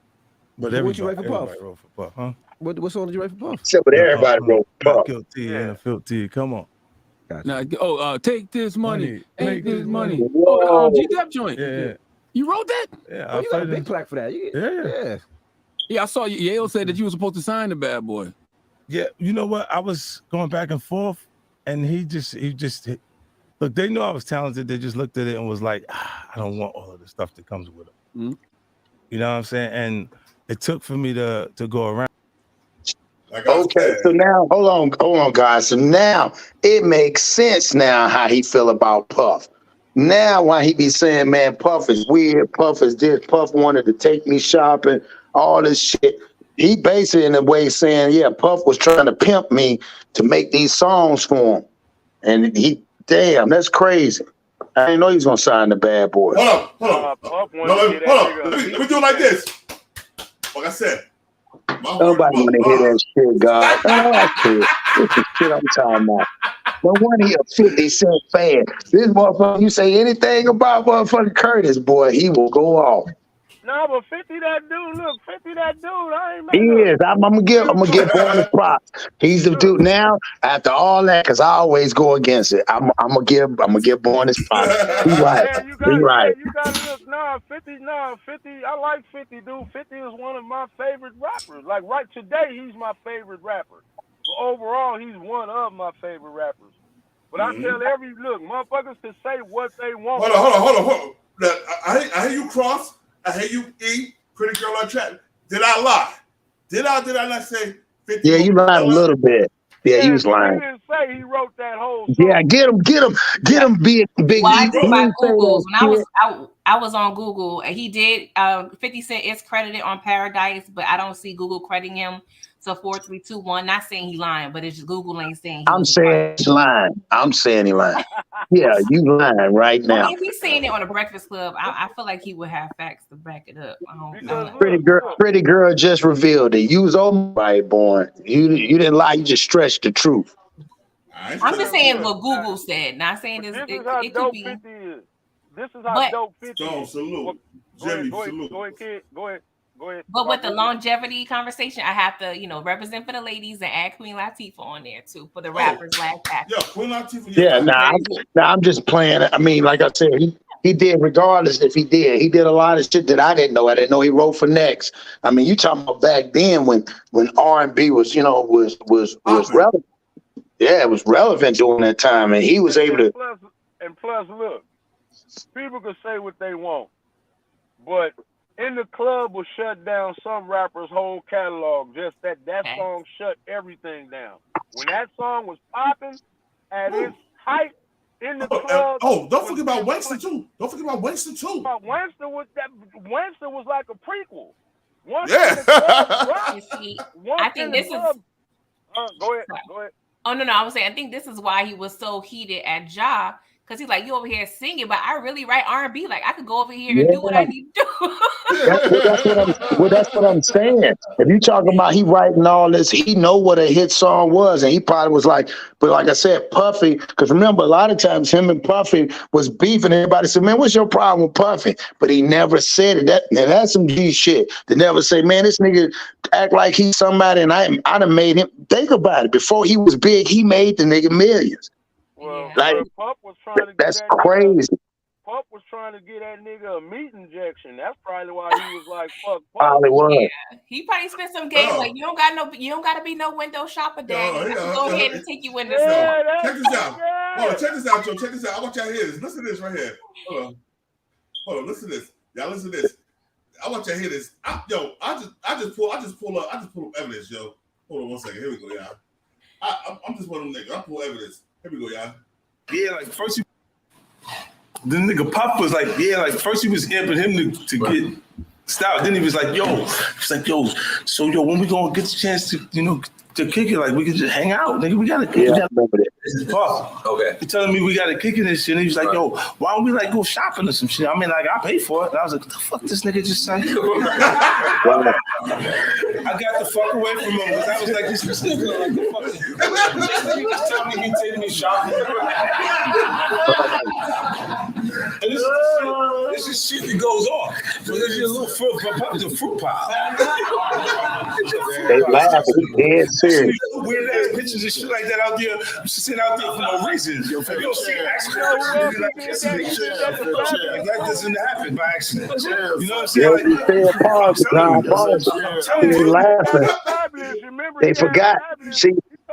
But What you write for Puff? Everybody wrote for Puff, huh? What song did you write for Puff? Except for everybody wrote Not Puff. Guilty and a Filthy. Come on. Now, take this money, take this money. Whoa. Oh, G-Dep joint. Yeah. You wrote that? Yeah, Oh, you got a big plaque for that. Yeah, I saw Yale said that you were supposed to sign the Bad Boy. Yeah, you know what? I was going back and forth, and he just look. They knew I was talented. They just looked at it and was like, I don't want all of the stuff that comes with it. You know what I'm saying? And it took for me to go around. Okay, so now hold on, guys. So now it makes sense now how he feel about Puff. Now why he be saying, man, Puff is weird, Puff is this, Puff wanted to take me shopping, all this shit. He basically in a way saying, yeah, Puff was trying to pimp me to make these songs for him. And damn, that's crazy. I didn't know he was gonna sign the Bad Boy. Hold on. Let me do it like this. Like I said, Nobody want to hear that shit, God. Oh, shit. This is shit I'm talking about. No one here 50 Cent fan. This motherfucker, you say anything about motherfucking Curtis, boy, he will go off. No, but 50 that dude, look, 50 that dude, I ain't mad. He is. I'm gonna give Born his props. He's the dude now. After all that, because I always go against it. I'm gonna give Born his props. He's right. Yeah, you gotta look. Nah, 50. I like 50, dude. 50 is one of my favorite rappers. Like right today, he's my favorite rapper. But overall, he's one of my favorite rappers. But I tell motherfuckers to say what they want. Hold on. I hear you, Cross. I hear you, E. Pretty Girl on Track. Did I lie? Did I not say 50? Yeah, you lied a little bit. Yeah, you was He lying. didn't say he wrote that whole song. Yeah, get him, big. Well, I did my He Googles. didn't When say I was on Google, and he did 50 Cent is credited on Paradise, but I don't see Google crediting him. So 4321, not saying he lying, but it's just Google ain't saying he I'm saying he's lying. I'm saying he lying. Yeah, you lying right I now. mean, if he's saying it on a Breakfast Club, I feel like he would have facts to back it up. Pretty girl just revealed it. You was on right, Born. You didn't lie. You just stretched the truth. I'm just saying what Google said, not saying this. This is how dope 50 is. This is how dope 50 is. Stone, salute. Jimmy, salute. Go ahead, kid. Go ahead. But with the longevity conversation, I have to, represent for the ladies and add Queen Latifah on there too for the rappers last act. Yeah, Queen Latifah. Yeah, I'm just playing. I mean, like I said, he did regardless if he did. He did a lot of shit that I didn't know. I didn't know he wrote for Next. I mean, you talking about back then when R&B was, you know, was relevant. Yeah, it was relevant during that time, and he was able to. Plus, look, people can say what they want, but In the Club will shut down some rappers' whole catalog. Just that song shut everything down. When that song was popping at its height in the club. Don't forget about Wankster too. Wankster was like a prequel. Once yeah. in the club dropped, I think this is. Go ahead. Oh no, I was saying I think this is why he was so heated at Ja, because he's like, you over here singing, but I really write R&B. Like I could go over here and do what I need to do. That's what I'm saying. If you talking about he writing all this, he know what a hit song was, and he probably was like, but like I said, Puffy, because remember a lot of times him and Puffy was beefing. Everybody said, man, what's your problem with Puffy? But he never said it. That's some G shit. They never say, man, this nigga act like he's somebody, and I done made him. Think about it. Before he was big, he made the nigga millions. Well, like Puff was trying to that's crazy. Puff was trying to get that nigga a meat injection. That's probably why he was like, "Fuck Puff." Yeah, he probably spent some game like you don't got to be no window shopper, daddy. Go ahead and take you in this. Check this out. Hold on, check this out, Joe. Check this out. I want y'all to hear this. Listen to this right here. Hold on. Listen to this. Y'all listen to this. I want y'all to hear this. I just pull up evidence, yo. Hold on 1 second. Here we go, y'all. I'm just one of them niggas. I pull evidence. Here we go, y'all. Yeah, like first the nigga Puff was like, yeah, like first he was amping him to get stopped. Then he was like, yo, so when we gonna get the chance to, to kick it, like we can just hang out, nigga. We gotta remember that. Puff. Okay. He telling me we gotta kick it and shit. And he was like, yo, why don't we like go shopping or some shit? I mean, like I pay for it. And I was like, what the fuck this nigga just said? I got the fuck away from him because I was like, this nigga like the fuck. He was telling me he taking me shopping. And this is shit that goes on. So there's a little fruit pile. They laugh. Dead serious. Weird ass pictures and shit like that out there, sitting out there for no reason. You don't see accident. Like kissing each other. Like that doesn't happen by accident. You know what I'm saying? I'm telling you. Laughing. They forgot. See,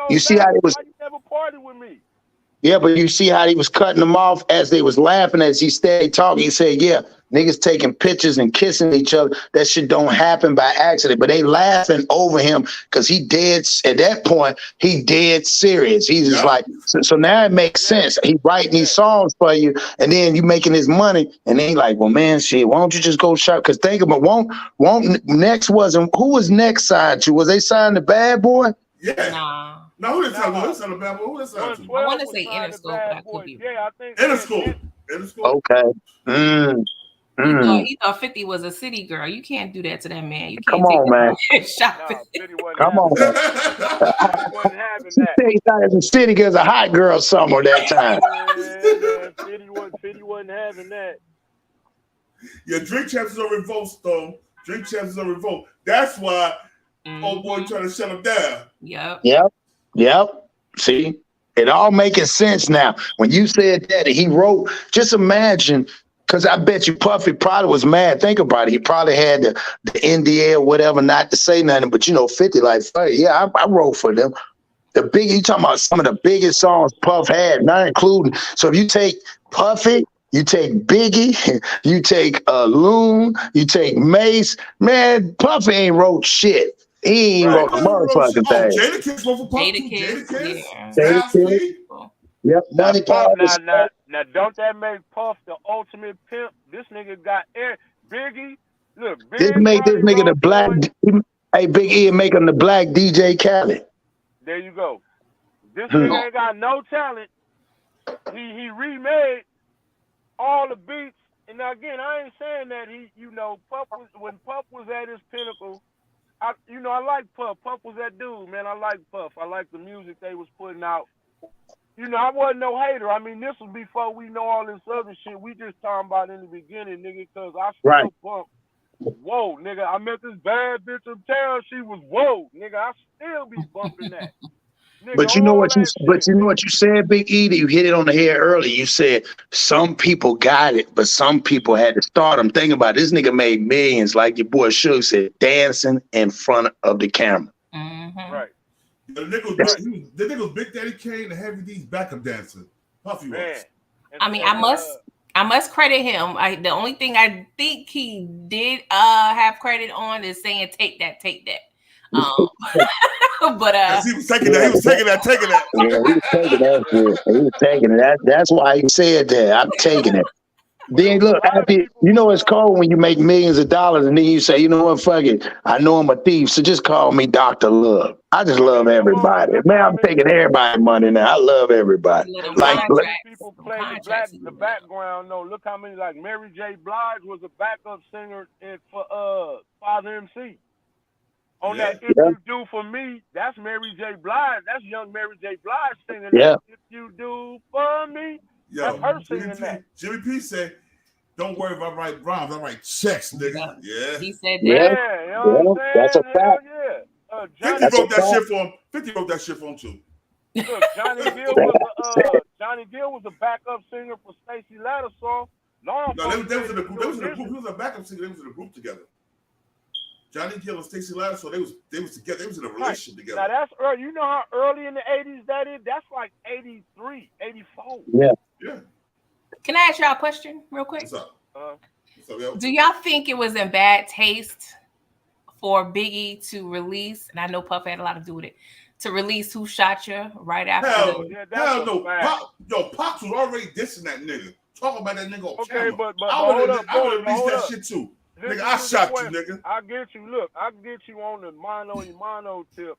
you see how it was. Never party with me. Yeah, but you see how he was cutting them off as they was laughing as he stayed talking. He said, yeah, niggas taking pictures and kissing each other. That shit don't happen by accident. But they laughing over him because he dead, at that point, he dead serious. He's just like, so now it makes sense. He writing these songs for you, and then you making his money, and then he like, well, man, shit, why don't you just go shop? Because think about won't Next wasn't, who was Next signed to? Was they signed to Bad Boy? Yeah. No, who didn't sign to Bad Boy? Who did sign to? I want to say Interscope, but I could be. Yeah, I think Interscope. Okay. He thought 50 was a city girl. You can't do that to that man. You can't Come on, man. Shopping. Come on. He thought it was a city girl, a hot girl somewhere that time. Fitty wasn't having that. Yeah, Drink Champs are revolt, Stone. Drink Champs are revolt. That's why old boy trying to shut him down. Yep. See, it all making sense now. When you said that he wrote, just imagine, because I bet you Puffy probably was mad. Think about it. He probably had the NDA or whatever not to say nothing, but 50 like, yeah, I wrote for them. You talking about some of the biggest songs Puff had, not including. So if you take Puffy, you take Biggie, you take Loon, you take Mace, man, Puffy ain't wrote shit. He ain't wrote a motherfucking thing. Jadakiss wrote for Puff. Jadakiss. Yep. Now, don't that make Puff the ultimate pimp? This nigga got Biggie. Look, this nigga the black. Hey, Big E make him the black DJ Khaled. There you go. This nigga ain't got no talent. He remade all the beats. And now again, I ain't saying that Puff was, when Puff was at his pinnacle. I like Puff. Puff was that dude, man. I like Puff. I like the music they was putting out. I wasn't no hater. I mean, this was before we know all this other shit. We just talking about in the beginning, nigga, because I still bump. Whoa, nigga, I met this bad bitch in town. She was whoa, nigga. I still be bumping that. But you know what you said, Big E. You hit it on the head early. You said some people got it, but some people had to start them. Think about it. This nigga made millions, like your boy Suge said, dancing in front of the camera. Right. The nigga was Big Daddy Kane and Heavy D's backup dancer. Puffy was. I mean, I must credit him. The only thing I think he did have credit on is saying take that. But he was taking that. Yeah, he was taking that. Yeah, he was taking that shit. He was taking it. That's why he said that. I'm taking it. Then look, it's cold when you make millions of dollars and then you say, you know what, fuck it. I know I'm a thief, so just call me Dr. Love. I just love everybody. Man, I'm taking everybody's money now. I love everybody. People play the background. No, look how many, like Mary J. Blige was a backup singer for Father MC. On that If You Do For Me, that's Mary J. Blige. That's young Mary J. Blige singing that. If You Do For Me. That's her singing that. Jimmy P said, don't worry if I write rhymes, I write checks, nigga. Yeah. He said that. Yeah, you know what I'm saying? That's a fact. Yeah. 50 wrote that shit for him. 50 wrote that shit for him too. Look, Johnny Gill was a backup singer for Stacey Lattimer song. No, they was in the group. He was a backup singer. They was in a group together. Johnny Gill and Stacey Lattimer, so they was together. They was in a relationship together. Now that's early. You know how early in the 80s that is? That's like 83, 84. Yeah. Can I ask y'all a question real quick? What's up? What's up, yo? Do y'all think it was in bad taste for Biggie to release, and I know Puff had a lot to do with it, to release Who Shot Ya right after? Hell no. Pops was already dissing that nigga. Talking about that nigga on camera. But I would have released that shit too. Nigga, I shot you, nigga. I get you. Look, I get you on the mono tip,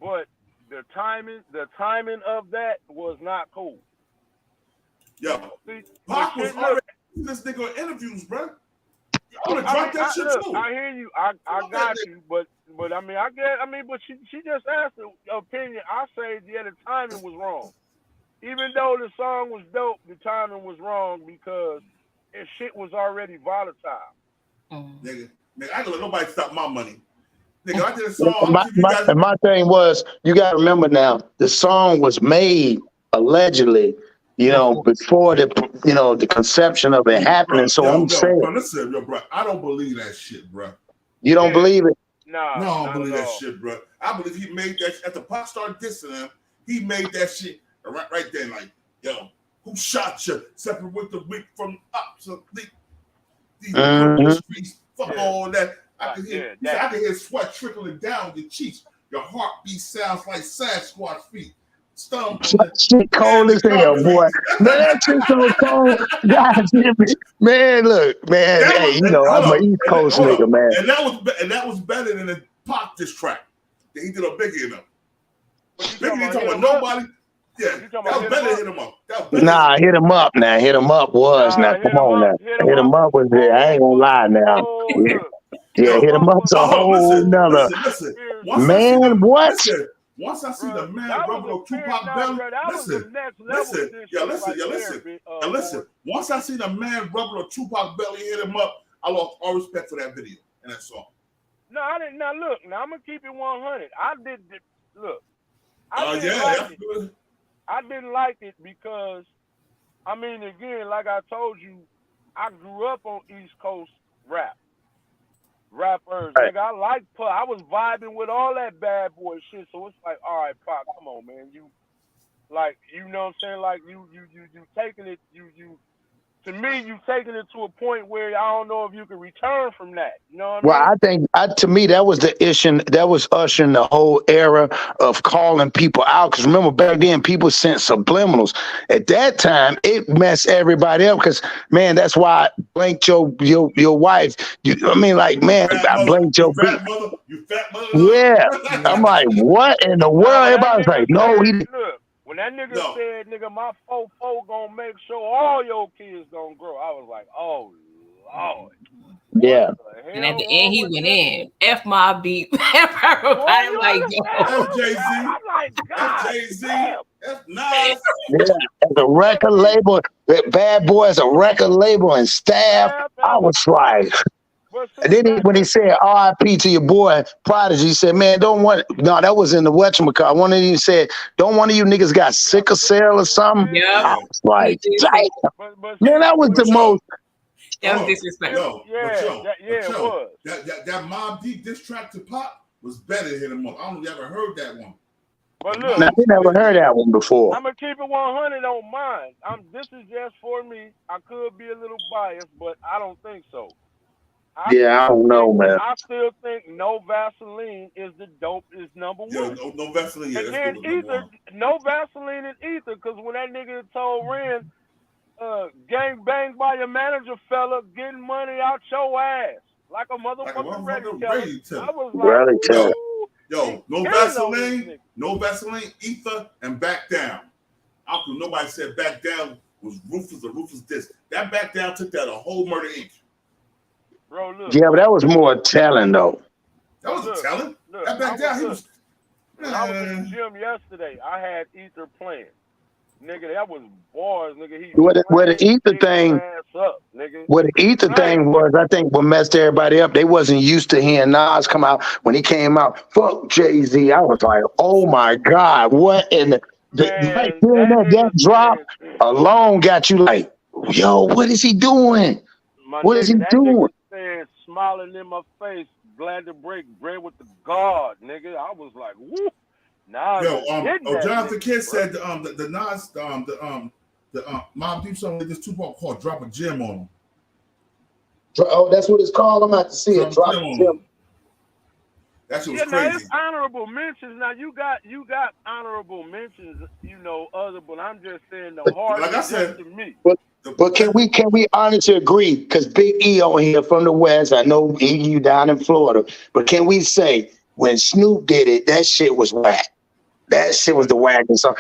but the timing of that was not cool. Yo, Pop was already this nigga on interviews, bro. I would have dropped that shit too. I hear you. I got you, but I mean, but she just asked the opinion. I say, the timing was wrong. Even though the song was dope, the timing was wrong because shit was already volatile. Nigga, I ain't gonna let nobody stop my money. Nigga, I did a song. My thing was, you gotta remember now, the song was made allegedly, before the conception of it happening. So I'm saying, listen, bro, I don't believe that shit, bro. You don't believe it? No, I don't believe that shit, bro. I believe he made that shit. After Pop started dissing him, he made that shit right then, like, yo, who shot you? Separate the weak from up to these streets. Fuck all that. I can hear sweat trickling down your cheeks. Your heartbeat sounds like Sasquatch feet. Shit cold as hell, boy. Man, that shit so cold. God damn it. Man, look, man. I'm an East Coast nigga, man. And that was better than the Pop diss track that he did on Biggie enough. Biggie didn't talk about nobody. Yeah, that was better than Hit Him Up. Nah, Hit Him Up now. Hit Him Up was now. Come on now. Hit Him Up was there. I ain't gonna lie now. Yeah, Hit Him Up's a whole nother. Man, what? Once I see the man rubbing on Tupac belly, listen. Once I see the man rubbing on Tupac belly, Hit Him Up, I lost all respect for that video and that song. No, I didn't. Now look, I'm gonna keep it 100. I didn't like it because, I mean, again, like I told you, I grew up on East Coast rappers. Right. Nigga, I was vibing with all that bad boy shit. So it's like, all right, Pop, come on, man. You know what I'm saying? Like you taking it, to me, you taking it to a point where I don't know if you can return from that. You know what I mean? I think to me that was the issue. That was ushering the whole era of calling people out. Because remember back then, people sent subliminals. At that time, it messed everybody up. Because man, that's why I blanked your wife. I blanked your fat mother. You fat mother. Yeah, I'm like, what in the world? Everybody's like, no, he. When that nigga said, nigga, my 4-4 gonna make sure all your kids don't grow, I was like, oh, Lord. Yeah. And at the end, he went in. F my beat. I'm like, yo. F Jay-Z. I'm like, God. F Jay-Z. F Nas. Yeah, as a record label, Bad Boy as a record label and staff, I was like, And then when he said R.I.P. to your boy Prodigy, he said, man, that was in the whatchamacallit. One of you said, don't one of you niggas got sickle cell or something? Yep. I was like, damn. But Man, that was the most. That was disrespectful. It was. That Mobb Deep diss track to Pop was better than Hit 'Em Up. I don't know if you ever heard that one. But look, Now, I never heard that one before. I'm gonna keep it 100 on mine. This is just for me. I could be a little biased, but I don't think so. I don't know, man. I still think No Vaseline is the dope is number one. Yeah, no Vaseline. And then Ether, No Vaseline and Ether, because when that nigga told Ren, gang banged by your manager fella, getting money out your ass like a motherfucking ready teller. I was like, yo, no Vaseline, Ether, and Back Down. I don't know, nobody said Back Down was Ruthless or Ruthless diss. That Back Down took that a whole Murder Inc. Bro, look. Yeah, but that was more telling though. That wasn't telling. Look, That Back Down, he was. When I was in the gym yesterday, I had Ether playing. Nigga, that was bars, nigga. What the Ether thing? What the Ether thing was, I think, what messed everybody up. They wasn't used to hearing Nas come out. When he came out, fuck Jay-Z. I was like, oh my God, what in that drop alone got you like, yo, what is he doing? What is he doing? Said, smiling in my face, glad to break bread with the God, nigga. I was like, woo. Nah, Jonathan Kidd said the Nas the Mobb Deep song with this Tupac called "Drop a Gem" on him. Oh, that's what it's called. I'm about to see it. Drop a Gem. That shit was Now crazy. it's honorable mentions. Now you got honorable mentions, other, but I'm just saying the hard. Like I said, to me. But can we honestly agree? Because Big E on here from the West, I know you down in Florida, but can we say when Snoop did it, that shit was whack? That shit was the wackest song.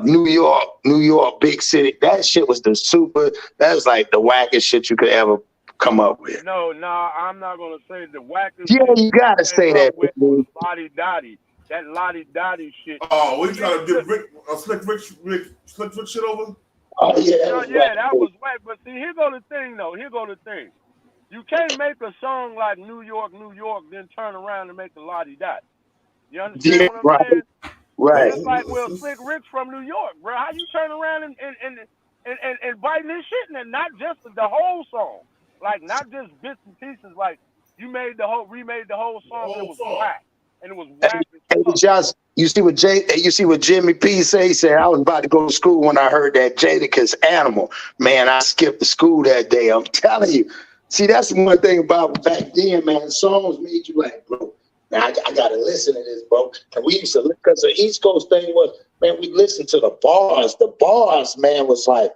New York, big city. That shit was the super. That was like the wackest shit you could ever come up with. No, I'm not gonna say the wackest. Yeah, you gotta say that. Lottie Dottie, that Lottie Dottie shit. Oh, we trying to do Slick Rick shit over? Oh yeah, that was whack. But see, here go the thing, though. Here go the thing. You can't make a song like New York, then turn around and make a Lottie Dottie. You understand what I'm saying? Right. It's like, well, Slick Rick's from New York, bro. How you turn around and biting his shit and not just the whole song, like not just bits and pieces. Like you remade the whole song, and it was whack, and it was whack. Hey, Josh, you see what Jimmy P say? He said, I was about to go to school when I heard that Jadakiss Animal. Man, I skipped the school that day. I'm telling you. See, that's one thing about back then, man. Songs made you like, bro. Now I gotta listen to this, bro. And we used to, because the East Coast thing was, man, we listened to the bars. The bars, man, was like,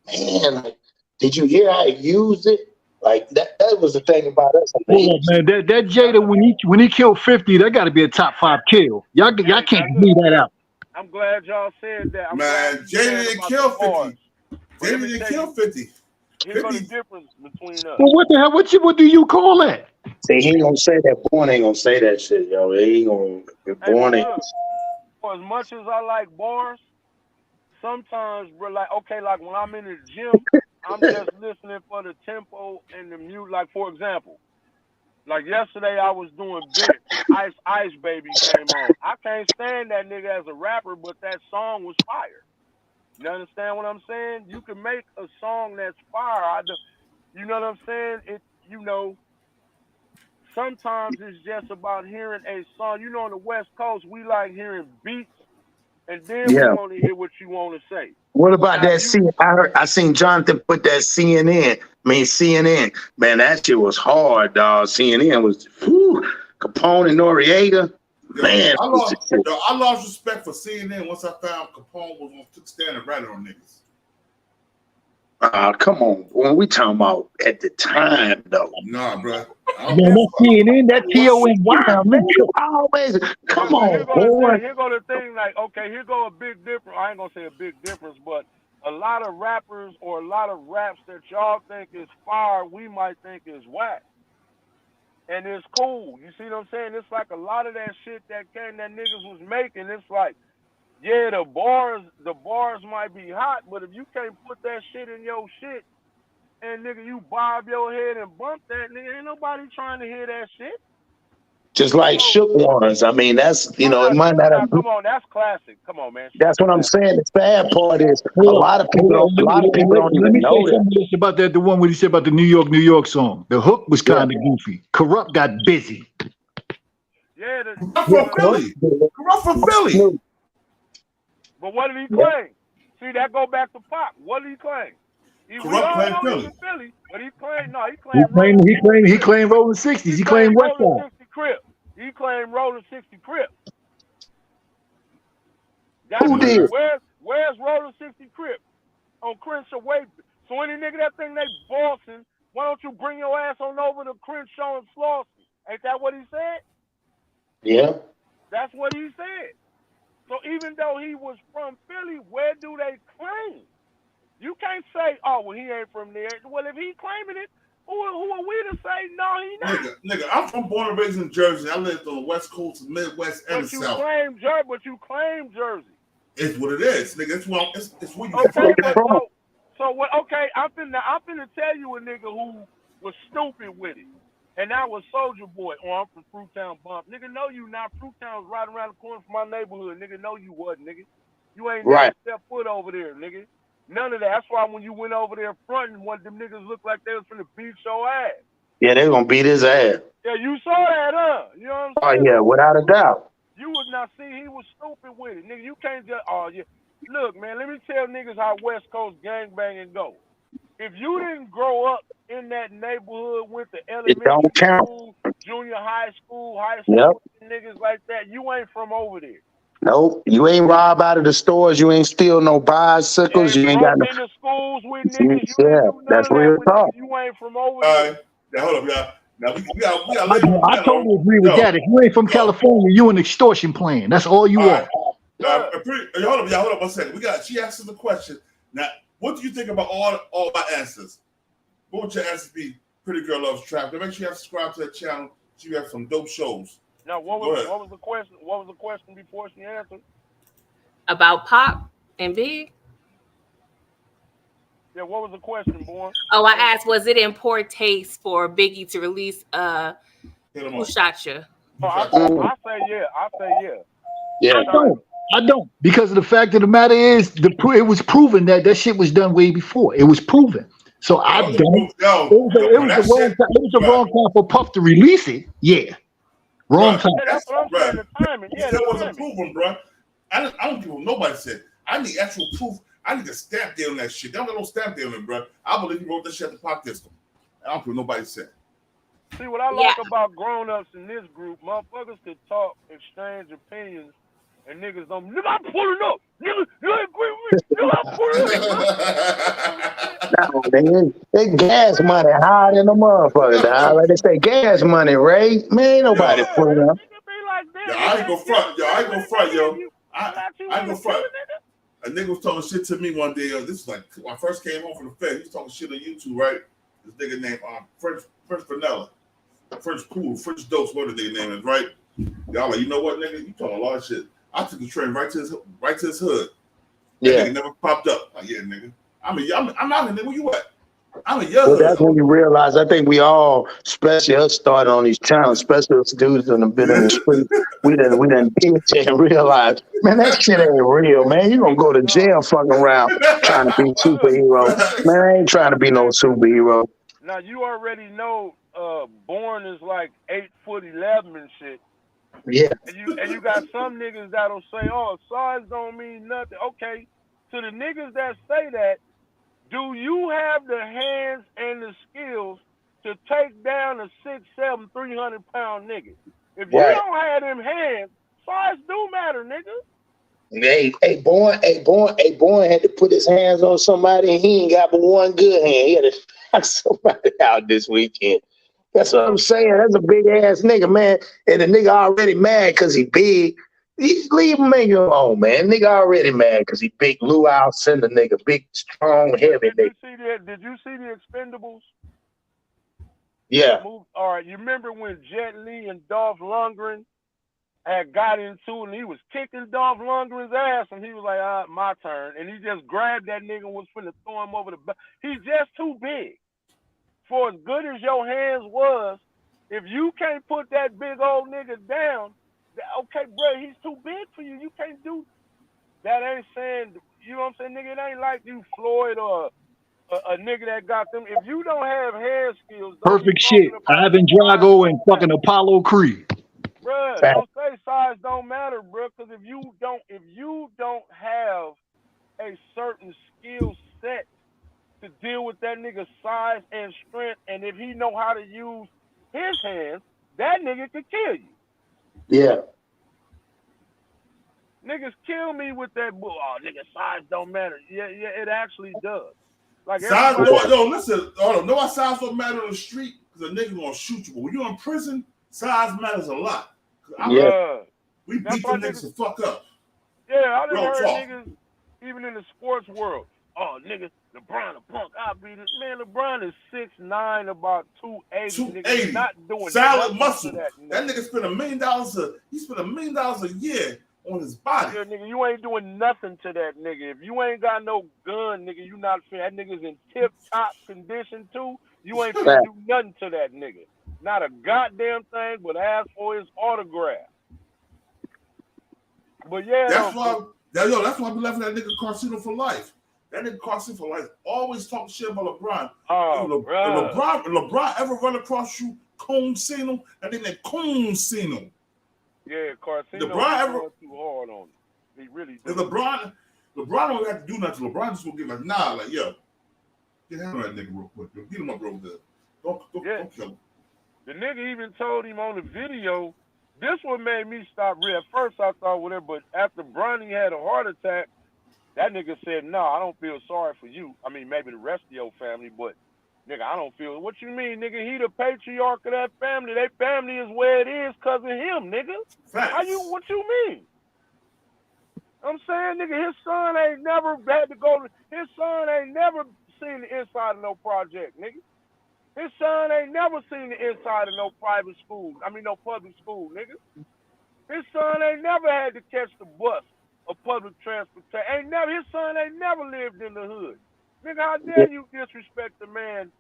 man, like, did you hear how he used it? Like that was the thing about us. Hold on, man. That Jada when he killed 50, that got to be a top 5 kill. Y'all can't leave that out. I'm glad y'all said that. Man, Jada didn't kill 50. Jada didn't kill 50. Here's the difference between us. Well, what the hell? What do you call that? See, he ain't gonna say that. Born ain't gonna say that shit, yo. He ain't gonna. Born ain't. As much as I like bars, sometimes, bro, like when I'm in the gym, I'm just listening for the tempo and the music. Like for example, like yesterday I was doing Bit. Ice Baby came on. I can't stand that nigga as a rapper, but that song was fire. You understand what I'm saying? You can make a song that's fire. You know what I'm saying? Sometimes it's just about hearing a song. On the West Coast, we like hearing beats, and then we want to hear what you want to say. What about that? I seen Jonathan put that CNN. Man, that shit was hard, dog. CNN was Capone and Noriega. Man, I lost respect for CNN once I found Capone was going to stand and rattle on niggas. Come on. When we talking about at the time, though. Nah, bro. Man, that CNN, that TONY, man. You always come on, boy. Here go the thing, like, okay, here go a big difference. I ain't gonna say a big difference, but a lot of rappers or a lot of raps that y'all think is fire, we might think is whack. And it's cool. You see what I'm saying? It's like a lot of that shit that niggas was making. It's like, yeah, the bars might be hot, but if you can't put that shit in your shit, and nigga, you bob your head and bump that, nigga, ain't nobody trying to hear that shit. Just like shook ones. I mean, that's it might not have. Come on, that's classic. Come on, man. That's what I'm saying. The sad part is a lot of people don't even know Let me say something about that. The one where he said about the New York song. The hook was kind of goofy. Corrupt got busy. Yeah, from Philly. Corrupt from Philly. But what did he claim? See, that go back to Pop. What did he claim? Corrupt claimed Philly. Philly. Philly, but he claimed He claimed rolling 60s. He claimed West rolling Side. 60 Crip. He claimed rolling 60 Crip. Who did? Where's rolling 60 Crip? On Crenshaw Way. So any nigga that think they bossing, why don't you bring your ass on over to Crenshaw and Slauson? Ain't that what he said? Yeah. That's what he said. So even though he was from Philly, where do they claim? You can't say, oh, well, he ain't from there. Well, if he claiming it, who are we to say, no, he not? Nigga, I'm born and raised in Jersey. I lived on the West Coast, Midwest, and the South. But you claim Jersey. It's what it is, nigga. It's where you okay, from. So what? Okay, I'm finna tell you a nigga who was stupid with it, and that was Soldier Boy. Oh, I'm from Fruittown Bump. Nigga, no, you not. Fruittown's right around the corner from my neighborhood. Nigga, no, you wasn't, nigga. You ain't never stepped foot over there, nigga. None of that. That's why when you went over there fronting, one of them niggas looked like they was finna beat your ass. Yeah, they're gonna beat his ass. Yeah, you saw that, huh? You know what I'm saying? Oh yeah, without a doubt. You would not see he was stupid with it, nigga. You can't just look, man. Let me tell niggas how West Coast gangbanging go. If you didn't grow up in that neighborhood with the elementary school, junior high school, niggas like that, you ain't from over there. Nope, you ain't rob out of the stores. You ain't steal no bicycles. You ain't got no. In the schools with niggas, you didn't do none that's of that real with talk. niggas. You ain't from over there. Now hold up, y'all. Now we got I totally agree with that. If you ain't from California, you an extortion plan. That's all you are. Hold up 1 second. She asked us a question. Now, what do you think about all my answers? What would your answers be? Pretty Girl Loves Trap. Now make sure you subscribe to that channel. She has some dope shows. Now, what was the question? What was the question before she answered? About Pop and Big? Yeah, what was the question, boy? Oh, I asked, was it in poor taste for Biggie to release Who Shot Ya? Oh, I say yeah. Yeah. I don't. Because of the fact of the matter is, it was proven that shit was done way before. It was proven. So I don't. It was the wrong time for Puff to release it. Yeah. Wrong time. That's what I'm saying. The timing. Yeah, that wasn't proven, bro. I don't give what nobody said. I need actual proof. I need a stamp there on that shit. Don't get no stamp there on it, bro. I believe he wrote that shit at the pop disco. I don't care what nobody said. See, what I like about grown-ups in this group, motherfuckers could talk, exchange opinions, and niggas don't. Nigga, I'm pulling up. Nigga, you agree with me? Nigga, I'm pulling up. No, they gas money higher than the motherfucker. Dog. Like they say, gas money, Ray. Man, ain't nobody pulling up. I ain't gonna front, yo. I ain't gonna front. A nigga was talking shit to me one day. This is like when I first came home from the Fed. He was talking shit on YouTube, right? This nigga named French Vanilla, French Pool, French Dose, what the nigga name is, right? Y'all like, you know what, nigga? You talking a lot of shit. I took the train right to his hood. Yeah. Nigga never popped up. Like, yeah, nigga. I'm out here, nigga. Where you at? I'm in your Well, hood. that's when you realize. I think we all, especially us, started on these channels, especially us dudes that have been in the street. We didn't teach and realize, man, that shit ain't real, man. You gonna go to jail fucking around trying to be superhero. Man, I ain't trying to be no superhero. Now you already know Born is like 8'11" and shit. Yeah. And you got some niggas that'll say, oh, size don't mean nothing. Okay. To the niggas that say that, do you have the hands and the skills to take down a 6'7", 300-pound nigga? If you don't have them hands, size do matter, nigga. Hey, Born had to put his hands on somebody, and he ain't got but one good hand. He had to knock somebody out this weekend. That's what I'm saying. That's a big ass nigga, man. And the nigga already mad because he big. Leave him alone, man. Nigga already mad because he big. Lou Alcindor, nigga, big, strong, heavy nigga. Did you see the Expendables? Yeah. All right. You remember when Jet Li and Dolph Lundgren had got into it, and he was kicking Dolph Lundgren's ass, and he was like, my turn. And he just grabbed that nigga and was finna throw him over the back. He's just too big. for as good as your hands was, if you can't put that big old nigga down, okay, bro, he's too big for you. You can't do that. Ain't saying, you know what I'm saying, nigga? It ain't like you Floyd or a nigga that got them. If you don't have hand skills, Perfect shit. Ivan Drago and fucking Apollo Creed. Bruh, don't say size don't matter, bruh, because if you don't have a certain skill set to deal with that nigga's size and strength, and if he know how to use his hands, that nigga could kill you. Yeah. Niggas kill me with that bull. Oh, nigga, size don't matter. Yeah, it actually does. Like size, listen, know why size don't matter on the street? Because a nigga gonna shoot you. But when you're in prison, size matters a lot. We beat them niggas to fuck up. Yeah, I done heard niggas, even in the sports world, oh, nigga, LeBron a punk. I beat it. Man, LeBron is 6'9", about 280. Nigga, not doing solid muscle. That nigga spent $1 million. He spent $1 million a year on his body. Yeah, nigga, you ain't doing nothing to that nigga. If you ain't got no gun, nigga, you not fit. That nigga's in tip-top condition, too. You ain't finna do nothing to that nigga. Not a goddamn thing, but ask for his autograph. But yeah, that's why we left that nigga Carcino for life. That nigga Carcino for life always talk shit about LeBron. Oh, if LeBron ever run across you, cone seen him, and then that cone seen him. Yeah, Carcino LeBron too hard on him. He really did. If LeBron don't have to do nothing. LeBron just gonna give a nod, like, yo, get him on that nigga real quick. Get him up real good. Don't kill him. The nigga even told him on the video. This one made me stop real. At first I thought whatever, but after Bronny had a heart attack, that nigga said, "No, I don't feel sorry for you. I mean, maybe the rest of your family, but nigga, I don't feel." What you mean, nigga? He the patriarch of that family. That family is where it is because of him, nigga. Facts. What you mean? I'm saying, nigga, his son ain't never had to go. His son ain't never seen the inside of no project, nigga. His son ain't never seen the inside of no private school. I mean, no public school, nigga. His son ain't never had to catch the bus or public transportation. His son ain't never lived in the hood. Nigga, how dare you disrespect the man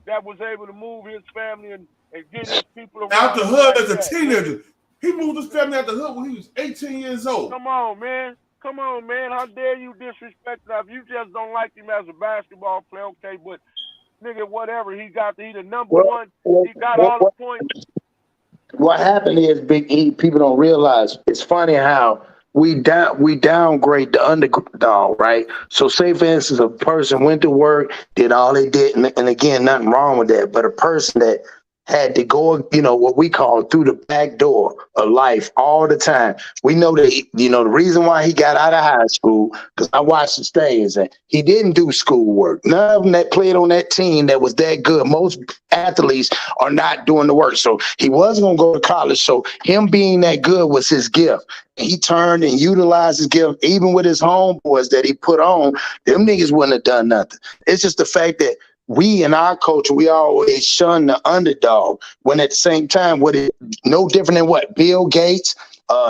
that was able to move his family and get his people around. Out the hood as a teenager. He moved his family out the hood when he was 18 years old. Come on, man. How dare you disrespect him? If you just don't like him as a basketball player, okay, but nigga, whatever. He the number one. He got all the points. What happened is, Big E, people don't realize, it's funny how we downgrade the underdog, right? So say, for instance, a person went to work, did all they did, and again, nothing wrong with that, but a person that had to go, what we call through the back door of life all the time. We know that, the reason why he got out of high school, because I watched the things, and he didn't do schoolwork. None of them that played on that team that was that good. Most athletes are not doing the work. So he wasn't going to go to college. So him being that good was his gift. He turned and utilized his gift, even with his homeboys that he put on. Them niggas wouldn't have done nothing. It's just the fact that we in our culture, we always shun the underdog, when at the same time, no different than what? Bill Gates,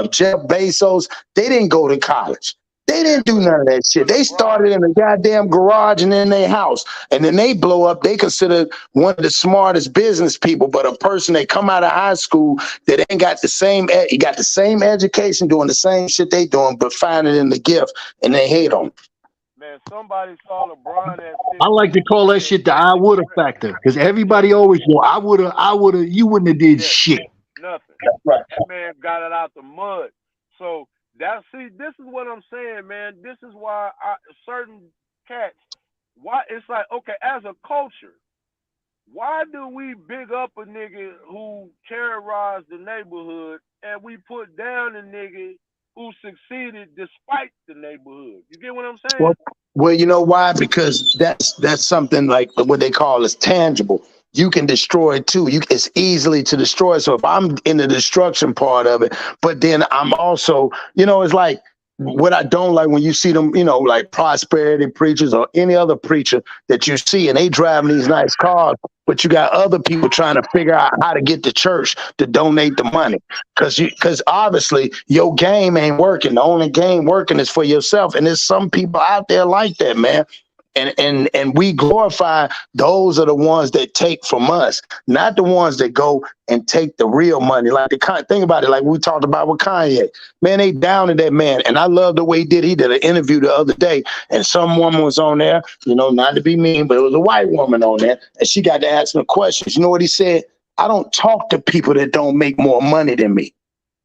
Jeff Bezos, they didn't go to college. They didn't do none of that shit. They started in a goddamn garage and in their house. And then they blow up. They consider one of the smartest business people, but a person that come out of high school that ain't got the same, he got the same education, doing the same shit they doing, but finding in the gift, and they hate on. Man, somebody saw LeBron at I like to call that shit the I woulda factor, because everybody always go, I woulda, you wouldn't have did shit. Nothing. Right. That man got it out the mud. So this is what I'm saying, man. This is why certain cats, it's like, okay, as a culture, why do we big up a nigga who terrorized the neighborhood and we put down a nigga who succeeded despite the neighborhood? You get what I'm saying? Well, you know why? Because that's something like what they call is tangible. You can destroy it too. It's easily to destroy. So if I'm in the destruction part of it, but then I'm also, it's like what I don't like when you see them, like prosperity preachers or any other preacher that you see, and they driving these nice cars, but you got other people trying to figure out how to get the church to donate the money. Because obviously your game ain't working. The only game working is for yourself. And there's some people out there like that, man. And we glorify those are the ones that take from us, not the ones that go and take the real money. Like think about it, like we talked about with Kanye. Man, they down to that man. And I love the way he did an interview the other day, and some woman was on there, not to be mean, but it was a white woman on there, and she got to ask him questions. You know what he said? I don't talk to people that don't make more money than me.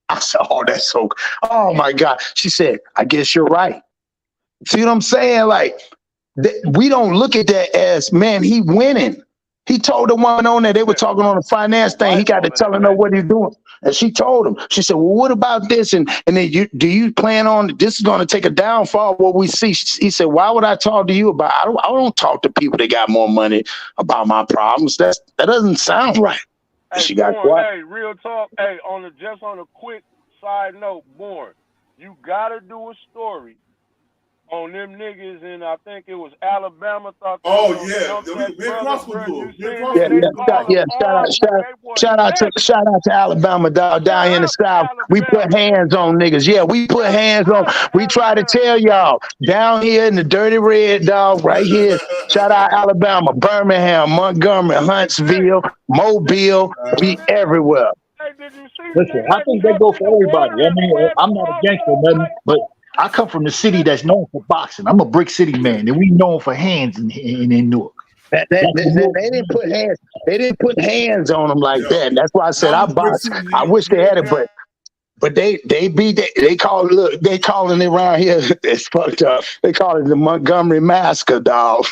I said, oh, that's so, oh my God. She said, I guess you're right. See what I'm saying? Like, we don't look at that as, man, he winning. He told the woman on there, they were talking on the finance thing. He got to tell her know what he's doing. And she told him, she said, well, what about this? And then do you plan on, this is going to take a downfall, what we see? He said, why would I talk to you about, I don't talk to people that got more money about my problems. That doesn't sound right. Hey, she got Born, hey, real talk. Hey, on a quick side note, Born, you gotta do a story on them niggas in, I think it was Alabama. Shout out to Alabama down here in the South. We put hands on niggas. Yeah, we put hands on. We try to tell y'all down here in the dirty red, dog, right here. Shout out Alabama, Birmingham, Montgomery, Huntsville, Mobile. We everywhere. Listen, I think that goes for everybody. I mean, I'm not a gangster, nothing, but I come from the city that's known for boxing. I'm a brick city man, and we known for hands in Newark. They didn't put hands on them like that. And that's why I said I box. I wish they had it, but they call it, they calling it around here. It's fucked up. They call it the Montgomery Massacre, dog.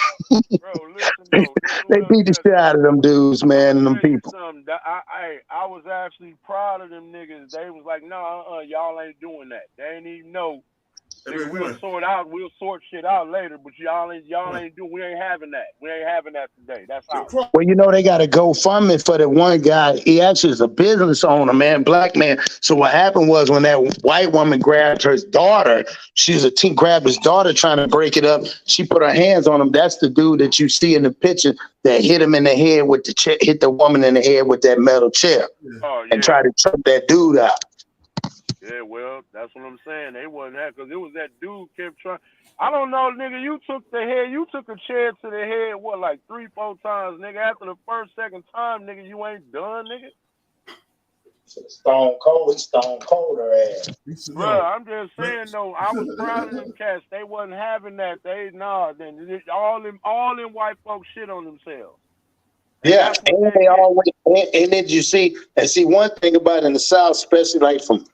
They beat the shit out of them dudes, man, and them people. I was actually proud of them niggas. They was like, no, y'all ain't doing that. They ain't even know. We'll sort shit out later, but y'all ain't doing. We ain't having that. We ain't having that today. That's out. Well, they got a GoFundMe for the one guy. He actually is a business owner, man, black man. So what happened was when that white woman grabbed her daughter, grabbed his daughter trying to break it up. She put her hands on him. That's the dude that you see in the picture that hit him in the head with the chair, hit the woman in the head with that metal chair, and tried to choke that dude out. Yeah, well, that's what I'm saying. They wasn't that because it was that dude kept trying. I don't know, nigga. You took a chair to the head, what, like 3-4 times, nigga. After the first, second time, nigga, you ain't done, nigga. Stone cold her ass. Bro, I'm just saying though. I was proud of them cats. They wasn't having that. Then all them white folks shit on themselves. Yeah, and they always, and then you see one thing about in the South, especially like from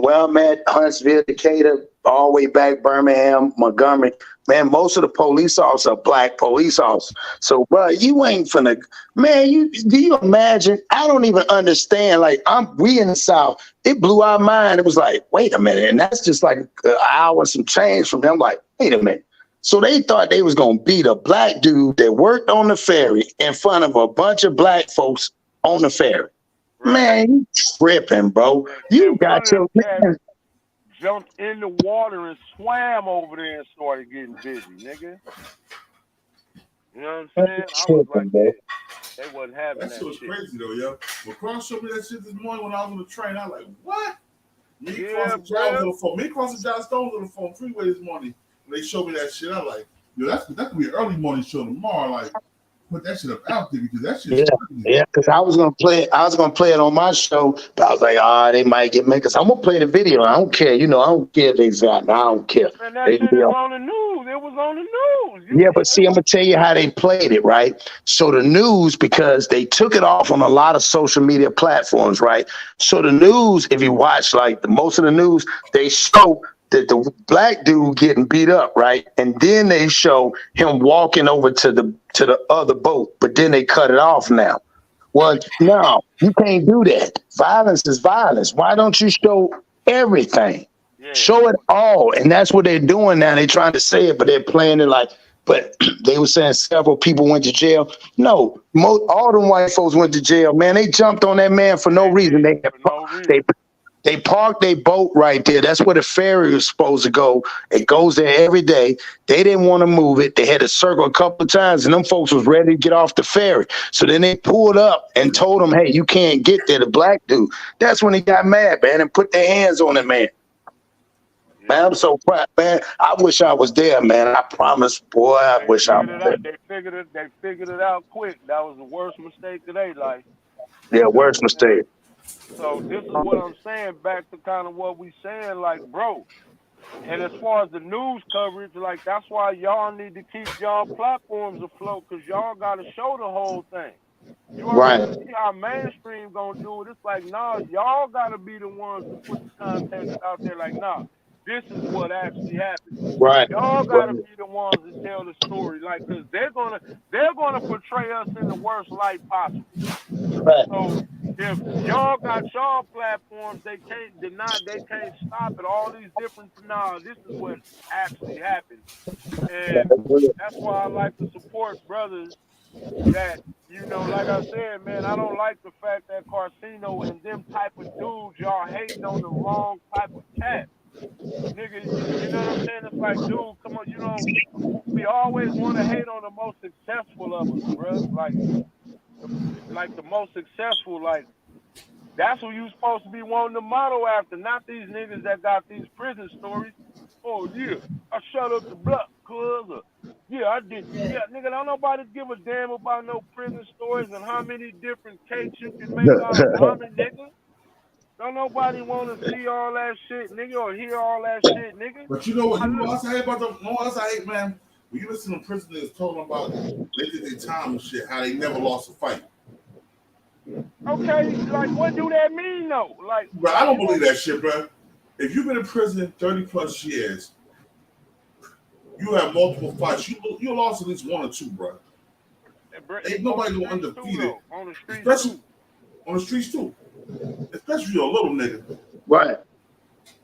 where I'm at, Huntsville, Decatur, all the way back Birmingham, Montgomery, man, most of the police officers are black police officers. So, bro, you ain't finna, man, do you imagine? I don't even understand. Like, we in the South, it blew our mind. It was like, wait a minute, and that's just like an hour and some change from them. Like, wait a minute. So they thought they was gonna beat a black dude that worked on the ferry in front of a bunch of black folks on the ferry. Man, you tripping, bro. You got your man. Jumped in the water and swam over there and started getting busy, nigga. You know what I'm saying? I was like, they wasn't having that shit. That shit was shit. crazy though, yo. When Cross showed me that shit this morning when I was on the train, I was like, what? Me crossing John Stones on the phone freeway this morning. When they showed me that shit, I'm like, yo, that could be an early morning show tomorrow. Like, put that shit up out there because that shit. Yeah, because I was gonna play it on my show, but I was like, they might get me because I'm gonna play the video. I don't care, I don't care if they got. I don't care. And that shit is on the news. It was on the news. Yeah, but see, I'm gonna tell you how they played it, right? So the news, because they took it off on a lot of social media platforms, right? So the news, if you watch like most of the news, they show the black dude getting beat up, right? And then they show him walking over to the other boat, but then they cut it off now. Well, no, you can't do that. Violence is violence. Why don't you show everything? Yeah. Show it all. And that's what they're doing now. They're trying to say it, but they're playing it like, but they were saying several people went to jail. No, all them white folks went to jail, man. They jumped on that man for no reason. They parked their boat right there. That's where the ferry was supposed to go. It goes there every day. They didn't want to move it. They had to circle a couple of times, and them folks was ready to get off the ferry. So then they pulled up and told them, hey, you can't get there, the black dude. That's when he got mad, man, and put their hands on the man. Man, I'm so proud, man. I wish I was there, man. I promise, boy. I wish I was there. They figured it out quick. That was the worst mistake of their life. Yeah, worst mistake. So this is what I'm saying. Back to kind of what we saying, like, bro. And as far as the news coverage, like, that's why y'all need to keep y'all platforms afloat, because y'all got to show the whole thing. You already see how mainstream gonna do it. It's like, nah, y'all got to be the ones to put the context out there. Like, nah, this is what actually happened. Right. Y'all got to be the ones to tell the story, like, because they're gonna portray us in the worst light possible. Right. So if y'all got y'all platforms, they can't deny, they can't stop it. All these different, nah, this is what actually happened. And that's why I like to support brothers that, you know, like I said, man, I don't like the fact that Carcino and them type of dudes, y'all hating on the wrong type of cat. Nigga, you know what I'm saying? It's like, dude, come on, you know, we always want to hate on the most successful of us, bro. Like the most successful, like, that's who you supposed to be wanting to model after, not these niggas that got these prison stories. Oh, yeah, I shut up the block, cuz. Yeah, I did. Yeah, nigga, don't nobody give a damn about no prison stories and how many different cakes you can make out of ramen, nigga. Don't nobody want to see all that shit, nigga, or hear all that shit, nigga. But you know what? You know what else I hate about them? You know what else I hate, man? When you listen to prisoners talking about they did their time and shit, how they never lost a fight. Okay, like, what do that mean, though? Like, Bro, I don't believe that shit, bro. If you've been in prison 30 plus years, you have multiple fights. You lost at least one or two, bro. Ain't nobody going undefeated. On the streets, especially on the streets too. Especially you're a little nigga. Right.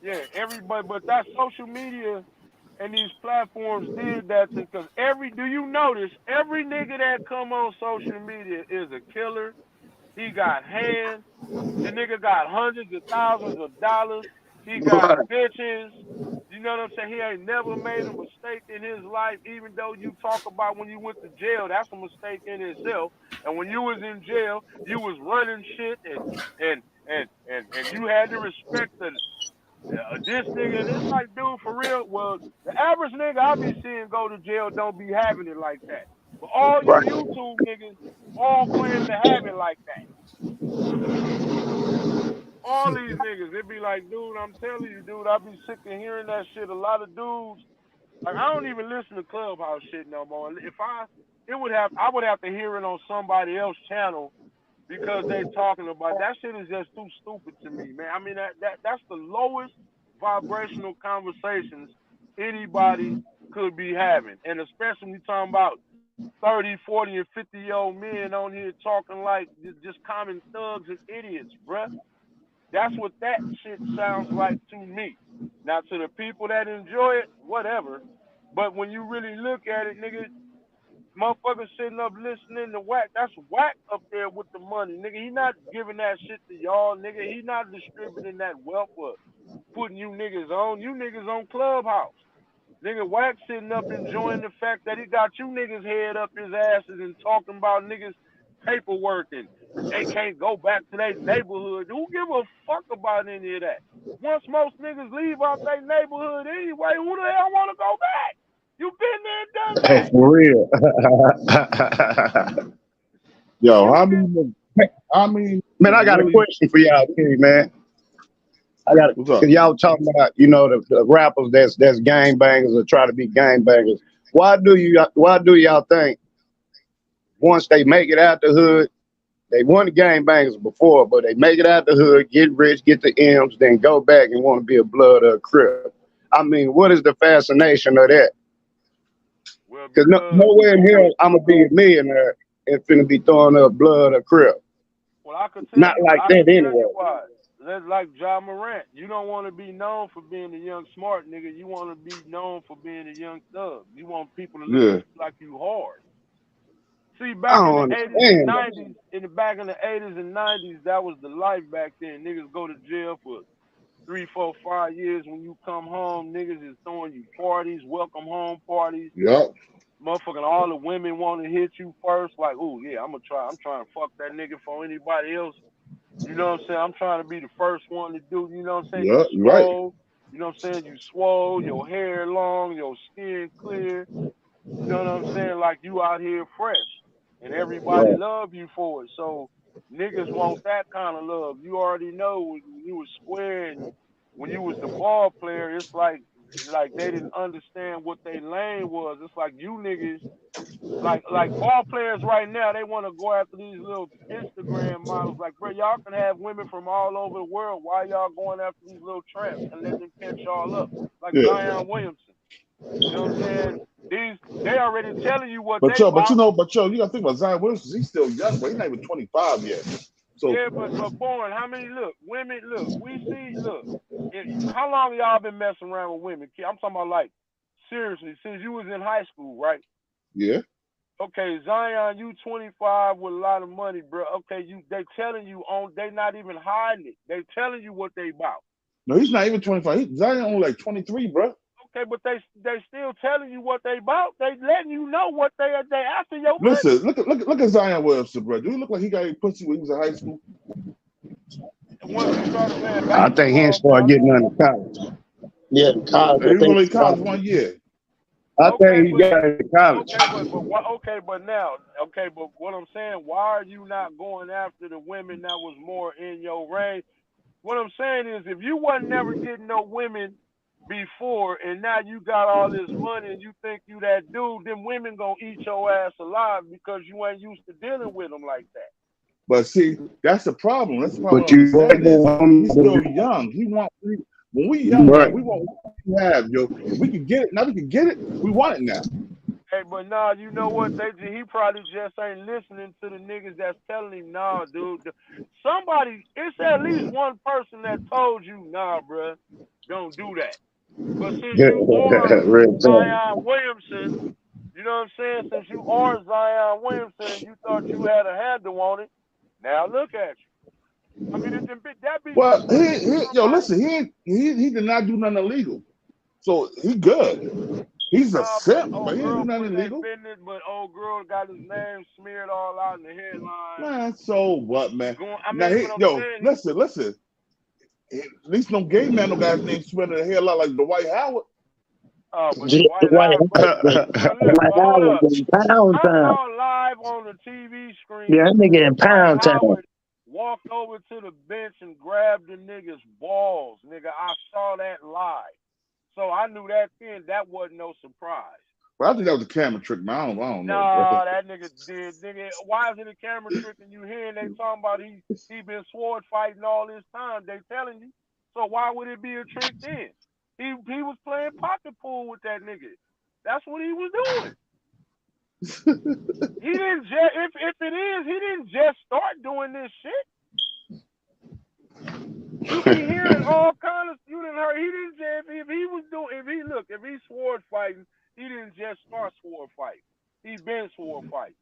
Yeah, everybody, but that social media and these platforms did that because do you notice every nigga that come on social media is a killer? He got hands. The nigga got hundreds of thousands of dollars. He got bitches. You know what I'm saying? He ain't never made a mistake in his life, even though you talk about when you went to jail, that's a mistake in itself. And when you was in jail, you was running shit and you had to respect this nigga. And it's like, dude, for real, well, the average nigga I be seeing go to jail don't be having it like that. But all you YouTube niggas all claim to have it like that. All these niggas, it be like, dude, I'm telling you, dude, I be sick of hearing that shit. A lot of dudes, like, I don't even listen to Clubhouse shit no more. I would have to hear it on somebody else's channel because they talking about that shit is just too stupid to me, man. I mean, that's the lowest vibrational conversations anybody could be having, and especially when you talking about 30, 40, and 50-year-old men on here talking like just common thugs and idiots, bruh. That's what that shit sounds like to me. Now, to the people that enjoy it, whatever. But when you really look at it, nigga, motherfuckers sitting up listening to Whack, that's Whack up there with the money, nigga. He not giving that shit to y'all, nigga. He not distributing that wealth or putting you niggas on. You niggas on Clubhouse. Nigga, Whack sitting up enjoying the fact that he got you niggas head up his asses and talking about niggas paperwork and they can't go back to their neighborhood. Who give a fuck about any of that? Once most niggas leave out their neighborhood anyway, who the hell want to go back? You been there and done that. For real. Yo, I mean, man, I got a question for y'all, too, man. Cause y'all talking about, you know, the rappers that's gangbangers or try to be gangbangers. Why do y'all think once they make it out the hood, they weren't gangbangers before, but they make it out the hood, get rich, get the M's, then go back and want to be a blood or a Crip? I mean, what is the fascination of that? Because nowhere in here I'm gonna be a millionaire and finna be throwing up blood or Crip. Well, I could tell not you, like I that could tell anyway. you why. That's like Ja Morant. You don't want to be known for being a young smart nigga. You want to be known for being a young thug. You want people to look at you like you hard. See, back in the 80s and 90s, back in the 80s and 90s, that was the life back then. Niggas go to jail for 3, 4, 5 years. When you come home, niggas is throwing you parties, welcome home parties. Yep. Motherfucking all the women want to hit you first. Like, oh yeah, I'm trying to fuck that nigga for anybody else. You know what I'm saying? I'm trying to be the first one to do, you know what I'm saying? Yeah, Stroll. You know what I'm saying? You swole, your hair long, your skin clear. You know what I'm saying? Like you out here fresh. And everybody love you for it. So niggas want that kind of love. You already know when you was square and when you was the ball player, it's like they didn't understand what they lane was. It's like you niggas like ball players right now, they want to go after these little Instagram models. Like, bro, y'all can have women from all over the world. Why y'all going after these little tramps and let them catch y'all up? Like Zion Williamson. You know what I'm saying? They already telling you what But they you about. you gotta think about Zion Williamson. He's still young, but he's not even 25 yet. So Yeah, but born, how many women we see how long y'all been messing around with women? I'm talking about like seriously, since you was in high school, right? yeah. Okay, Zion, you 25 with a lot of money, bro. Okay, they telling you they not even hiding it. They telling you what they about. No, he's not even 25. Zion only like 23, bro. Okay, but they still telling you what they about. They letting you know what they after your money. Listen, look at Zion Williamson, bro. Do he look like he got any pussy when he was in high school? Once he started playing I think he ain't started getting into college. Yeah, college. He was only in college 1 year. I think he got into college. But what I'm saying, why are you not going after the women that was more in your range? What I'm saying is, if you wasn't never getting no women before, and now you got all this money and you think you that dude, then women gonna eat your ass alive because you ain't used to dealing with them like that. But see, that's the problem. That's the problem. But you He's still young. When we young, man, we want what we have, yo. If we can get it, now we can get it. We want it now. Hey, but nah, you know what? He probably just ain't listening to the niggas that's telling him, nah, dude. It's at least one person that told you, nah, bruh, don't do that. But since you are Zion Williamson, you know what I'm saying? Since you are Zion Williamson, you thought you had a handle on it. Now look at you. I mean, that be. Well, listen, he did not do nothing illegal, so he good. He's a simp, but he didn't do nothing illegal. But old girl got his name smeared all out in the headline. Man, so what, man? Listen. At least no gay man no guy's name smeared in the headline like Dwight Howard. But Dwight Howard, I saw live on the TV screen. Yeah, that nigga in Pound Town. Howard walked over to the bench and grabbed the nigga's balls. Nigga, I saw that live. So I knew that then. That wasn't no surprise. Well, I think that was a camera trick, man. I don't know. Nah, that nigga did. Nigga, why is it a camera trick and you hearing they talking about he been sword fighting all this time? They telling you. So why would it be a trick then? He was playing pocket pool with that nigga. That's what he was doing. He didn't just he didn't just start doing this shit. You be hearing all kind of he didn't just if he's sword fighting, he didn't just start sword fighting. He's been sword fighting.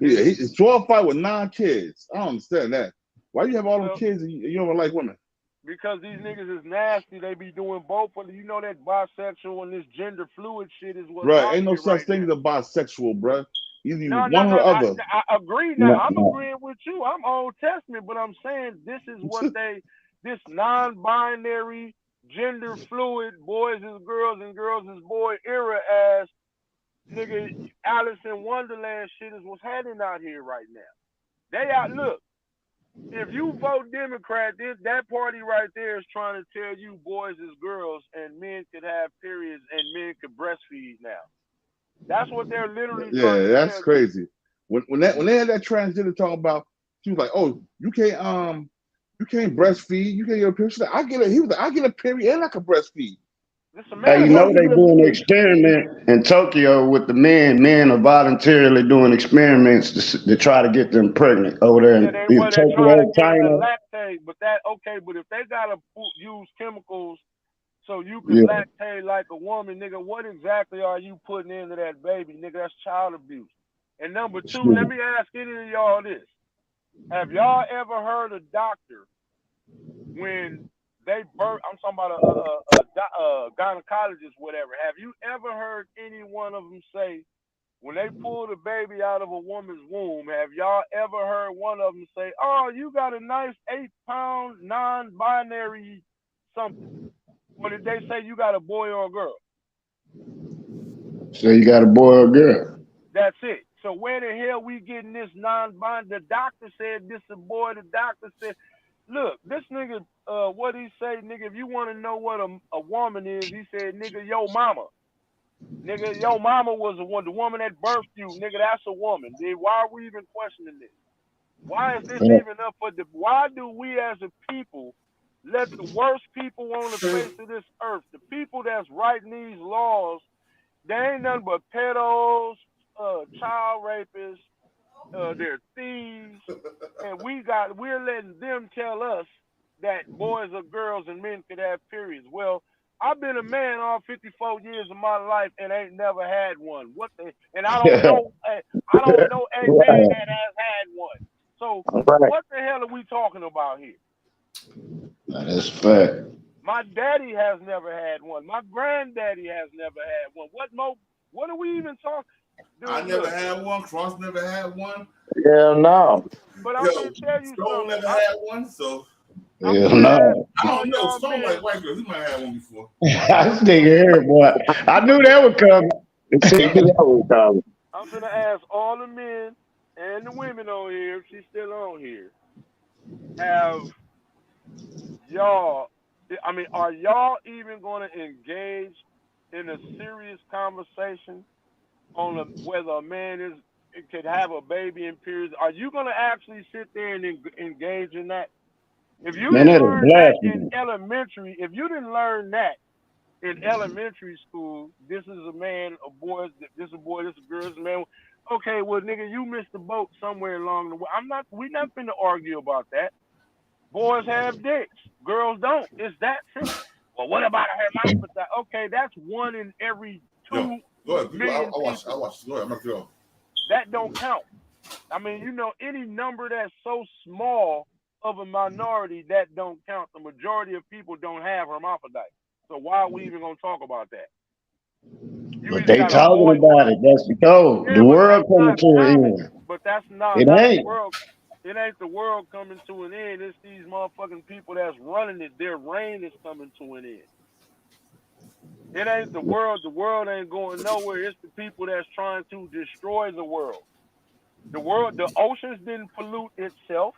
Yeah, he's 12 fight with 9 kids. I don't understand that. Why you have all them kids and you don't like women? Because these niggas is nasty. They be doing both of them. You know that bisexual and this gender fluid shit is what. Right, ain't no such thing as a bisexual, bro. Either one or the other. I agree now. I'm agreeing with you. I'm Old Testament, but I'm saying this is what this non-binary, gender fluid, boys is girls and girls is boy era ass nigga Alice in Wonderland shit is what's happening out here right now. Look. If you vote Democrat, that party right there is trying to tell you boys is girls and men could have periods and men could breastfeed now. That's what they're literally trying to tell you. Yeah, that's crazy. When they had that transgender talking about, she was like, "Oh, you can't breastfeed, you can't get a period." Like, I get it. He was like, "I get a period and I can breastfeed." Hey, you know they doing an experiment in Tokyo with the men. Men are voluntarily doing experiments to try to get them pregnant over there in Tokyo, China. Lactate, but if they gotta use chemicals so you can lactate like a woman, nigga, what exactly are you putting into that baby, nigga? That's child abuse. And number 2, let me ask any of y'all this: have y'all ever heard a doctor when they birth? I'm talking about a gynecologist, whatever. Have you ever heard any one of them say, when they pull the baby out of a woman's womb, have y'all ever heard one of them say, "Oh, you got a nice 8-pound non-binary something. Or did they say you got a boy or a girl? So you got a boy or a girl? That's it. So where the hell we getting this non-binary? The doctor said this a boy. The doctor said, look, this nigga, what he say, nigga, if you want to know what a woman is, he said, nigga, yo mama. Nigga, yo mama was the woman that birthed you. Nigga, that's a woman. Then why are we even questioning this? Why is this even up for the, why do we as a people let the worst people on the face of this earth, the people that's writing these laws, they ain't nothing but pedos, child rapists, they're thieves, and we're letting them tell us that boys or girls and men could have periods. Well, I've been a man all 54 years of my life and ain't never had one. What the? And I don't know a man that has had one. So what the hell are we talking about here? That's a fact. My daddy has never had one. My granddaddy has never had one. What are we even talking? Dude, I never had one. Cross never had one. Hell no. But I'm gonna tell you Stone something. never had one, so Hell no. I don't know. Stone like white girls. He might have had one before. This nigga here, boy. I knew that would come. I'm gonna ask all the men and the women on here, if she's still on here, are y'all even gonna engage in a serious conversation on whether a man could have a baby in periods? Are you gonna actually sit there and engage in that? If you didn't learn that in elementary, if you didn't learn that in elementary school, this is a man, a boy, this is a boy, this is a girl, this is a man. Okay, well, nigga, you missed the boat somewhere along the way. We're not finna argue about that. Boys have dicks, girls don't. It's that simple. Well, what about a hermaphrodite? Okay, that's one in every 2 million I watch. Go ahead, I'm not going. That don't count. I mean, any number that's so small of a minority, that don't count. The majority of people don't have hermaphrodites. So why are we even gonna talk about that? But they talking about it. That's the code. Yeah, the world coming to an end. But that's not It ain't. the world. It ain't the world coming to an end. It's these motherfucking people that's running it. Their reign is coming to an end. It ain't the world. The world ain't going nowhere. It's the people that's trying to destroy the world. The oceans didn't pollute itself.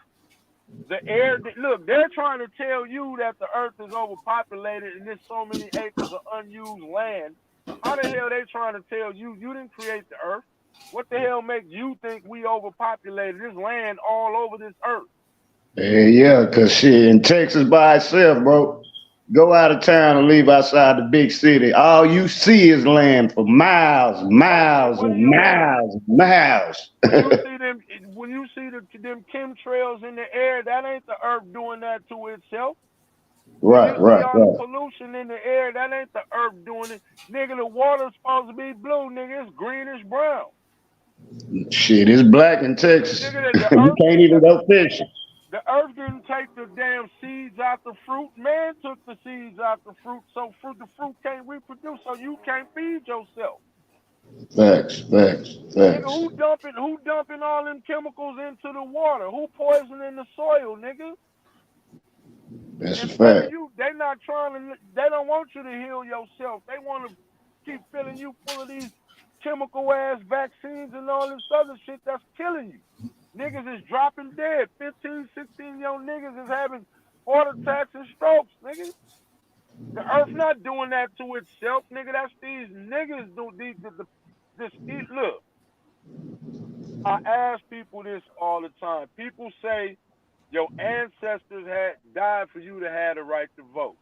The air, look, they're trying to tell you that the earth is overpopulated and there's so many acres of unused land. How the hell they trying to tell you didn't create the earth? What the hell makes you think we overpopulated this land all over this earth? Yeah, because shit, in Texas by itself, bro, go out of town and leave outside the big city. All you see is land for miles, miles, and miles, and miles. When you see them chemtrails in the air, that ain't the earth doing that to itself. Right. The pollution in the air, that ain't the earth doing it. Nigga, the water's supposed to be blue, nigga, it's greenish brown. Shit, it's black in Texas. You can't even go fishing. The earth didn't take the damn seeds out the fruit. Man took the seeds out the fruit, so the fruit can't reproduce, so you can't feed yourself. Facts. Nigga, who dumping all them chemicals into the water? Who poisoning the soil, nigga? That's a fact. They don't want you to heal yourself. They want to keep filling you full of these chemical ass vaccines and all this other shit that's killing you. Niggas is dropping dead. 15, 16 young niggas is having heart attacks and strokes, nigga. The earth not doing that to itself, nigga. That's these niggas do look. I ask people this all the time. People say your ancestors had died for you to have the right to vote.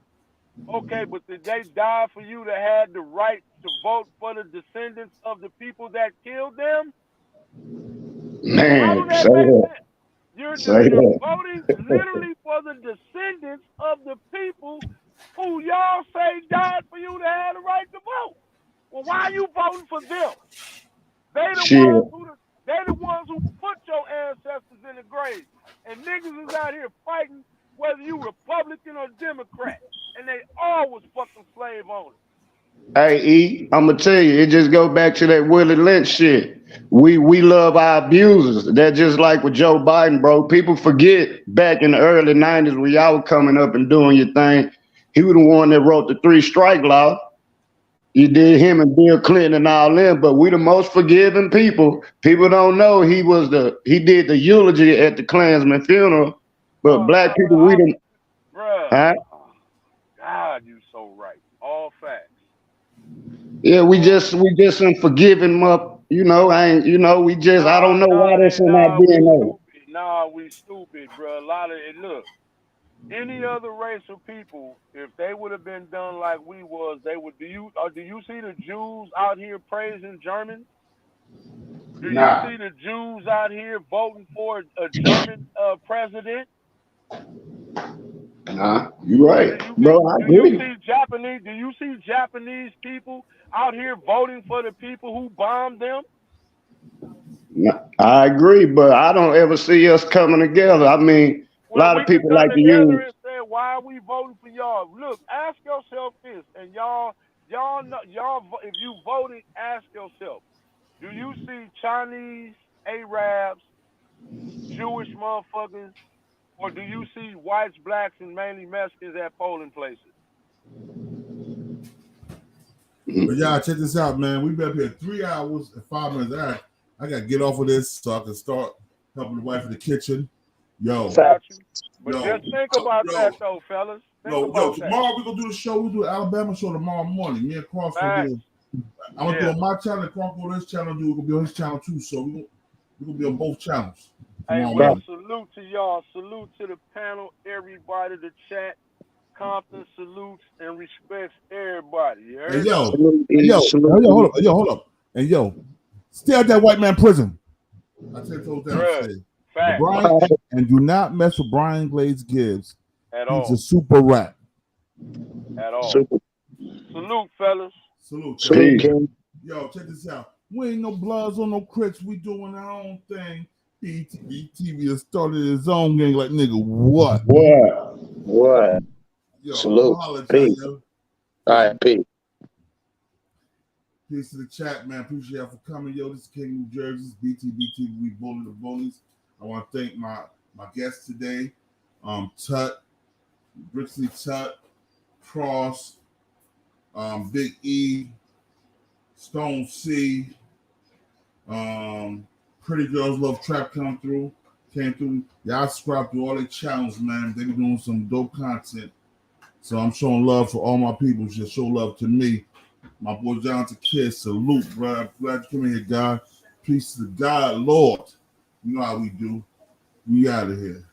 Okay, but did they die for you to have the right to vote for the descendants of the people that killed them? Man, You're voting literally for the descendants of the people who y'all say died for you to have the right to vote. Well, why are you voting for them? They the ones who put your ancestors in the grave. And niggas is out here fighting whether you Republican or Democrat. And they all was fucking slave owners. Hey, E, I'm gonna tell you, it just go back to that Willie Lynch shit. We love our abusers. They're just like with Joe Biden, bro. People forget back in the early 90s when y'all were coming up and doing your thing. He was the one that wrote the 3 strike law. He did him and Bill Clinton and all them, but we the most forgiving people. People don't know he did the eulogy at the Klansman funeral, but black people, we the Bruh. God, you so right. All facts. Yeah, we just forgiving him up, I don't know why that's not being known. Nah, we stupid, bro. A lot of it. Look, any other race of people, if they would have been done like we was, they would. Do you see the Jews out here praising Germans? Do you see the Jews out here voting for a German president? Nah, you're right, bro. I agree. Do you see Japanese people out here voting for the people who bombed them? I agree, but I don't ever see us coming together. I mean, a lot of people like to use. And say, why are we voting for y'all? Look, ask yourself this, and y'all know, if you voted, ask yourself: do you see Chinese, Arabs, Jewish motherfuckers, or do you see whites, blacks, and mainly Mexicans at polling places? But y'all, check this out, man. We've been up here 3 hours and 5 minutes. I got to get off of this so I can start helping the wife in the kitchen. Yo. But just think about that, though, fellas. Tomorrow we're going to do the show. We'll do an Alabama show tomorrow morning. Me and Cross will do. I'm going to do on my channel. Cross will do his channel. We're going to be on his channel, too. So we're going to be on both channels. Hey, well, salute to y'all. Salute to the panel, everybody, the chat. Compton salutes and respects everybody. Hey, hold up. And yo, stay at that white man prison. I told them, Brian, and do not mess with Brian Glaze Gibbs. He's a super rat. At all. Salute, fellas. Salute. Yo, check this out. We ain't no Bloods or no Crips. We doing our own thing. BTV has started his own gang. Like, nigga, what? What? Yo, salute. Peace. All right, peace. Peace to the chat, man. Appreciate y'all for coming. Yo, this is King New Jersey's BTBTV. We bully the bullies. I want to thank my guests today. Tut, Brixley Tut, Cross, Big E, Stone C, Pretty Girls Love Trap came through. Y'all subscribe to all their channels, man. They be doing some dope content. So I'm showing love for all my people. Just show love to me. My boy Jonathan Kidd, salute, bro. I'm glad you came in here, God. Peace to God, Lord. You know how we do. We out of here.